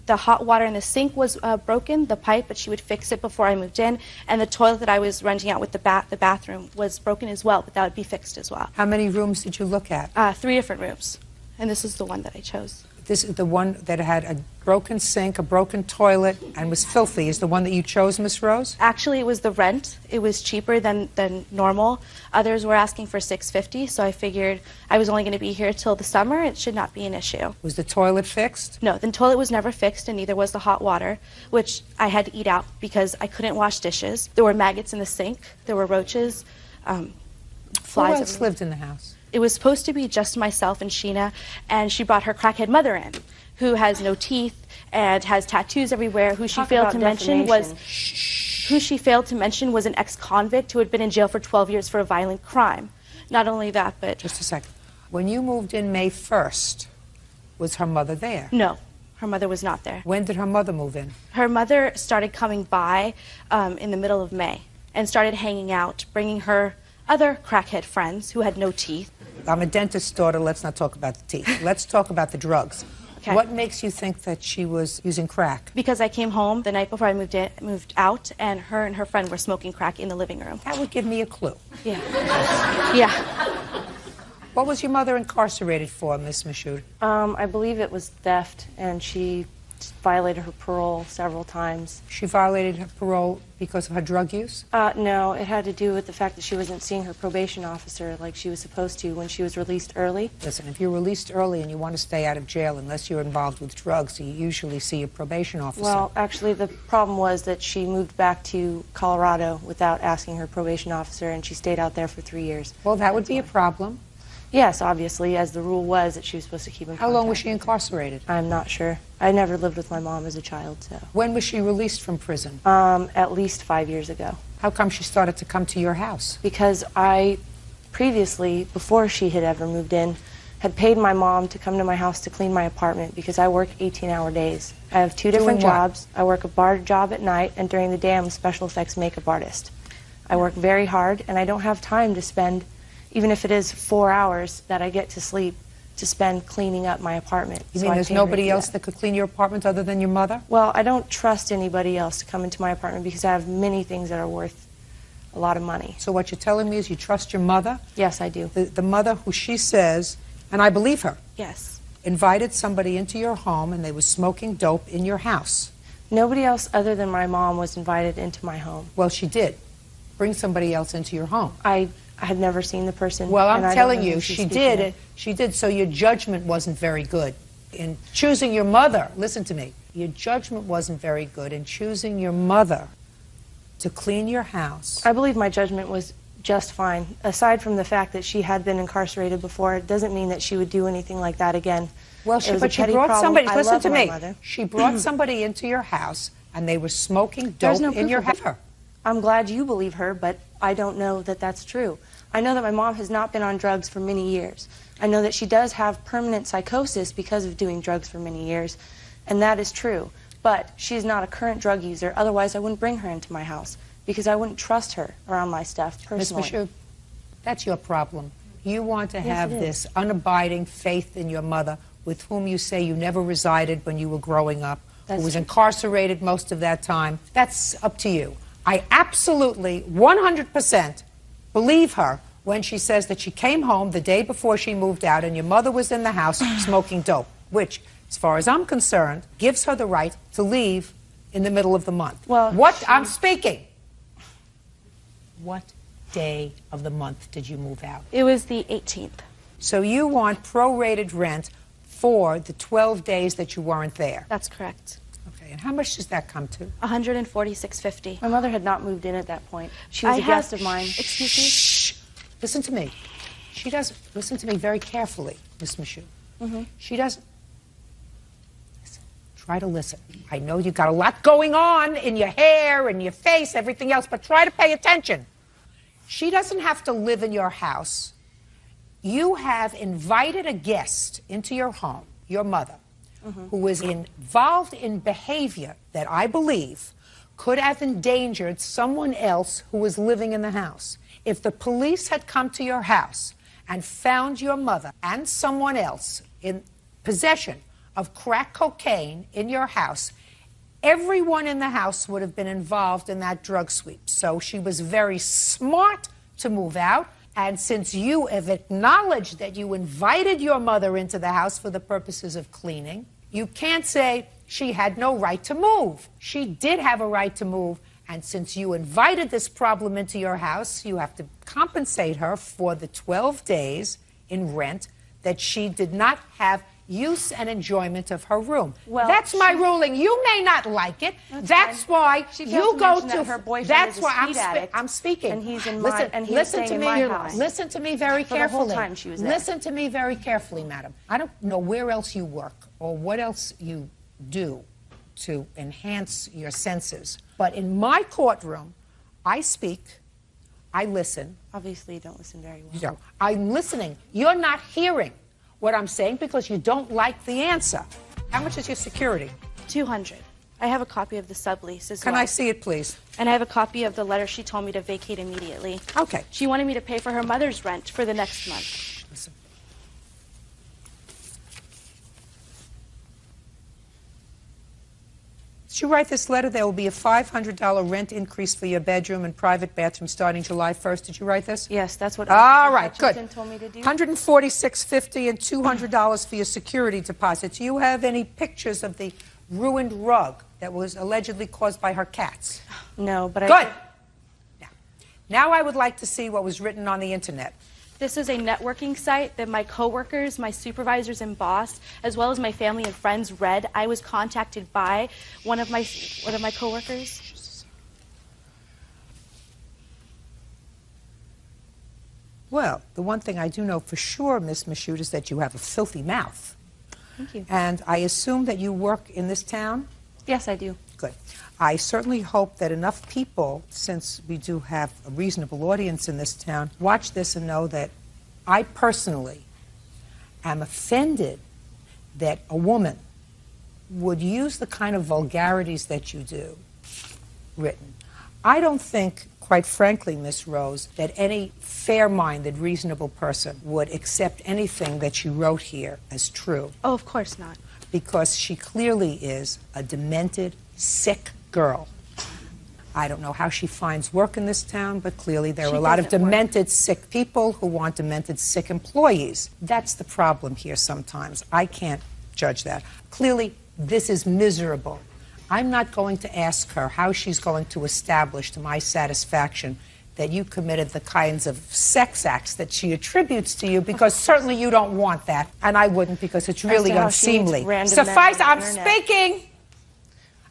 hot water in the sink was broken, the pipe, but she would fix it before I moved in, and the toilet that I was renting out with the bathroom was broken as well, but that would be fixed as well. How many rooms did you look at? 3 different rooms, and this is the one that I chose. This is the one that had a broken sink, a broken toilet, and was filthy. Is the one that you chose, Miss Rose? Actually, it was the rent. It was cheaper than normal. Others were asking for $650, so I figured I was only going to be here till the summer. It should not be an issue. Was the toilet fixed? No, the toilet was never fixed, and neither was the hot water, which I had to eat out because I couldn't wash dishes. There were maggots in the sink. There were roaches, flies. Who else lived in the house? It was supposed to be just myself and Sheena, and she brought her crackhead mother in, who has no teeth and has tattoos everywhere, who she failed to mention was an ex-convict who had been in jail for 12 years for a violent crime. Not only that, but... Just a second. When you moved in May 1st, was her mother there? No, her mother was not there. When did her mother move in? Her mother started coming by in the middle of May and started hanging out, bringing her other crackhead friends who had no teeth. I'm a dentist's daughter. Let's not talk about the teeth. Let's talk about the drugs. Okay. What makes you think that she was using crack? Because I came home the night before I moved out, and her friend were smoking crack in the living room. That would give me a clue. Yeah. Yeah. What was your mother incarcerated for, Miss Mashoud? I believe it was theft, and she violated her parole several times. She violated her parole because of her drug use? No, it had to do with the fact that she wasn't seeing her probation officer like she was supposed to when she was released early. Listen, if you're released early and you want to stay out of jail, unless you're involved with drugs, you usually see your probation officer. Well, actually, the problem was that she moved back to Colorado without asking her probation officer, and she stayed out there for 3 years. Well, that would be a problem. Yes, obviously, as the rule was that she was supposed to keep in contact. How long was she incarcerated? I'm not sure. I never lived with my mom as a child, so. When was she released from prison? At least 5 years ago. How come she started to come to your house? Because I previously, before she had ever moved in, had paid my mom to come to my house to clean my apartment because I work 18-hour days. I have 2 different jobs. I work a bar job at night, and during the day I'm a special effects makeup artist. I work very hard, and I don't have time to spend, even if it is 4 hours that I get to sleep, to spend cleaning up my apartment. You mean there's nobody else that could clean your apartment other than your mother? Well, I don't trust anybody else to come into my apartment because I have many things that are worth a lot of money. So what you're telling me is you trust your mother? Yes, I do. The mother who she says, and I believe her, Yes. invited somebody into your home and they were smoking dope in your house. Nobody else other than my mom was invited into my home. Well, she did. Bring somebody else into your home. I had never seen the person. Well, I'm and I don't telling know you, who she's she speaking did. of. She did. So your judgment wasn't very good in choosing your mother. Listen to me. Your judgment wasn't very good in choosing your mother to clean your house. I believe my judgment was just fine. Aside from the fact that she had been incarcerated before, it doesn't mean that she would do anything like that again. Well, but she brought somebody. I Listen love to my me. mother. She brought somebody into your house, and they were smoking There's dope no in your proof of house. it. I'm glad you believe her, but I don't know that that's true. I know that my mom has not been on drugs for many years. I know that she does have permanent psychosis because of doing drugs for many years, and that is true. But she's not a current drug user. Otherwise, I wouldn't bring her into my house because I wouldn't trust her around my stuff personally. Ms. Michoud, that's your problem. You want to Yes, have it is. this unabiding faith in your mother, with whom you say you never resided when you were growing up, That's who was true. incarcerated most of that time. That's up to you. I absolutely, 100% believe her when she says that she came home the day before she moved out and your mother was in the house smoking dope, which, as far as I'm concerned, gives her the right to leave in the middle of the month. Well, I'm speaking. What day of the month did you move out? It was the 18th. So you want prorated rent for the 12 days that you weren't there. That's correct. Okay, and how much does that come to? $146.50. My mother had not moved in at that point. She was a guest of mine. Excuse me? Shh. Listen to me. She doesn't. Listen to me very carefully, Miss Michoud. Mm-hmm. She doesn't. Listen. Try to listen. I know you got a lot going on in your hair and your face, everything else, but try to pay attention. She doesn't have to live in your house. You have invited a guest into your home, your mother, who was involved in behavior that I believe could have endangered someone else who was living in the house. If the police had come to your house and found your mother and someone else in possession of crack cocaine in your house, everyone in the house would have been involved in that drug sweep. So she was very smart to move out. And since you have acknowledged that you invited your mother into the house for the purposes of cleaning, you can't say she had no right to move. She did have a right to move. And since you invited this problem into your house, you have to compensate her for the 12 days in rent that she did not have use and enjoyment of her room. Well, that's my ruling. You may not like it. That's why She you failed to go mention to that her boyfriend that's is a why speed addict, I'm speaking. and he's in listen, my and he's listen staying to in me. my house. Listen to me very For carefully. the whole time she was there. Listen to me very carefully, madam. I don't know where else you work or what else you do to enhance your senses, but in my courtroom, I speak, I listen. Obviously, you don't listen very well. You know, I'm listening. You're not hearing what I'm saying because you don't like the answer. How much is your security? $200. I have a copy of the sublease as well. Can I see it, please? And I have a copy of the letter she told me to vacate immediately. Okay. She wanted me to pay for her mother's rent for the next month. Listen. Did you write this letter? There will be a $500 rent increase for your bedroom and private bathroom starting July 1st. Did you write this? Yes, that's what All right, good. Hutchinson told me to do. $146.50 and $200 for your security deposit. Do you have any pictures of the ruined rug that was allegedly caused by her cats? No, but Good. Now I would like to see what was written on the internet. This is a networking site that my coworkers, my supervisors and boss, as well as my family and friends read. I was contacted by one of my coworkers. Well, the one thing I do know for sure, Miss Michoud, is that you have a filthy mouth. Thank you. And I assume that you work in this town? Yes, I do. Good. I certainly hope that enough people, since we do have a reasonable audience in this town, watch this and know that I personally am offended that a woman would use the kind of vulgarities that you do written. I don't think, quite frankly, Miss Rose, that any fair-minded, reasonable person would accept anything that you wrote here as true. Oh, of course not. Because she clearly is a demented, sick girl. I don't know how she finds work in this town, but clearly there are a lot of demented, sick people who want demented, sick employees. That's the problem here sometimes. I can't judge that. Clearly, this is miserable. I'm not going to ask her how she's going to establish to my satisfaction that you committed the kinds of sex acts that she attributes to you, because certainly you don't want that, and I wouldn't, because it's really unseemly. Suffice, I'm speaking.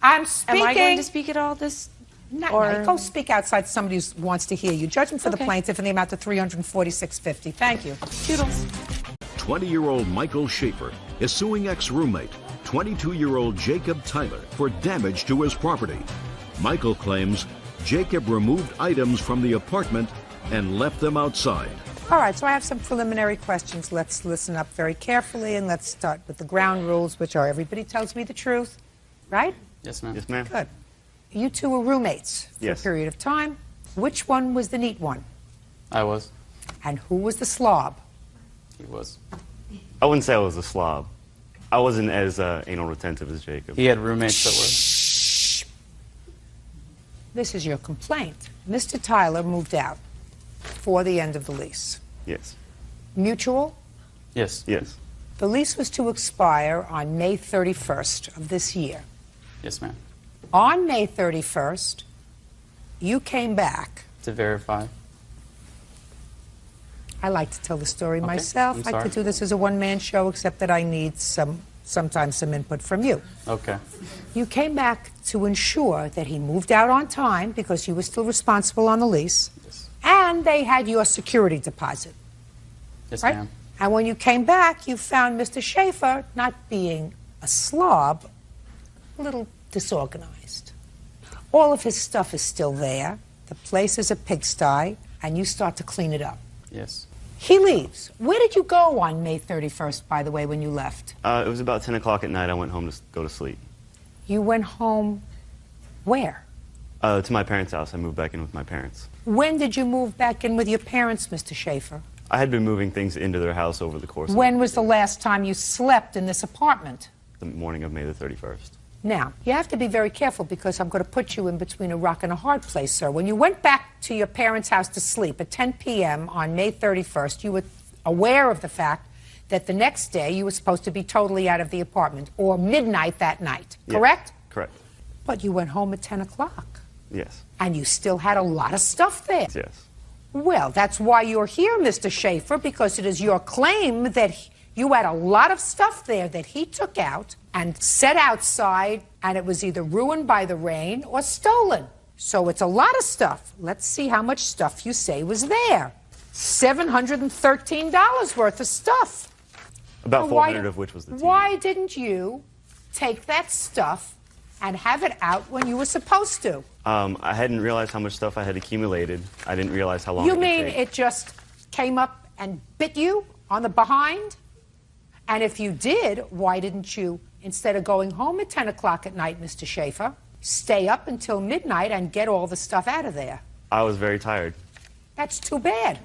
I'm speaking. Am I going to speak at all this? No, go speak outside. Somebody who wants to hear you. Judgment for the plaintiff in the amount of $346.50. Thank you. Toodles. 20-year-old Michael Schaefer is suing ex-roommate, 22-year-old Jacob Tyler, for damage to his property. Michael claims Jacob removed items from the apartment and left them outside. All right, so I have some preliminary questions. Let's listen up very carefully, and let's start with the ground rules, which are everybody tells me the truth, right? Yes, ma'am. Yes, ma'am. Good. You two were roommates for a period of time. Which one was the neat one? I was. And who was the slob? He was. I wouldn't say I was a slob. I wasn't as anal retentive as Jacob. He had roommates that were. This is your complaint. Mr. Tyler moved out before the end of the lease. Yes. Mutual? Yes. Yes. The lease was to expire on May 31st of this year. Yes, ma'am. On May 31st, you came back. To verify. I like to tell the story myself. I could do this as a one-man show, except that I need sometimes some input from you. Okay. You came back to ensure that he moved out on time because you were still responsible on the lease, and they had your security deposit. Yes, right? ma'am. And when you came back, you found Mr. Schaefer not being a slob, a little disorganized. All of his stuff is still there. The place is a pigsty, and you start to clean it up. Yes. He leaves. Where did you go on May 31st, by the way, when you left? It was about 10 o'clock at night. I went home to go to sleep. You went home where? To my parents' house. I moved back in with my parents. When did you move back in with your parents, Mr. Schaefer? I had been moving things into their house over the course of When was the last time you slept in this apartment? the morning of May the 31st. Now, you have to be very careful because I'm going to put you in between a rock and a hard place, sir. When you went back to your parents' house to sleep at 10 p.m. on May 31st, you were aware of the fact that the next day you were supposed to be totally out of the apartment, or midnight that night, correct? Correct. But you went home at 10 o'clock. Yes. And you still had a lot of stuff there. Yes. Well, that's why you're here, Mr. Schaefer, because it is your claim that you had a lot of stuff there that he took out and set outside, and it was either ruined by the rain or stolen. So it's a lot of stuff. Let's see how much stuff you say was there. $713 worth of stuff. About 400 of which was the TV. Why didn't you take that stuff and have it out when you were supposed to? I hadn't realized how much stuff I had accumulated. I didn't realize how long You it would mean take. it just came up and bit you on the behind? And if you did, why didn't you, instead of going home at 10 o'clock at night, Mr. Schaefer, stay up until midnight and get all the stuff out of there? I was very tired. That's too bad.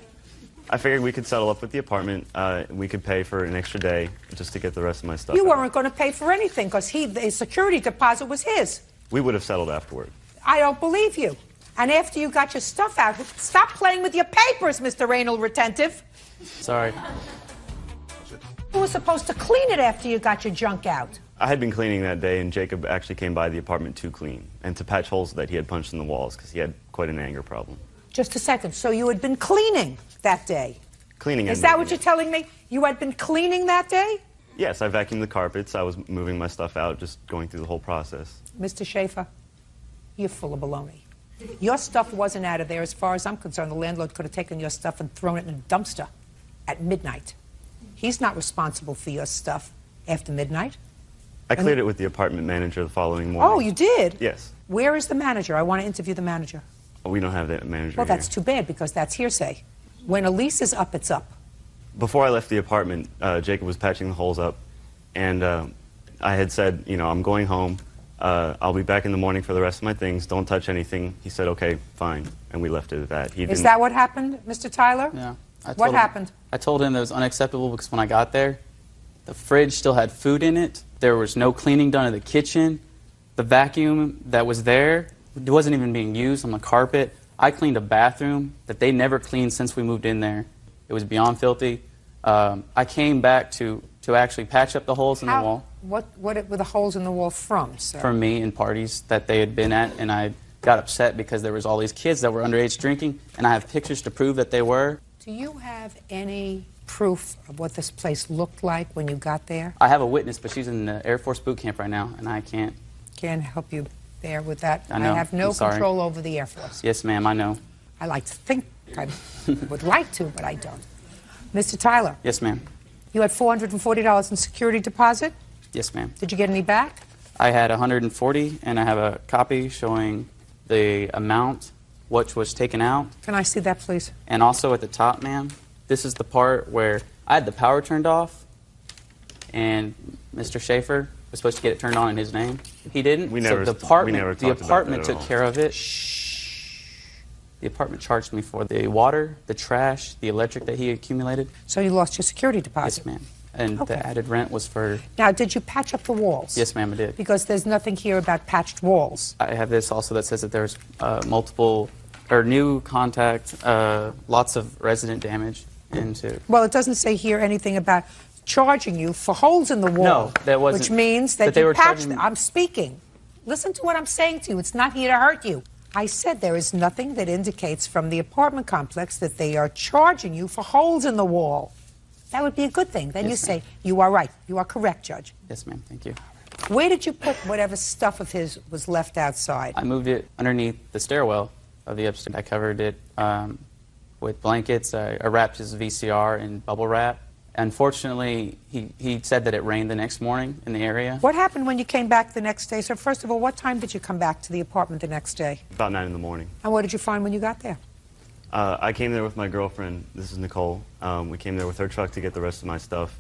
I figured we could settle up with the apartment. We could pay for an extra day just to get the rest of my stuff You out. weren't going to pay for anything because his security deposit was his. We would have settled afterward. I don't believe you. And after you got your stuff out, stop playing with your papers, Mr. Anal Retentive. Sorry. You were supposed to clean it after you got your junk out. I had been cleaning that day, and Jacob actually came by the apartment to clean and to patch holes that he had punched in the walls because he had quite an anger problem. Just a second. So you had been cleaning that day? Cleaning. Is that what you're telling me? You had been cleaning that day? Yes, I vacuumed the carpets. I was moving my stuff out, just going through the whole process. Mr. Schaefer, you're full of baloney. Your stuff wasn't out of there. As far as I'm concerned, the landlord could have taken your stuff and thrown it in a dumpster at midnight. He's not responsible for your stuff after midnight. I cleared it with the apartment manager the following morning. Oh, you did? Yes. Where is the manager? I want to interview the manager. We don't have that manager Well, here. that's too bad because that's hearsay. When a lease is up, it's up. Before I left the apartment, Jacob was patching the holes up, and I had said, you know, I'm going home. I'll be back in the morning for the rest of my things. Don't touch anything. He said, okay, fine, and we left it at that. Is that what happened, Mr. Tyler? Yeah. What happened? I told him that it was unacceptable because when I got there, the fridge still had food in it. There was no cleaning done in the kitchen. The vacuum that was there It wasn't even being used on the carpet. I cleaned a bathroom that they never cleaned since we moved in there. It was beyond filthy. I came back to actually patch up the holes in the wall. What were the holes in the wall from, sir? From me in parties that they had been at, and I got upset because there was all these kids that were underage drinking, and I have pictures to prove that they were. Do you have any proof of what this place looked like when you got there? I have a witness, but she's in the Air Force boot camp right now, and I can't help you there with that. I know. I have no I'm sorry. control over the Air Force. Yes, ma'am, I know. I like to think I would like to, but I don't. Mr. Tyler, Yes, ma'am. you had $440 in security deposit. Yes, ma'am. Did you get any back? I had 140, and I have a copy showing the amount which was taken out. Can I see that, please? And also at the top, ma'am, this is the part where I had the power turned off, and Mr. Schaefer was supposed to get it turned on in his name. He didn't. We never so the apartment talked about that took at all. care of it. The apartment charged me for the water, the trash, the electric that he accumulated. So you lost your security deposit? Yes, ma'am. And Okay. the added rent was for... Now, did you patch up the walls? Yes, ma'am, I did. Because there's nothing here about patched walls. I have this also that says that there's new contact, lots of resident damage into... Well, it doesn't say here anything about charging you for holes in the wall. No, that wasn't. Which means that But they you were patched charging- them. I'm speaking. Listen to what I'm saying to you. It's not here to hurt you. I said there is nothing that indicates from the apartment complex that they are charging you for holes in the wall. That would be a good thing. Then you say, you are right. You are correct, Judge. Yes, ma'am. Thank you. Where did you put whatever stuff of his was left outside? I moved it underneath the stairwell of the upstairs. I covered it with blankets. I wrapped his VCR in bubble wrap. Unfortunately, he said that it rained the next morning in the area. What happened when you came back the next day? So first of all, what time did you come back to the apartment the next day? About 9 in the morning. And what did you find when you got there? I came there with my girlfriend. This is Nicole. We came there with her truck to get the rest of my stuff,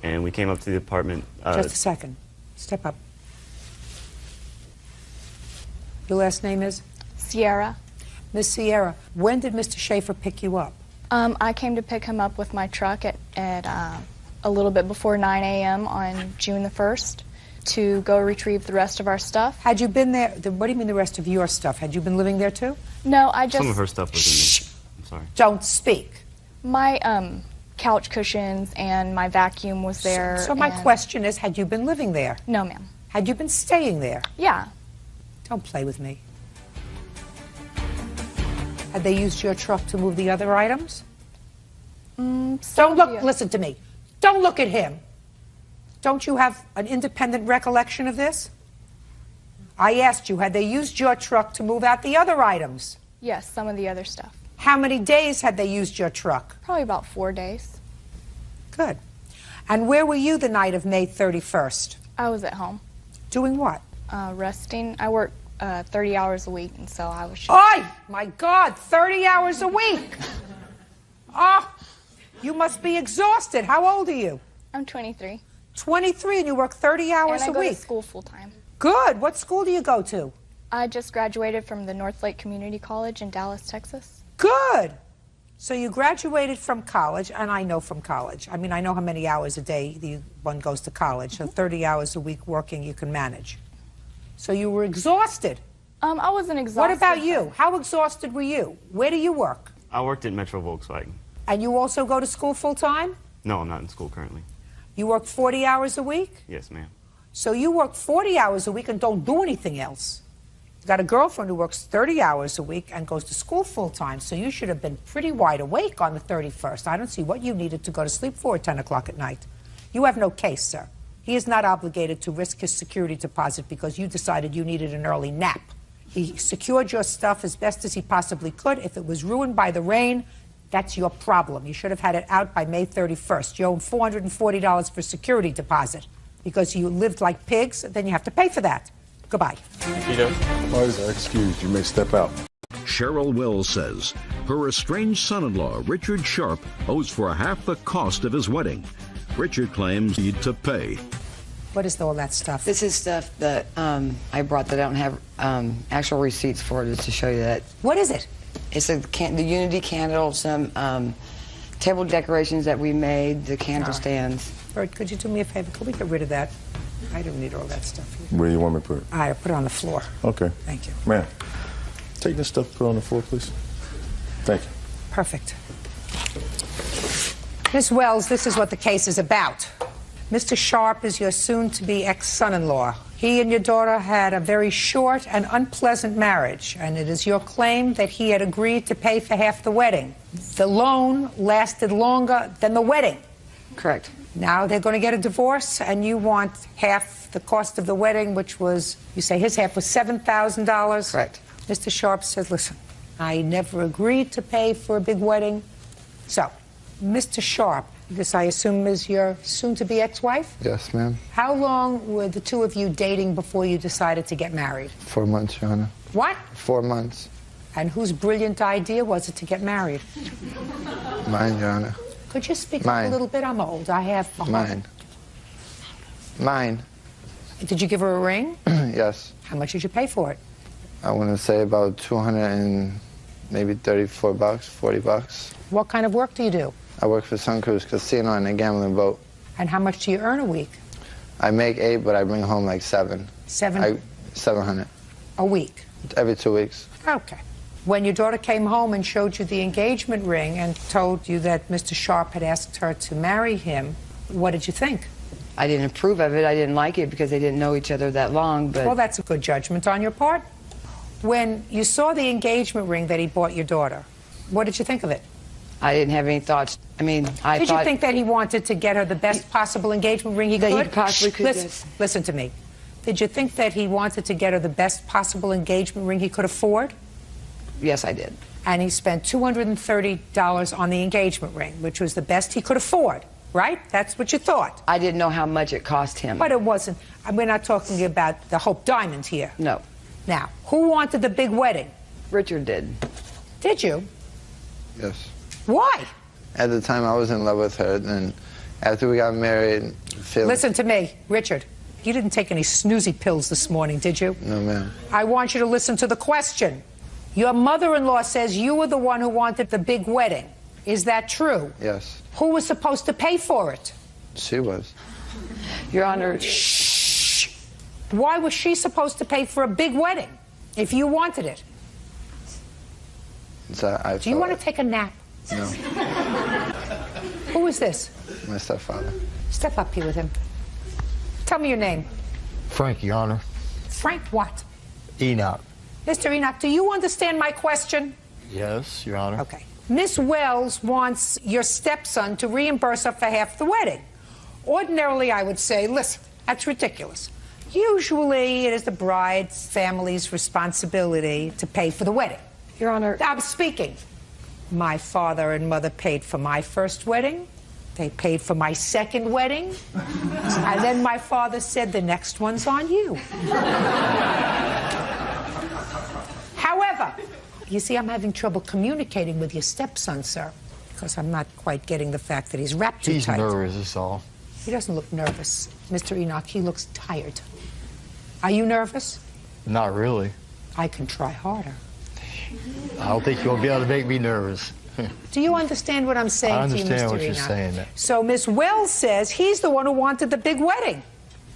and we came up to the apartment. Just a second. Step up. Your last name is? Sierra. Miss Sierra, when did Mr. Schaefer pick you up? I came to pick him up with my truck at a little bit before 9 a.m. on June the 1st to go retrieve the rest of our stuff. Had you been there? What do you mean the rest of your stuff? Had you been living there too? No, I just... Some of her stuff was in there. I'm sorry. Don't speak. My couch cushions and my vacuum was there. So my question is, had you been living there? No, ma'am. Had you been staying there? Yeah. Don't play with me. Had they used your truck to move the other items? Don't look, listen to me. Don't look at him. Don't you have an independent recollection of this? I asked you, had they used your truck to move out the other items? Yes, some of the other stuff. How many days had they used your truck? Probably about 4 days. Good. And where were you the night of May 31st? I was at home. Doing what? Resting. I work 30 hours a week, and so I was... Oy! My God, 30 hours a week! Oh, you must be exhausted. How old are you? I'm 23. 23, and you work 30 hours and I a go week? to school full-time. Good. What school do you go to? I just graduated from the North Lake Community College in Dallas, Texas. Good. So you graduated from college, and I know from college. I mean, I know how many hours a day one goes to college. So 30 hours a week working, you can manage. So you were exhausted. I wasn't exhausted. What about you? How exhausted were you? Where do you work? I worked at Metro Volkswagen. And you also go to school full-time? No, I'm not in school currently. You work 40 hours a week? Yes, ma'am. So you work 40 hours a week and don't do anything else. You've got a girlfriend who works 30 hours a week and goes to school full-time, so you should have been pretty wide awake on the 31st. I don't see what you needed to go to sleep for at 10 o'clock at night. You have no case, sir. He is not obligated to risk his security deposit because you decided you needed an early nap. He secured your stuff as best as he possibly could. If it was ruined by the rain, that's your problem. You should have had it out by May 31st. You owe him $440 for security deposit because you lived like pigs. Then you have to pay for that. Goodbye. Boys are excused. You may step out. Cheryl Wells says her estranged son-in-law, Richard Sharp, owes for half the cost of his wedding. Richard claims he'd to pay. What is all that stuff? This is stuff that I brought that I don't have actual receipts for, just to show you that. What is it? It's the Unity candle, some table decorations that we made, the candle stands. Bert, could you do me a favor? Could we get rid of that? I don't need all that stuff here. Where do you want me to put it? All right, put it on the floor. Okay. Thank you. Ma'am, take this stuff, put it on the floor, please. Thank you. Perfect. Miss Wells, this is what the case is about. Mr. Sharp is your soon-to-be ex-son-in-law. He and your daughter had a very short and unpleasant marriage, and it is your claim that he had agreed to pay for half the wedding. The loan lasted longer than the wedding. Correct. Now they're going to get a divorce, and you want half the cost of the wedding, which was, you say his half was $7,000? Correct. Mr. Sharp says, listen, I never agreed to pay for a big wedding. So, Mr. Sharp, this I assume is your soon-to-be ex-wife? Yes, ma'am. How long were the two of you dating before you decided to get married? 4 months, Your Honor. What? 4 months. And whose brilliant idea was it to get married? Mine, Your Honor. Could you speak up Mine. a little bit? I'm old. I have a heart. Mine. Mine. Did you give her a ring? Yes. How much did you pay for it? I want to say about 200 and maybe 34 bucks, 40 bucks. What kind of work do you do? I work for Sun Cruise Casino and a gambling boat. And how much do you earn a week? I make 8, but I bring home like 7. 700. A week? Every 2 weeks. Okay. When your daughter came home and showed you the engagement ring and told you that Mr. Sharp had asked her to marry him, what did you think? I didn't approve of it. I didn't like it because they didn't know each other that long, but... Well, that's a good judgment on your part. When you saw the engagement ring that he bought your daughter, what did you think of it? I didn't have any thoughts. I mean, I Did thought... you think that he wanted to get her the best possible engagement ring he That could? he possibly could, Listen, yes. listen to me. Did you think that he wanted to get her the best possible engagement ring he could afford? Yes, I did. And he spent $230 on the engagement ring, which was the best he could afford, right? That's what you thought. I didn't know how much it cost him. But it wasn't. We're not talking about the Hope Diamond here. No. Now, who wanted the big wedding? Richard did. Did you? Yes. Why? At the time, I was in love with her. Then after we got married, Listen to me, Richard. You didn't take any snoozy pills this morning, did you? No, ma'am. I want you to listen to the question. Your mother-in-law says you were the one who wanted the big wedding. Is that true? Yes. Who was supposed to pay for it? She was. Your Honor... Shh! Why was she supposed to pay for a big wedding if you wanted it? Do you want to take a nap? No. Who is this? My stepfather. Step up here with him. Tell me your name. Frank, Your Honor. Frank what? Enoch. Mr. Enoch, do you understand my question? Yes, Your Honor. Okay. Miss Wells wants your stepson to reimburse her for half the wedding. Ordinarily, I would say, listen, that's ridiculous. Usually, it is the bride's family's responsibility to pay for the wedding. Your Honor... I'm speaking. My father and mother paid for my first wedding. They paid for my second wedding. And then my father said, the next one's on you. However, you see, I'm having trouble communicating with your stepson, sir, because I'm not quite getting the fact that he's wrapped too He's tight. nervous, that's all. He doesn't look nervous, Mr. Enoch. He looks tired. Are you nervous? Not really. I can try harder. I don't think you'll be able to make me nervous. Do you understand what I'm saying I to you, Mr. understand what you're Enoch? saying. So Miss Wells says he's the one who wanted the big wedding.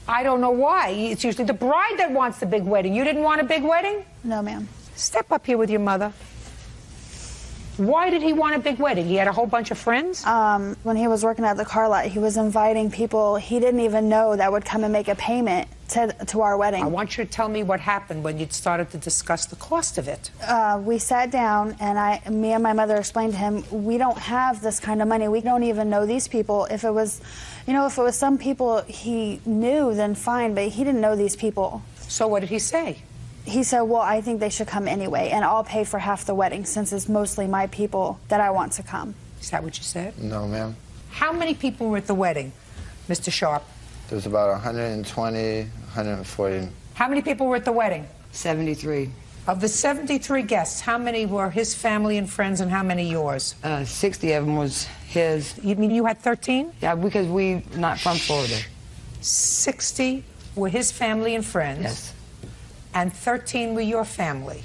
I don't know why. It's usually the bride that wants the big wedding. You didn't want a big wedding? No, ma'am. Step up here with your mother. Why did he want a big wedding? He had a whole bunch of friends? When he was working at the car lot, he was inviting people he didn't even know that would come and make a payment to our wedding. I want you to tell me what happened when you started to discuss the cost of it. We sat down, and me and my mother explained to him, we don't have this kind of money. We don't even know these people. If it was, if it was some people he knew, then fine, but he didn't know these people. So what did he say? He said, well, I think they should come anyway, and I'll pay for half the wedding since it's mostly my people that I want to come. Is that what you said? No, ma'am. How many people were at the wedding, Mr. Sharp? There's about 120, 140. How many people were at the wedding? 73. Of the 73 guests, how many were his family and friends and how many yours? 60 of them was his. You mean you had 13? Yeah, because we're not from Florida. 60 were his family and friends? Yes. And 13 were your family.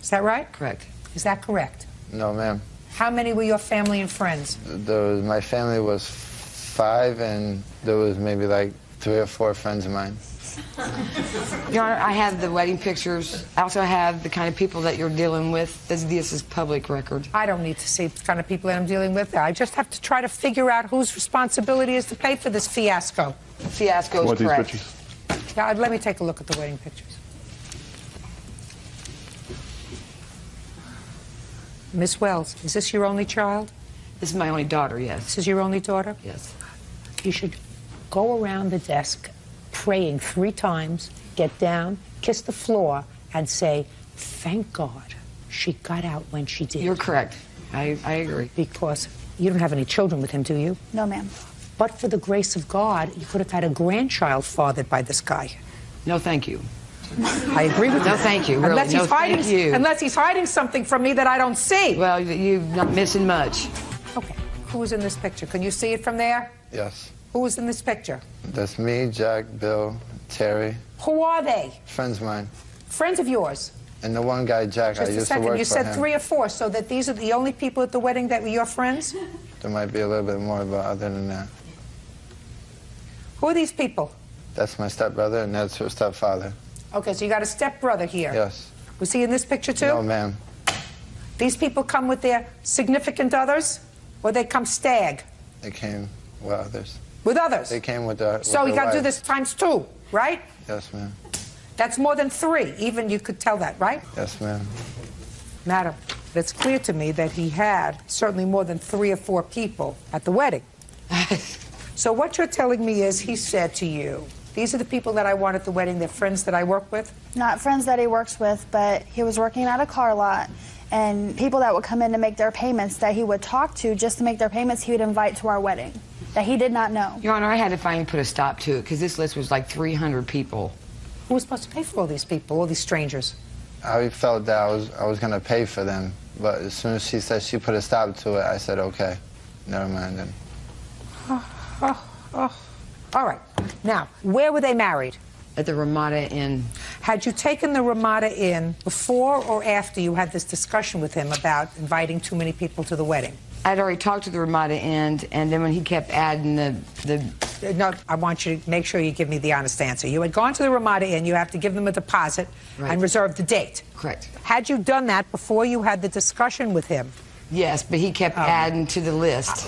Is that right? Correct. Is that correct? No, ma'am. How many were your family and friends? My family was 5, and there was maybe like 3 or 4 friends of mine. Your Honor, I have the wedding pictures. I also have the kind of people that you're dealing with. This is public record. I don't need to see the kind of people that I'm dealing with. I just have to try to figure out whose responsibility is to pay for this fiasco. Fiasco is correct. These pictures? Yeah, let me take a look at the wedding pictures. Miss Wells, is this your only child? This is my only daughter, yes. This is your only daughter? Yes. You should go around the desk praying 3 times, get down, kiss the floor, and say, thank God she got out when she did. You're correct. I agree. Because you don't have any children with him, do you? No, ma'am. But for the grace of God, you could have had a grandchild fathered by this guy. No, thank you. I agree with you. No, thank you. Really. Unless he's hiding, thank you. Unless he's hiding something from me that I don't see. Well, you're not missing much. Okay. Who's in this picture? Can you see it from there? Yes. Who's in this picture? That's me, Jack, Bill, Terry. Who are they? Friends of mine. Friends of yours? And the one guy, Jack, Just I a used second. to work You for said him. 3 or 4, so that these are the only people at the wedding that were your friends? There might be a little bit more, but other than that. Who are these people? That's my stepbrother, and that's her stepfather. Okay, so you got a stepbrother here. Yes. Was he in this picture too? No, ma'am. These people come with their significant others, or they come stag? They came with others. With others? They came with their So you their got to do wives. this times 2, right? Yes, ma'am. That's more than 3. Even you could tell that, right? Yes, ma'am. Madam, it's clear to me that he had certainly more than 3 or 4 people at the wedding. So what you're telling me is he said to you, these are the people that I want at the wedding, they're friends that I work with? Not friends that he works with, but he was working at a car lot, and people that would come in to make their payments that he would talk to just to make their payments, he would invite to our wedding that he did not know. Your Honor, I had to finally put a stop to it because this list was like 300 people. Who was supposed to pay for all these people, all these strangers? I felt that I was going to pay for them, but as soon as she said she put a stop to it, I said, okay, never mind then. All right. Now, where were they married? At the Ramada Inn. Had you taken the Ramada Inn before or after you had this discussion with him about inviting too many people to the wedding? I'd already talked to the Ramada Inn, and then when he kept adding the... No, I want you to make sure you give me the honest answer. You had gone to the Ramada Inn, you have to give them a deposit and reserve the date. Correct. Had you done that before you had the discussion with him? Yes, but he kept adding to the list.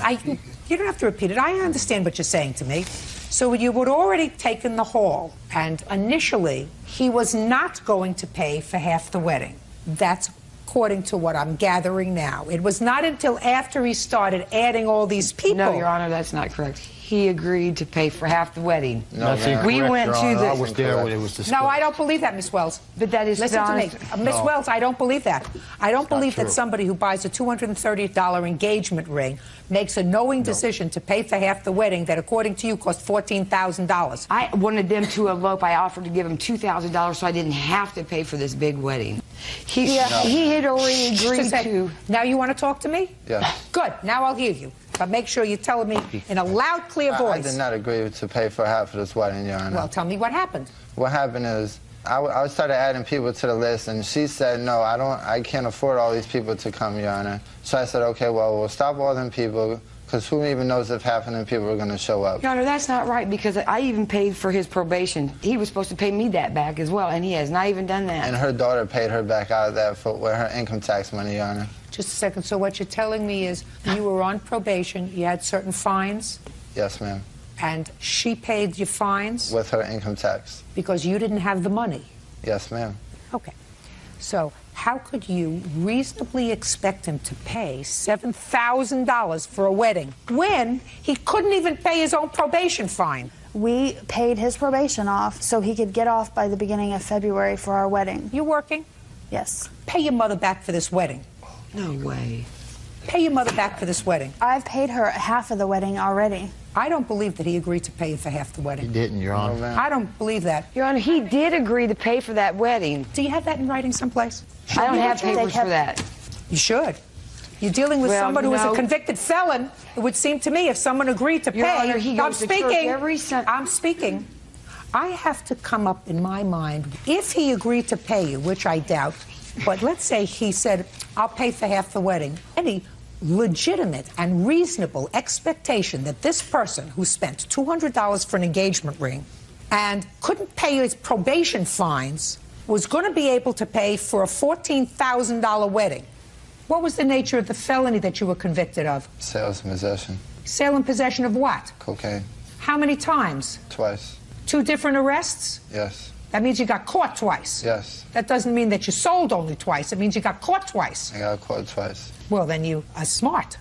You don't have to repeat it. I understand what you're saying to me. So you had already taken the hall, and initially he was not going to pay for half the wedding. That's according to what I'm gathering now. It was not until after he started adding all these people. No, Your Honor, that's not correct. He agreed to pay for half the wedding. No, That's we incorrect, went Your to Honor. the... I was there when it was discussed. No, I don't believe that, Miss Wells. But that is Listen to me. Miss No. Wells, I don't believe that. I don't believe that true. somebody who buys a $230 engagement ring makes a knowing decision to pay for half the wedding that, according to you, cost $14,000. I wanted them to elope. I offered to give them $2,000 so I didn't have to pay for this big wedding. He had already agreed to... Now you want to talk to me? Yes. Good. Now I'll hear you. But make sure you tell me in a loud, clear I voice. did not agree to pay for half of this wedding, Your Honor. Well, tell me what happened. What happened is I started adding people to the list, and she said, no, I can't afford all these people to come, Your Honor. So I said, okay, well, we'll stop all them people, because who even knows if half of them people are going to show up. Your Honor, that's not right, because I even paid for his probation. He was supposed to pay me that back as well, and he has not even done that. And her daughter paid her back out of that with her income tax money, Your Honor. Just a second. So what you're telling me is you were on probation, you had certain fines, Yes, ma'am. and she paid your fines With her income tax. because you didn't have the money. Yes, ma'am. Okay. So how could you reasonably expect him to pay $7,000 for a wedding when he couldn't even pay his own probation fine? We paid his probation off so he could get off by the beginning of February for our wedding. You working? Yes. Pay your mother back for this wedding. No way. Pay your mother back for this wedding. I've paid her half of the wedding already. I don't believe that he agreed to pay you for half the wedding. He didn't, Your Honor. I don't believe that. Your Honor, he did agree to pay for that wedding. Do you have that in writing someplace? I don't have papers for that. You should. You're dealing with Well, someone who is a no. convicted felon. It would seem to me if someone agreed to Your pay. Honor, he goes to church every Sunday. I'm speaking. I have to come up in my mind, if he agreed to pay you, which I doubt, but let's say he said, I'll pay for half the wedding, and he legitimate and reasonable expectation that this person who spent $200 for an engagement ring and couldn't pay his probation fines was going to be able to pay for a $14,000 wedding? What was the nature of the felony that you were convicted of? Sales and possession. Sale and possession of what? Cocaine. How many times? Twice. 2 different arrests? Yes. That means you got caught twice. Yes. That doesn't mean that you sold only twice. It means you got caught twice. I got caught twice. Well, then you are smart.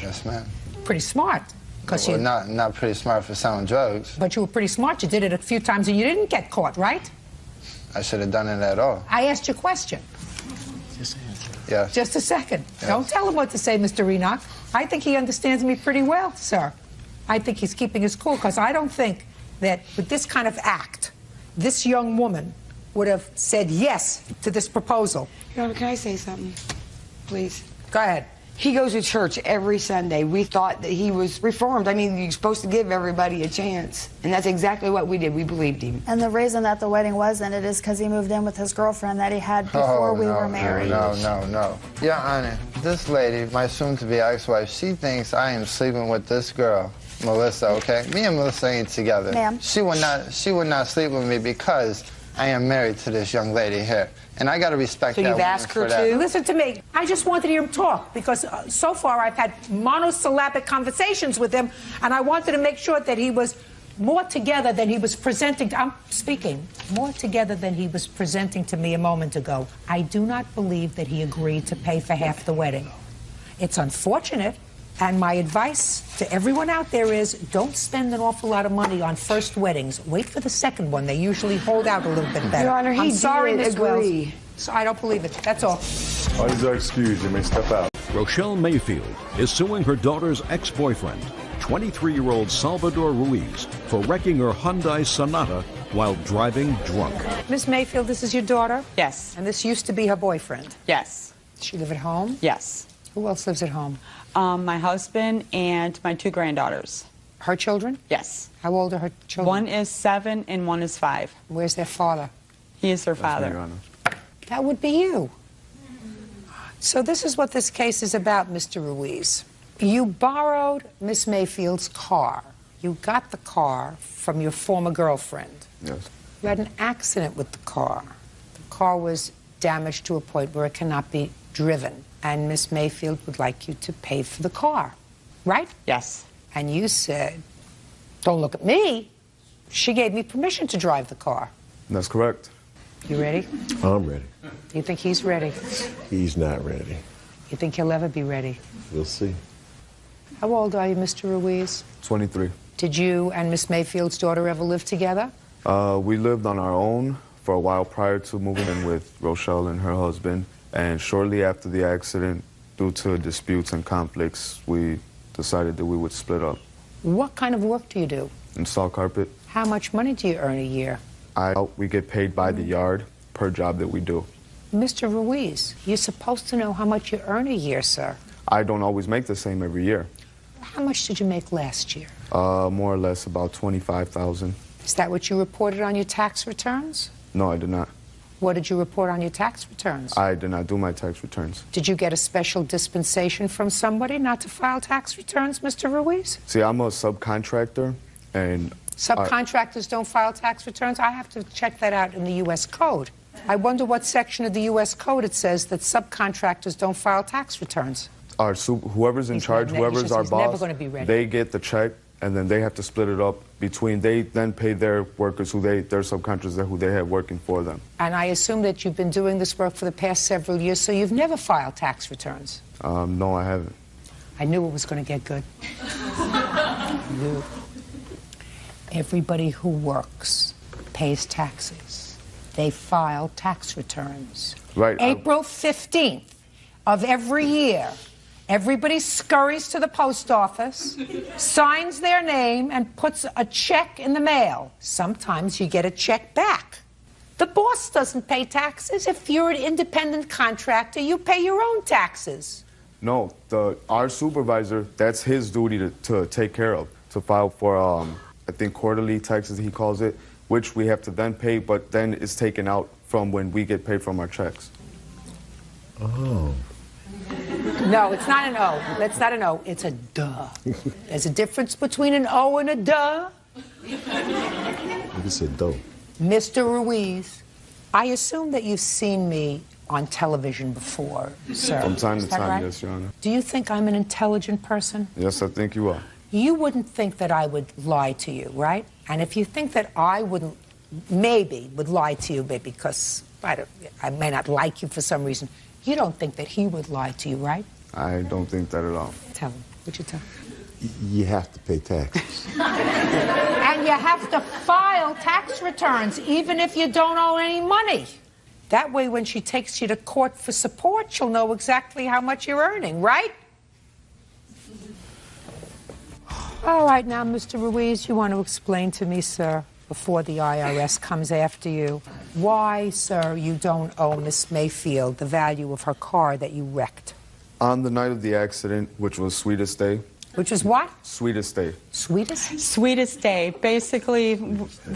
Yes, ma'am. Pretty smart. Well, not pretty smart for selling drugs. But you were pretty smart. You did it a few times and you didn't get caught, right? I should have done it at all. I asked you a question. Yes. Just a second. Yes. Don't tell him what to say, Mr. Enoch. I think he understands me pretty well, sir. I think he's keeping his cool, because I don't think that with this kind of act, this young woman would have said yes to this proposal. Your Honor, can I say something, please? Go ahead. He goes to church every Sunday. We thought that he was reformed. I mean, you're supposed to give everybody a chance. And that's exactly what we did. We believed him. And the reason that the wedding was ended is because he moved in with his girlfriend that he had before we were married. No. Your Honor, this lady, my soon-to-be ex-wife, she thinks I am sleeping with this girl, Melissa, okay? Me and Melissa ain't together. Ma'am. She would not sleep with me because I am married to this young lady here. And I got to respect that. So you've asked her to? Listen to me. I just wanted to hear him talk, because so far I've had monosyllabic conversations with him, and I wanted to make sure that he was more together than he was presenting. I'm speaking. More together than he was presenting to me a moment ago. I do not believe that he agreed to pay for half the wedding. It's unfortunate. And my advice to everyone out there is, don't spend an awful lot of money on first weddings. Wait for the second one. They usually hold out a little bit better. Your Honor, he I'm sorry, did Ms. Wells. agree. So I don't believe it. That's all. Audience are excused. You may step out. Rochelle Mayfield is suing her daughter's ex-boyfriend, 23-year-old Salvador Ruiz, for wrecking her Hyundai Sonata while driving drunk. Miss Mayfield, this is your daughter? Yes. And this used to be her boyfriend? Yes. Does she live at home? Yes. Who else lives at home? My husband and my 2 granddaughters. Her children? Yes. How old are her children? One is 7 and one is 5. Where's their father? He is their That's father. me, Your Honor. That would be you. So this is what this case is about, Mr. Ruiz. You borrowed Miss Mayfield's car. You got the car from your former girlfriend. Yes. You had an accident with the car. The car was damaged to a point where it cannot be driven. And Miss Mayfield would like you to pay for the car, right? Yes. And you said, don't look at me. She gave me permission to drive the car. That's correct. You ready? I'm ready. You think he's ready? He's not ready. You think he'll ever be ready? We'll see. How old are you, Mr. Ruiz? 23. Did you and Miss Mayfield's daughter ever live together? We lived on our own for a while prior to moving in with Rochelle and her husband. And shortly after the accident, due to disputes and conflicts, we decided that we would split up. What kind of work do you do? Install carpet. How much money do you earn a year? We get paid by the yard per job that we do. Mr. Ruiz, you're supposed to know how much you earn a year, sir. I don't always make the same every year. How much did you make last year? More or less about $25,000. Is that what you reported on your tax returns? No, I did not. What did you report on your tax returns? I did not do my tax returns. Did you get a special dispensation from somebody not to file tax returns, Mr. Ruiz? See, I'm a subcontractor, and... Subcontractors don't file tax returns? I have to check that out in the U.S. Code. I wonder what section of the U.S. Code it says that subcontractors don't file tax returns. Whoever's in charge, whoever's our boss, they get the check, and then they have to split it up between, they then pay their workers, their subcontractors who they have working for them. And I assume that you've been doing this work for the past several years, so you've never filed tax returns? No, I haven't. I knew it was going to get good. Everybody who works pays taxes. They file tax returns. Right. April 15th of every year, everybody scurries to the post office, signs their name, and puts a check in the mail. Sometimes you get a check back. The boss doesn't pay taxes. If you're an independent contractor, you pay your own taxes. No, our supervisor, that's his duty to take care of, to file for, I think, quarterly taxes, he calls it, which we have to then pay, but then it's taken out from when we get paid from our checks. Oh. No, it's not an O. That's not an O. It's a duh. There's a difference between an O and a duh. You said dough. Mr. Ruiz, I assume that you've seen me on television before, sir. From time to Is that time, right? yes, Your Honor. Do you think I'm an intelligent person? Yes, I think you are. You wouldn't think that I would lie to you, right? And if you think that I wouldn't, maybe would lie to you, maybe because I may not like you for some reason, you don't think that he would lie to you, right? I don't think that at all. Tell him. What'd you tell him? You have to pay taxes. And you have to file tax returns, even if you don't owe any money. That way, when she takes you to court for support, she'll know exactly how much you're earning, right? All right, now, Mr. Ruiz, you want to explain to me, sir, before the IRS comes after you, why, sir, you don't owe Miss Mayfield the value of her car that you wrecked? On the night of the accident, which was Sweetest Day. Which is what? Sweetest Day. Sweetest? Sweetest Day. Basically,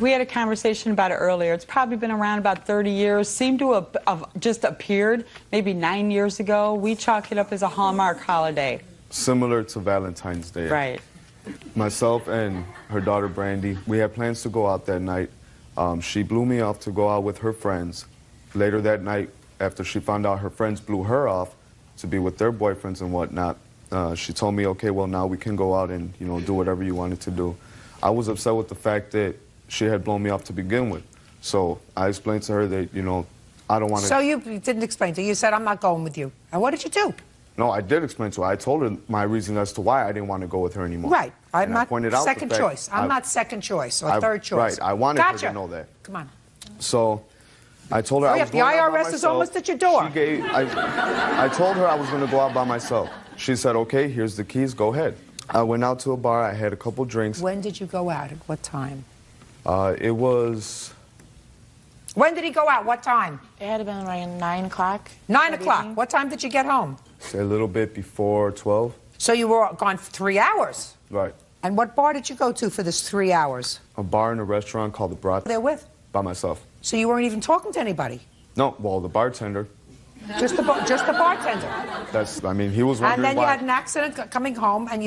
we had a conversation about it earlier. It's probably been around about 30 years. Seemed to have just appeared maybe 9 years ago. We chalk it up as a Hallmark holiday. Similar to Valentine's Day. Right. Myself and her daughter Brandy, we had plans to go out that night. She blew me off to go out with her friends. Later that night, after she found out her friends blew her off to be with their boyfriends and whatnot, she told me, okay, well, now we can go out and, you know, do whatever you wanted to do. I was upset with the fact that she had blown me off to begin with. So I explained to her that, you know, I don't want to... So you didn't explain to her. You said, I'm not going with you. And what did you do? No, I did explain to her. I told her my reason as to why I didn't want to go with her anymore. Right. I'm And not I pointed out second the fact choice. I'm not second choice or third choice. Right. I wanted her Gotcha. to know that. Come on. So I told her I was The going out by IRS is myself. almost at your door. I told her I was going to go out by myself. She said, okay, here's the keys, go ahead. I went out to a bar, I had a couple drinks. When did you go out? At what time? It was... When did he go out? What time? It had been around 9 o'clock. 9 o'clock. What time did you get home? A little bit before 12. So you were gone for 3 hours. Right. And what bar did you go to for this 3 hours? A bar and a restaurant called The Brat. There with? By myself. So you weren't even talking to anybody? No, well, the bartender. Just the bartender. That's, I mean, he was wondering And then why. you had an accident coming home, and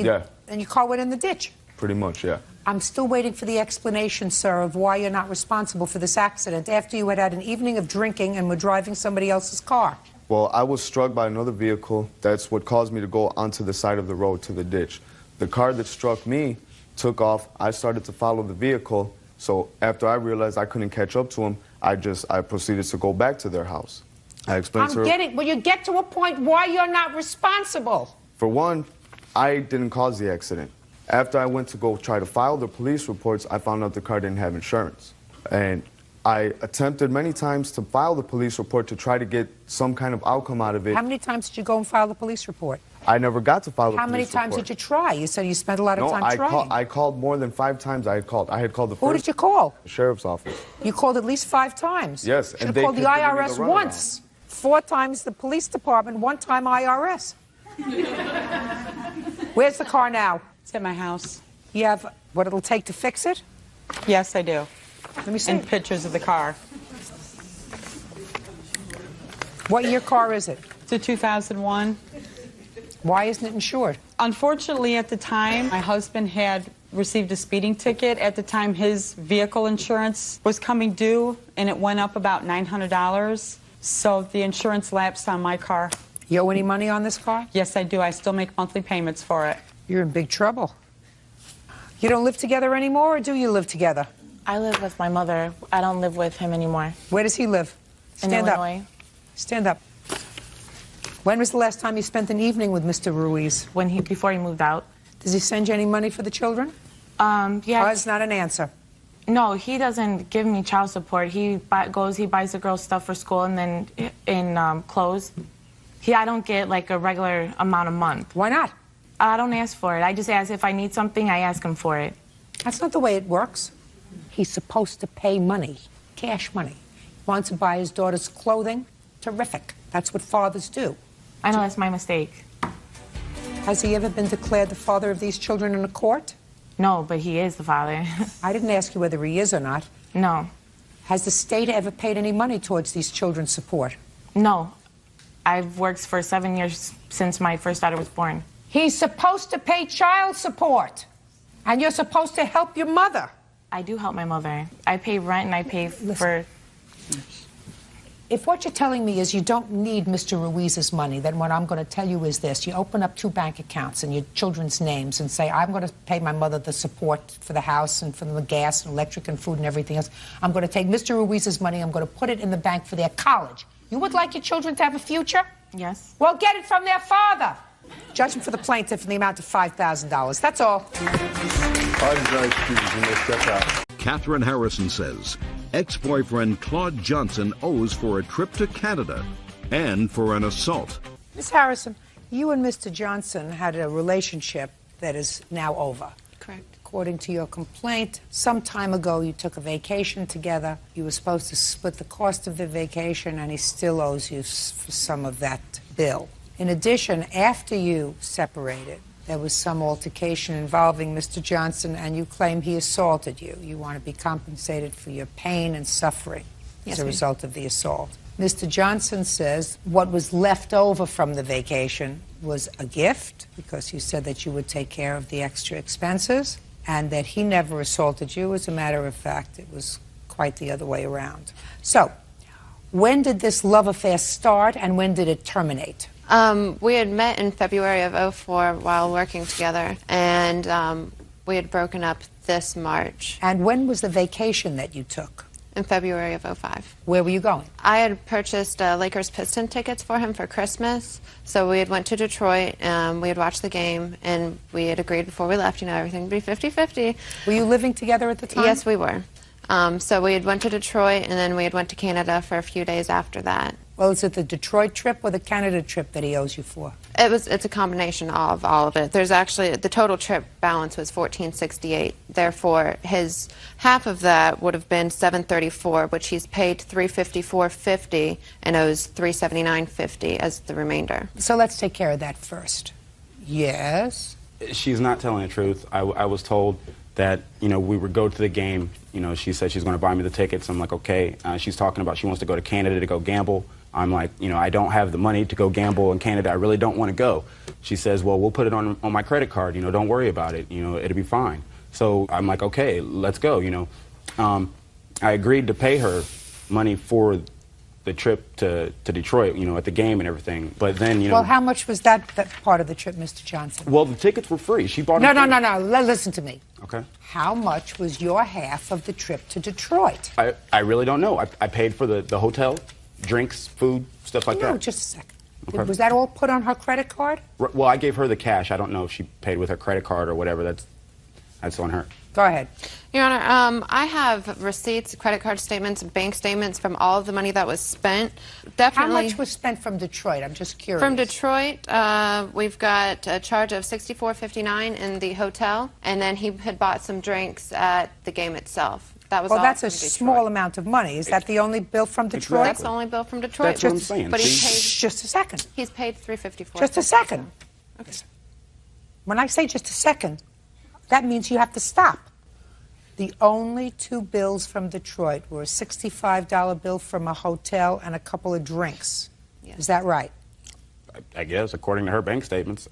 and your car went in the ditch. Pretty much, yeah. I'm still waiting for the explanation, sir, of why you're not responsible for this accident after you had had an evening of drinking and were driving somebody else's car. Well, I was struck by another vehicle. That's what caused me to go onto the side of the road to the ditch. The car that struck me took off. I started to follow the vehicle. So after I realized I couldn't catch up to him, I proceeded to go back to their house. I explained to her. Well, you get to a point why you're not responsible. For one, I didn't cause the accident. After I went to go try to file the police reports, I found out the car didn't have insurance. And I attempted many times to file the police report to try to get some kind of outcome out of it. How many times did you go and file the police report? I never got to file the How police many report. times did you try? You said you spent a lot of time trying. I called more than 5 times. I had called the Who did you call? The sheriff's office. You called at least 5 times. Yes, Should and have they called the kept giving me IRS the runaround. once. 4 times the police department, 1 time IRS. Where's the car now? It's at my house. You have what it'll take to fix it? Yes, I do. Let me see. And pictures of the car. What year car is it? It's a 2001. Why isn't it insured? Unfortunately, at the time, my husband had received a speeding ticket. At the time, his vehicle insurance was coming due, and it went up about $900. So the insurance lapsed on my car. You owe any money on this car? Yes, I do. I still make monthly payments for it. You're in big trouble. You don't live together anymore, or do you live together? I live with my mother. I don't live with him anymore. Where does he live? Stand in up. Illinois. Stand up. When was the last time you spent an evening with Mr. Ruiz? Before he moved out. Does he send you any money for the children? Yeah. Oh, that's not an answer. No, he doesn't give me child support. He buys the girls stuff for school and then in clothes. I don't get like a regular amount a month. Why not? I don't ask for it. I just ask if I need something, I ask him for it. That's not the way it works. He's supposed to pay money, cash money. Wants to buy his daughter's clothing? Terrific. That's what fathers do. I know that's my mistake. Has he ever been declared the father of these children in a court? No, but he is the father. I didn't ask you whether he is or not. No. Has the state ever paid any money towards these children's support? No. I've worked for 7 years since my first daughter was born. He's supposed to pay child support, and you're supposed to help your mother. I do help my mother. I pay rent and I pay for... If what you're telling me is you don't need Mr. Ruiz's money, then what I'm going to tell you is this. You open up 2 bank accounts in your children's names and say, I'm going to pay my mother the support for the house and for the gas and electric and food and everything else. I'm going to take Mr. Ruiz's money, I'm going to put it in the bank for their college. You would like your children to have a future? Yes. Well, get it from their father. Judgment for the plaintiff in the amount of $5,000. That's all. Catherine Harrison says ex-boyfriend Claude Johnson owes for a trip to Canada and for an assault. Miss Harrison, you and Mr. Johnson had a relationship that is now over. Correct. According to your complaint, some time ago you took a vacation together. You were supposed to split the cost of the vacation, and he still owes you for some of that bill. In addition, after you separated, there was some altercation involving Mr. Johnson, and you claim he assaulted you. You want to be compensated for your pain and suffering as a result of the assault. Mr. Johnson says what was left over from the vacation was a gift, because you said that you would take care of the extra expenses, and that he never assaulted you. As a matter of fact, it was quite the other way around. So, when did this love affair start, and when did it terminate? We had met in February of '04 while working together, and we had broken up this March. And when was the vacation that you took? In February of '05. Where were you going? I had purchased Lakers Piston tickets for him for Christmas, so we had went to Detroit, we had watched the game, and we had agreed before we left, everything would be 50-50. Were you living together at the time? Yes, we were. So we had went to Detroit, and then we had went to Canada for a few days after that. Well, is it the Detroit trip or the Canada trip that he owes you for? It's a combination of all of it. There's actually, the total trip balance was $1,468. Therefore, his half of that would have been $734, which he's paid $354.50 and owes $379.50 as the remainder. So let's take care of that first. Yes? She's not telling the truth. I was told that, we would go to the game. She said she's going to buy me the tickets. I'm like, okay. She's talking about she wants to go to Canada to go gamble. I'm like, I don't have the money to go gamble in Canada. I really don't want to go. She says, well, we'll put it on my credit card. Don't worry about it. It'll be fine. So I'm like, okay, let's go. I agreed to pay her money for the trip to Detroit, at the game and everything. But then, Well, how much was that part of the trip, Mr. Johnson? Well, the tickets were free. She bought them. No. Listen to me. Okay. How much was your half of the trip to Detroit? I really don't know. I paid for the hotel, drinks, food, stuff like that. No, just a second. Okay. Was that all put on her credit card? Well, I gave her the cash. I don't know if she paid with her credit card or whatever. That's on her. Go ahead. Your Honor, I have receipts, credit card statements, bank statements from all of the money that was spent. Definitely. How much was spent from Detroit? I'm just curious. From Detroit, we've got a charge of $64.59 in the hotel, and then he had bought some drinks at the game itself. That was well, all that's a from Detroit. small amount of money. Is that the only bill from Detroit? That's the only bill from Detroit. That's what I'm saying. But he's paid. Just a second. He's paid $354. Just a second. Okay. When I say just a second, that means you have to stop. The only 2 bills from Detroit were a $65 bill from a hotel and a couple of drinks. Yes. Is that right? I guess, according to her bank statements.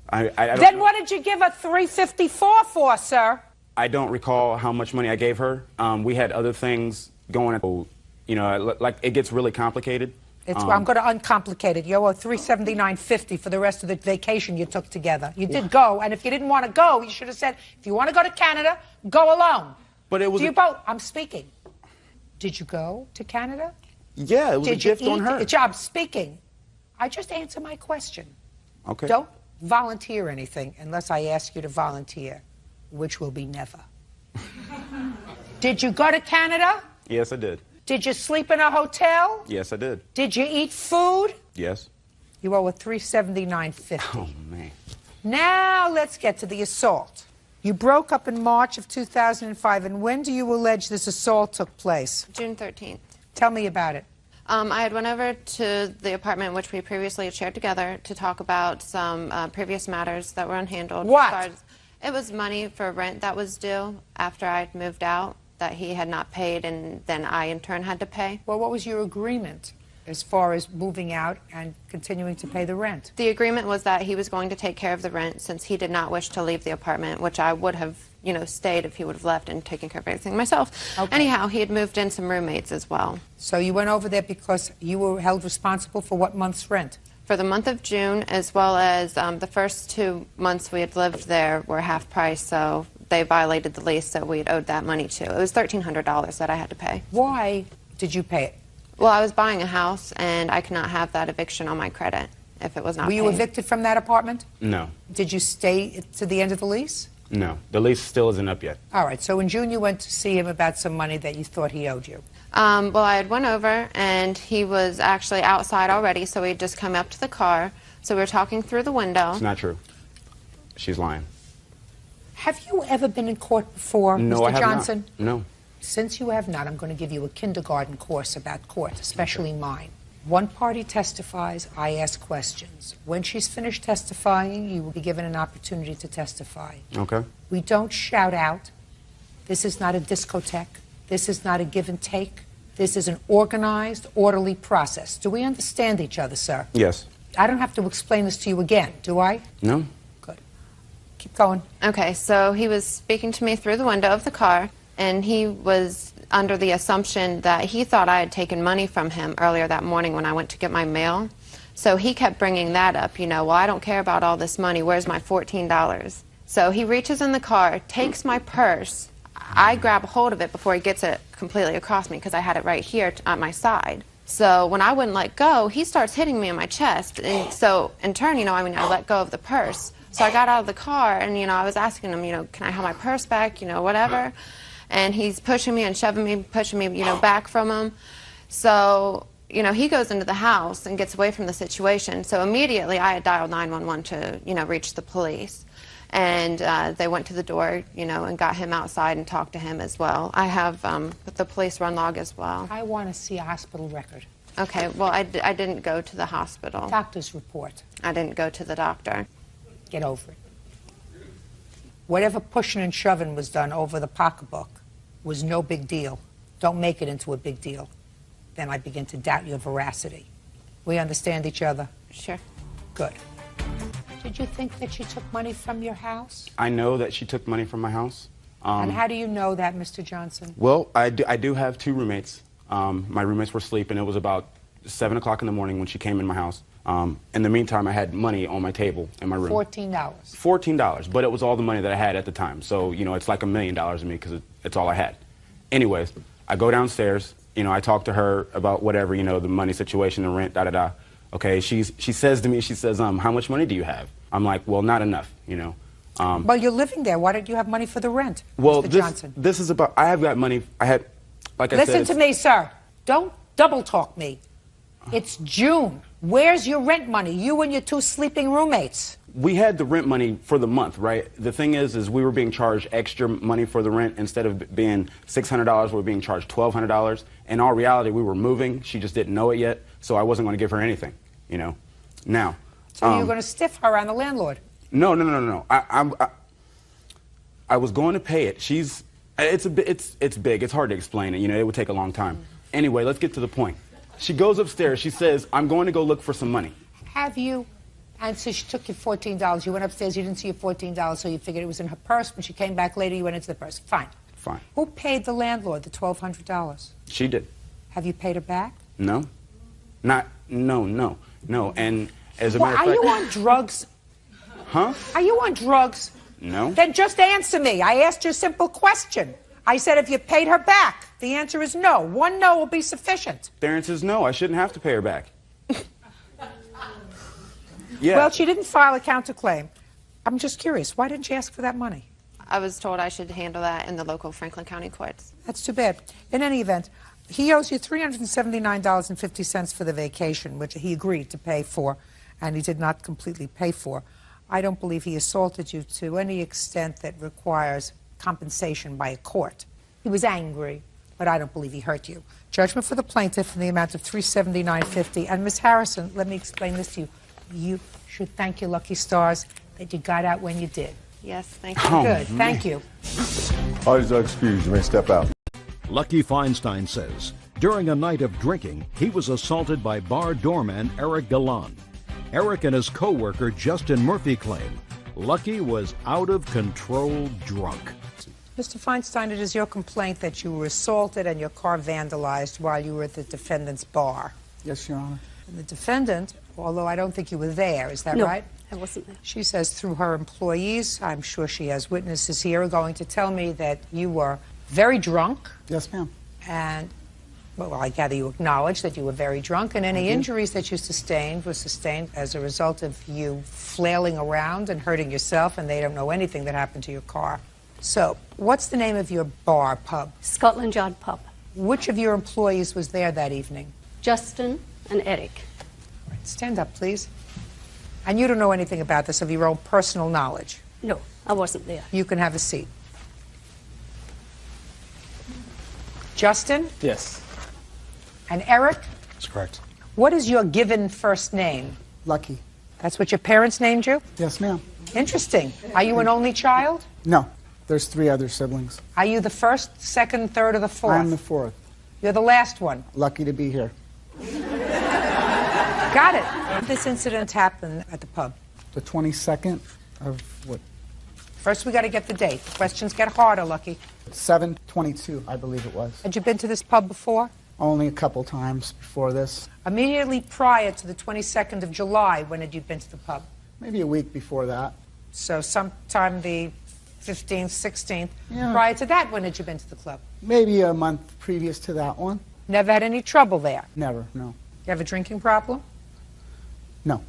I then what did you give her $354 for, sir? I don't recall how much money I gave her. We had other things going on. Like it gets really complicated. I'm going to uncomplicate it. You owe $379.50 for the rest of the vacation you took together. You did go, and if you didn't want to go, you should have said, if you want to go to Canada, go alone. But it was. Do you both? I'm speaking. Did you go to Canada? Yeah, it was a gift on her. I'm speaking. I just answer my question. Okay. Don't volunteer anything unless I ask you to volunteer, which will be never. Did you go to Canada? Yes, I did. Did you sleep in a hotel? Yes, I did. Did you eat food? Yes. You owe a $379.50. Oh, man. Now let's get to the assault. You broke up in March of 2005, and when do you allege this assault took place? June 13th. Tell me about it. I had went over to the apartment which we previously had shared together to talk about some previous matters that were unhandled. What? It was money for rent that was due after I'd moved out that he had not paid, and then I in turn had to pay. Well, what was your agreement? as far as moving out and continuing to pay the rent? The agreement was that he was going to take care of the rent since he did not wish to leave the apartment, which I would have, stayed if he would have left and taken care of everything myself. Okay. Anyhow, he had moved in some roommates as well. So you went over there because you were held responsible for what month's rent? For the month of June, as well as the first 2 months we had lived there were half price, so they violated the lease, so we had owed that money too. It was $1,300 that I had to pay. Why did you pay it? Well, I was buying a house, and I could not have that eviction on my credit if it was not Were you paid. evicted from that apartment? No. Did you stay to the end of the lease? No. The lease still isn't up yet. All right, so in June you went to see him about some money that you thought he owed you. Well, I had went over, and he was actually outside already, so he'd just come up to the car. So we were talking through the window. It's not true. She's lying. Have you ever been in court before, No, Mr. I have Johnson? not. No. Since you have not, I'm going to give you a kindergarten course about court, especially mine. One party testifies, I ask questions. When she's finished testifying, you will be given an opportunity to testify. Okay. We don't shout out. This is not a discotheque. This is not a give and take. This is an organized, orderly process. Do we understand each other, sir? Yes. I don't have to explain this to you again, do I? No. Keep going. Okay, so he was speaking to me through the window of the car, and he was under the assumption that he thought I had taken money from him earlier that morning when I went to get my mail. So he kept bringing that up, well, I don't care about all this money. Where's my $14? So he reaches in the car, takes my purse. I grab a hold of it before he gets it completely across me because I had it right here at my side. So when I wouldn't let go, he starts hitting me in my chest. And so in turn, I let go of the purse. So I got out of the car and, I was asking him, can I have my purse back, whatever. And he's pushing me and shoving me, pushing me, back from him. So, he goes into the house and gets away from the situation. So immediately I had dialed 911 to, reach the police. And they went to the door, and got him outside and talked to him as well. I have the police run log as well. I want to see a hospital record. Okay, well, I didn't go to the hospital. Doctor's report. I didn't go to the doctor. Get over it. Whatever pushing and shoving was done over the pocketbook was no big deal. Don't make it into a big deal. Then I begin to doubt your veracity. We understand each other? Sure. Good. Did you think that she took money from your house? I know that she took money from my house. And how do you know that, Mr. Johnson? Well, I do have two roommates. My roommates were sleeping. It was about 7 o'clock in the morning when she came in my house. In the meantime, I had money on my table in my room. $14. $14, but it was all the money that I had at the time. So, it's like $1 million to me because it's all I had. Anyways, I go downstairs. I talk to her about whatever, the money situation, the rent, da-da-da. Okay, she says to me, how much money do you have? I'm like, well, not enough, Well, you're living there. Why don't you have money for the rent, well, Mr. Johnson? This is about, I have got money, like I said. Listen to me, sir. Don't double talk me. It's June. Where's your rent money? You and your two sleeping roommates. We had the rent money for the month, right? The thing is we were being charged extra money for the rent. Instead of being $600, we were being charged $1,200. In all reality, we were moving. She just didn't know it yet, so I wasn't going to give her anything, Now. So you're going to stiff her on the landlord? No. I was going to pay it. It's big. It's hard to explain it. It would take a long time. Anyway, let's get to the point. She goes upstairs. She says, I'm going to go look for some money. Have you? And so she took your $14. You went upstairs. You didn't see your $14, so you figured it was in her purse. When she came back later, you went into the purse. Fine. Fine. Who paid the landlord the $1,200? She did. Have you paid her back? No. No. And as a matter of fact... Are you on drugs? Huh? Are you on drugs? No. Then just answer me. I asked you a simple question. I said if you paid her back. The answer is no. One no will be sufficient. The answer is no. I shouldn't have to pay her back. Yeah. Well, she didn't file a counterclaim. I'm just curious. Why didn't she ask for that money? I was told I should handle that in the local Franklin County courts. That's too bad. In any event, he owes you $379.50 for the vacation, which he agreed to pay for, and he did not completely pay for. I don't believe he assaulted you to any extent that requires compensation by a court. He was angry, but I don't believe he hurt you. Judgment for the plaintiff in the amount of $379.50. And Ms. Harrison, let me explain this to you. You should thank your lucky stars that you got out when you did. Yes, thank you. Good, thank you. Audience excused, you may step out. Lucky Feinstein says, During a night of drinking, he was assaulted by bar doorman Eric Galan. Eric and his co-worker Justin Murphy claim Lucky was out of control drunk. Mr. Feinstein, it is your complaint that you were assaulted and your car vandalized while you were at the defendant's bar. Yes, Your Honor. And the defendant, although I don't think you were there, is that right? I wasn't there. She says through her employees, I'm sure she has witnesses here, are going to tell me that you were very drunk. Yes, ma'am. And, well, I gather you acknowledge that you were very drunk, and any injuries that you sustained were sustained as a result of you flailing around and hurting yourself, and they don't know anything that happened to your car. So, what's the name of your bar, pub? Scotland Yard Pub. Which of your employees was there that evening? Justin and Eric. Stand up, please. And you don't know anything about this of your own personal knowledge? No, I wasn't there. You can have a seat. Justin? Yes. And Eric? That's correct. What is your given first name? Lucky. That's what your parents named you? Yes, ma'am. Interesting. Are you an only child? No. There's 3 other siblings. Are you the first, second, third, or the fourth? I'm the 4th. You're the last one. Lucky to be here. Got it. This incident happened at the pub. The 22nd of what? First, we got to get the date. Questions get harder, Lucky. 7/22, I believe it was. Had you been to this pub before? Only a couple times before this. Immediately prior to the 22nd of July, when had you been to the pub? Maybe a week before that. So sometime the 15th, 16th. Yeah. Prior to that, when had you been to the club? Maybe a month previous to that one. Never had any trouble there? Never, no. You have a drinking problem? No,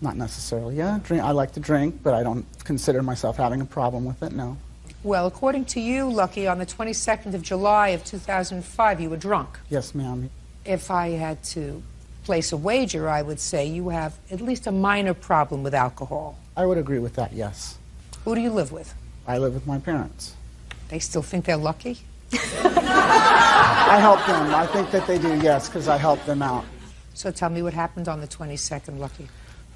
not necessarily. Yeah, I like to drink, but I don't consider myself having a problem with it, no. Well, according to you, Lucky, on the 22nd of July of 2005, you were drunk. Yes, ma'am. If I had to place a wager, I would say you have at least a minor problem with alcohol. I would agree with that, yes. Who do you live with? I live with my parents. They still think they're lucky? I help them. I think that they do, yes, because I help them out. So tell me what happened on the 22nd, Lucky.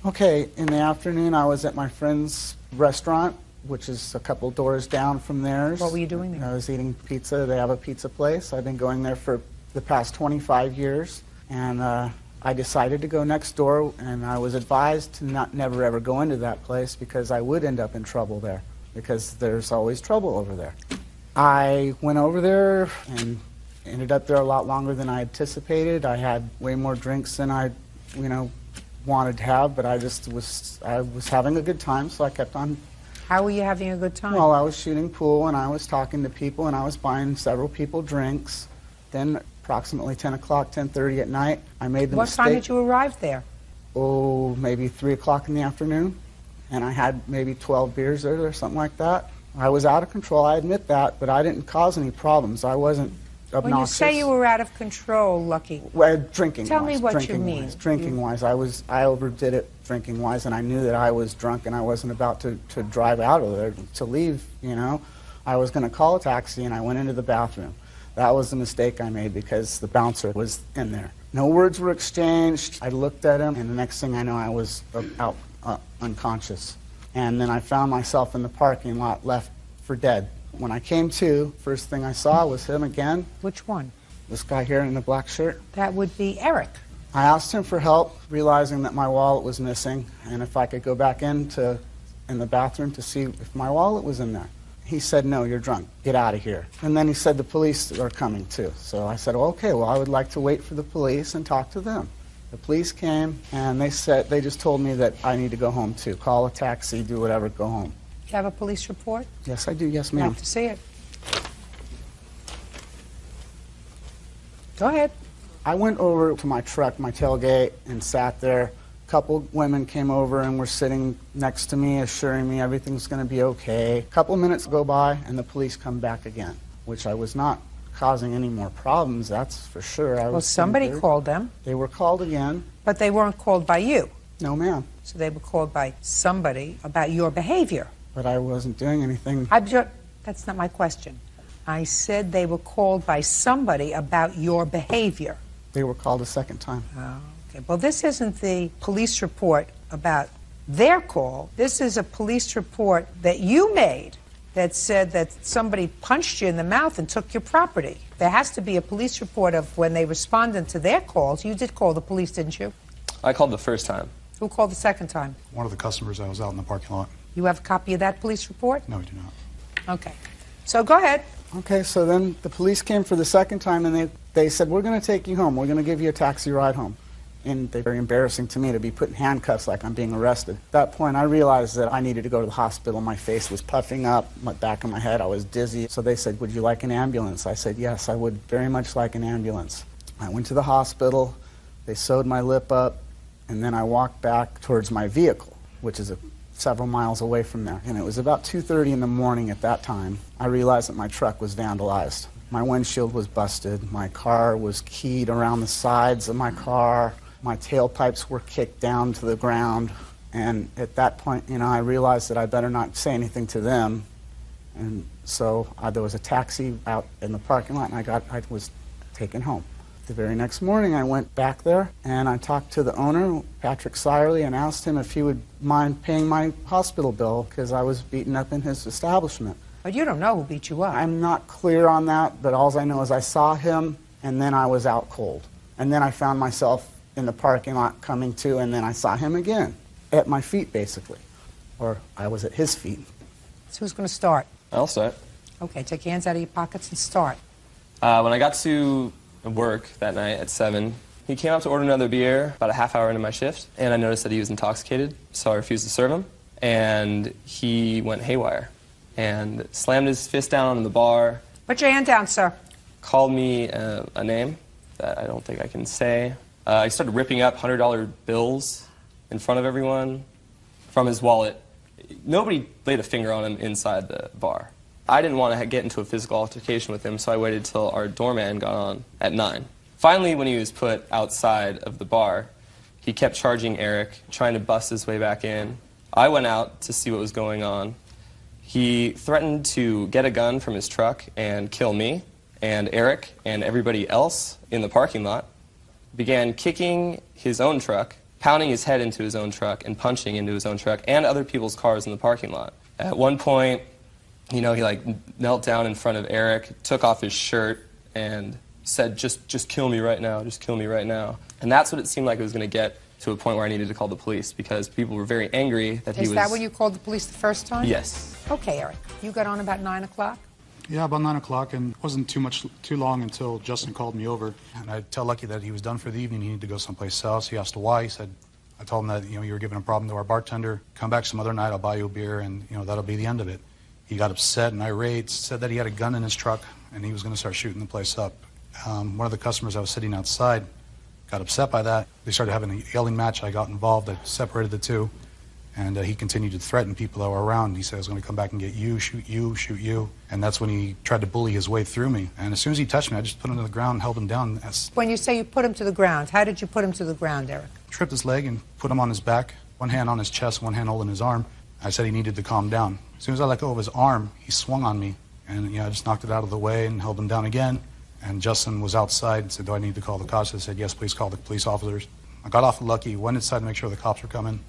Okay, in the afternoon, I was at my friend's restaurant, which is a couple doors down from theirs. What were you doing there? I was eating pizza. They have a pizza place. I've been going there for the past 25 years. And I decided to go next door, and I was advised to never ever go into that place because I would end up in trouble there, because there's always trouble over there. I went over there and ended up there a lot longer than I anticipated. I had way more drinks than I, wanted to have, but I was having a good time, so I kept on. How were you having a good time? Well, I was shooting pool, and I was talking to people, and I was buying several people drinks. Then, approximately 10 o'clock, 10:30 at night, I made the mistake. What time did you arrive there? Oh, maybe 3 o'clock in the afternoon, and I had maybe 12 beers there or something like that. I was out of control, I admit that, but I didn't cause any problems. I wasn't obnoxious. When you say you were out of control, Lucky, drinking-wise. Tell me what you mean. Drinking-wise, I overdid it drinking-wise, and I knew that I was drunk, and I wasn't about to drive out of there to leave, I was going to call a taxi, and I went into the bathroom. That was the mistake I made because the bouncer was in there. No words were exchanged. I looked at him, and the next thing I know, I was out unconscious. And then I found myself in the parking lot, left for dead. When I came to, first thing I saw was him again. Which one? This guy here in the black shirt. That would be Eric. I asked him for help, realizing that my wallet was missing, and if I could go back in the bathroom to see if my wallet was in there. He said, "No, you're drunk. Get out of here." And then he said the police are coming too. So I said, well, okay, well, I would like to wait for the police and talk to them. The police came, and they just told me that I need to go home too. Call a taxi, do whatever, go home. You have a police report? Yes, I do. Yes, I'd ma'am. like to see it. Go ahead. I went over to my truck, my tailgate, and sat there. A couple women came over and were sitting next to me, assuring me everything's going to be okay. A couple minutes go by, and the police come back again, which I was not causing any more problems, that's for sure. Well, somebody called them. They were called again. But they weren't called by you. No, ma'am. So they were called by somebody about your behavior. But I wasn't doing anything. That's not my question. I said they were called by somebody about your behavior. They were called a second time. Oh, okay. Well, this isn't the police report about their call. This is a police report that you made that said that somebody punched you in the mouth and took your property. There has to be a police report of when they responded to their calls. You did call the police, didn't you? I called the first time. Who called the second time? One of the customers that was out in the parking lot. You have a copy of that police report? No, we do not. Okay. So go ahead. Okay, so then the police came for the second time, and they said, we're going to take you home. We're going to give you a taxi ride home. And they're very embarrassing to me to be put in handcuffs like I'm being arrested. At that point, I realized that I needed to go to the hospital. My face was puffing up, my back of my head, I was dizzy. So they said, would you like an ambulance? I said, yes, I would very much like an ambulance. I went to the hospital, they sewed my lip up, and then I walked back towards my vehicle, which is several miles away from there. And it was about 2:30 in the morning at that time. I realized that my truck was vandalized. My windshield was busted, my car was keyed around the sides of my car. My tailpipes were kicked down to the ground, and at that point, I realized that I better not say anything to them. And so there was a taxi out in the parking lot, and I was taken home. The very next morning, I went back there, and I talked to the owner, Patrick Sirely, and asked him if he would mind paying my hospital bill because I was beaten up in his establishment. But you don't know who beat you up. I'm not clear on that, but all I know is I saw him, and then I was out cold. And then I found myself in the parking lot coming to, and then I saw him again, at my feet basically, or I was at his feet. So who's going to start? I'll start. Okay, take your hands out of your pockets and start. When I got to work that night at 7, he came up to order another beer about a half hour into my shift, and I noticed that he was intoxicated, so I refused to serve him, and he went haywire and slammed his fist down on the bar. Put your hand down, sir. Called me a name that I don't think I can say. He started ripping up $100 bills in front of everyone from his wallet. Nobody laid a finger on him inside the bar. I didn't want to get into a physical altercation with him, so I waited till our doorman got on at 9. Finally, when he was put outside of the bar, he kept charging Eric, trying to bust his way back in. I went out to see what was going on. He threatened to get a gun from his truck and kill me and Eric and everybody else in the parking lot. Began kicking his own truck, pounding his head into his own truck, and punching into his own truck and other people's cars in the parking lot. At one point, he knelt down in front of Eric, took off his shirt, and said, just kill me right now, just kill me right now. And that's what it seemed like it was going to get to a point where I needed to call the police because people were very angry that he was... Is that when you called the police the first time? Yes. Okay, Eric. You got on about 9 o'clock? Yeah, about 9 o'clock, and it wasn't too long until Justin called me over. And I tell Lucky that he was done for the evening, he needed to go someplace else. He asked why. He said, I told him that, you were giving a problem to our bartender. Come back some other night, I'll buy you a beer, and, that'll be the end of it. He got upset and irate, said that he had a gun in his truck, and he was going to start shooting the place up. One of the customers that was sitting outside got upset by that. They started having a yelling match. I got involved. I separated the two. And he continued to threaten people that were around. He said, I was going to come back and get you, shoot you, shoot you. And that's when he tried to bully his way through me. And as soon as he touched me, I just put him to the ground and held him down. When you say you put him to the ground, how did you put him to the ground, Eric? Tripped his leg and put him on his back, one hand on his chest, one hand holding his arm. I said he needed to calm down. As soon as I let go of his arm, he swung on me. And I just knocked it out of the way and held him down again. And Justin was outside and said, do I need to call the cops? I said, yes, please call the police officers. I got off of Lucky, went inside to make sure the cops were coming.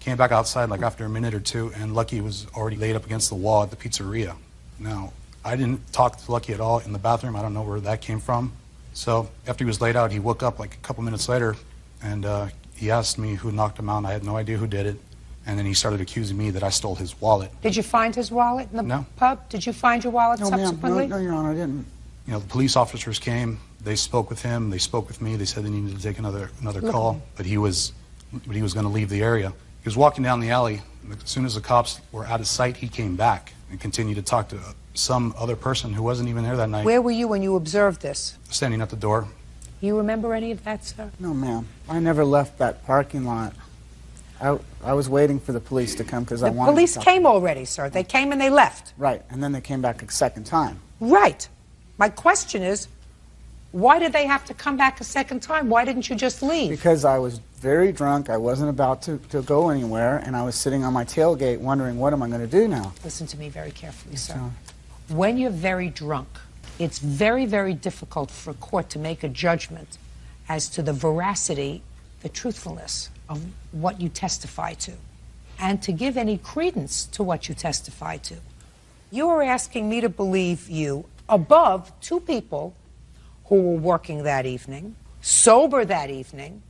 Came back outside after a minute or two, and Lucky was already laid up against the wall at the pizzeria. Now, I didn't talk to Lucky at all in the bathroom. I don't know where that came from. So after he was laid out, he woke up a couple minutes later, and he asked me who knocked him out. I had no idea who did it. And then he started accusing me that I stole his wallet. Did you find his wallet in the pub? Did you find your wallet subsequently? No, Your Honor, I didn't. The police officers came. They spoke with him. They spoke with me. They said they needed to take another call, but he was going to leave the area. He was walking down the alley. As soon as the cops were out of sight, he came back and continued to talk to some other person who wasn't even there that night. Where were you when you observed this? Standing at the door. You remember any of that, sir? No, ma'am. I never left that parking lot. I was waiting for the police to come because I wanted to. The police came already, sir. They came and they left. Right, and then they came back a second time. Right. My question is, why did they have to come back a second time? Why didn't you just leave? Because I was very drunk. I wasn't about to go anywhere, and I was sitting on my tailgate wondering, what am I going to do now? Listen to me very carefully, sir. When you're very drunk, it's very, very difficult for a court to make a judgment as to the veracity, the truthfulness of what you testify to, and to give any credence to what you testify to. You are asking me to believe you above two people who were working that evening, sober that evening,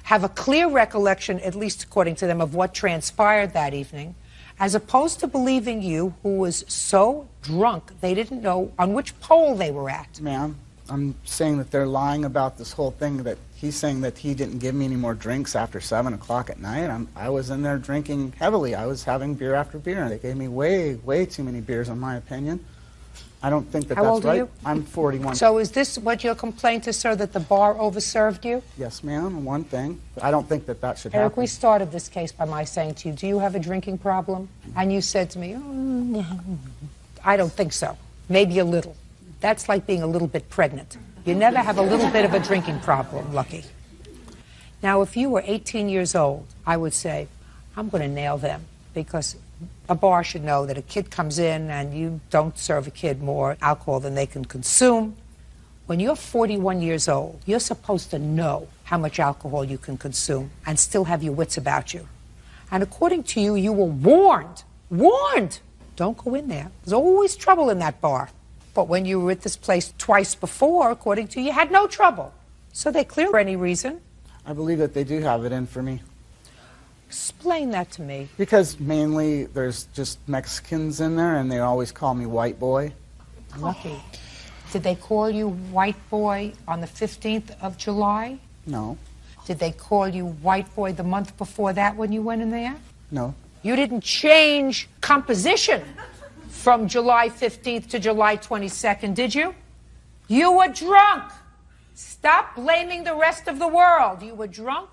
have a clear recollection, at least according to them, of what transpired that evening, as opposed to believing you, who was so drunk they didn't know on which pole they were at. Ma'am, I'm saying that they're lying about this whole thing, that he's saying that he didn't give me any more drinks after 7 o'clock at night. I was in there drinking heavily. I was having beer after beer, and they gave me way too many beers, in my opinion. I don't think that How that's old right. are you? I'm 41. So is this what your complaint is, sir, that the bar overserved you? Yes, ma'am, one thing. I don't think that that should Eric, happen. we started this case by my saying to you, do you have a drinking problem? And you said to me, oh, I don't think so. Maybe a little. That's like being a little bit pregnant. You never have a little bit of a drinking problem, Lucky. Now, if you were 18 years old, I would say, I'm going to nail them, because a bar should know that a kid comes in and you don't serve a kid more alcohol than they can consume. When you're 41 years old, you're supposed to know how much alcohol you can consume and still have your wits about you. And according to you, you were warned. Don't go in there. There's always trouble in that bar. But when you were at this place twice before, according to you, you had no trouble. So they clear for any reason. I believe that they do have it in for me. Explain that to me. Because mainly there's just Mexicans in there, and they always call me white boy. Lucky. Did they call you white boy on the 15th of July? No. Did they call you white boy the month before that when you went in there? No. You didn't change composition from July 15th to July 22nd, did you? You were drunk. Stop blaming the rest of the world. You were drunk.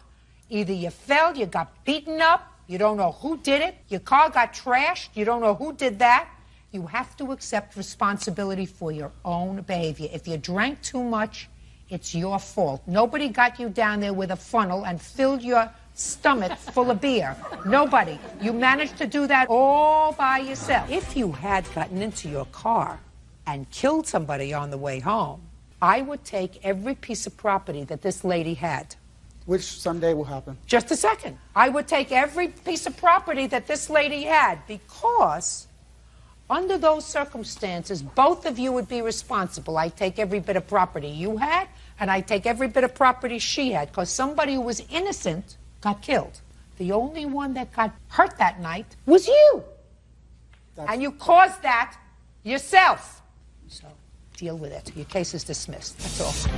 Either you fell, you got beaten up, you don't know who did it, your car got trashed, you don't know who did that. You have to accept responsibility for your own behavior. If you drank too much, it's your fault. Nobody got you down there with a funnel and filled your stomach full of beer. Nobody. You managed to do that all by yourself. If you had gotten into your car and killed somebody on the way home, I would take every piece of property that this lady had. Which someday will happen. Just a second. I would take every piece of property that this lady had, because under those circumstances, both of you would be responsible. I take every bit of property you had, and I take every bit of property she had, because somebody who was innocent got killed. The only one that got hurt that night was you. And you caused that yourself. So deal with it. Your case is dismissed. That's all.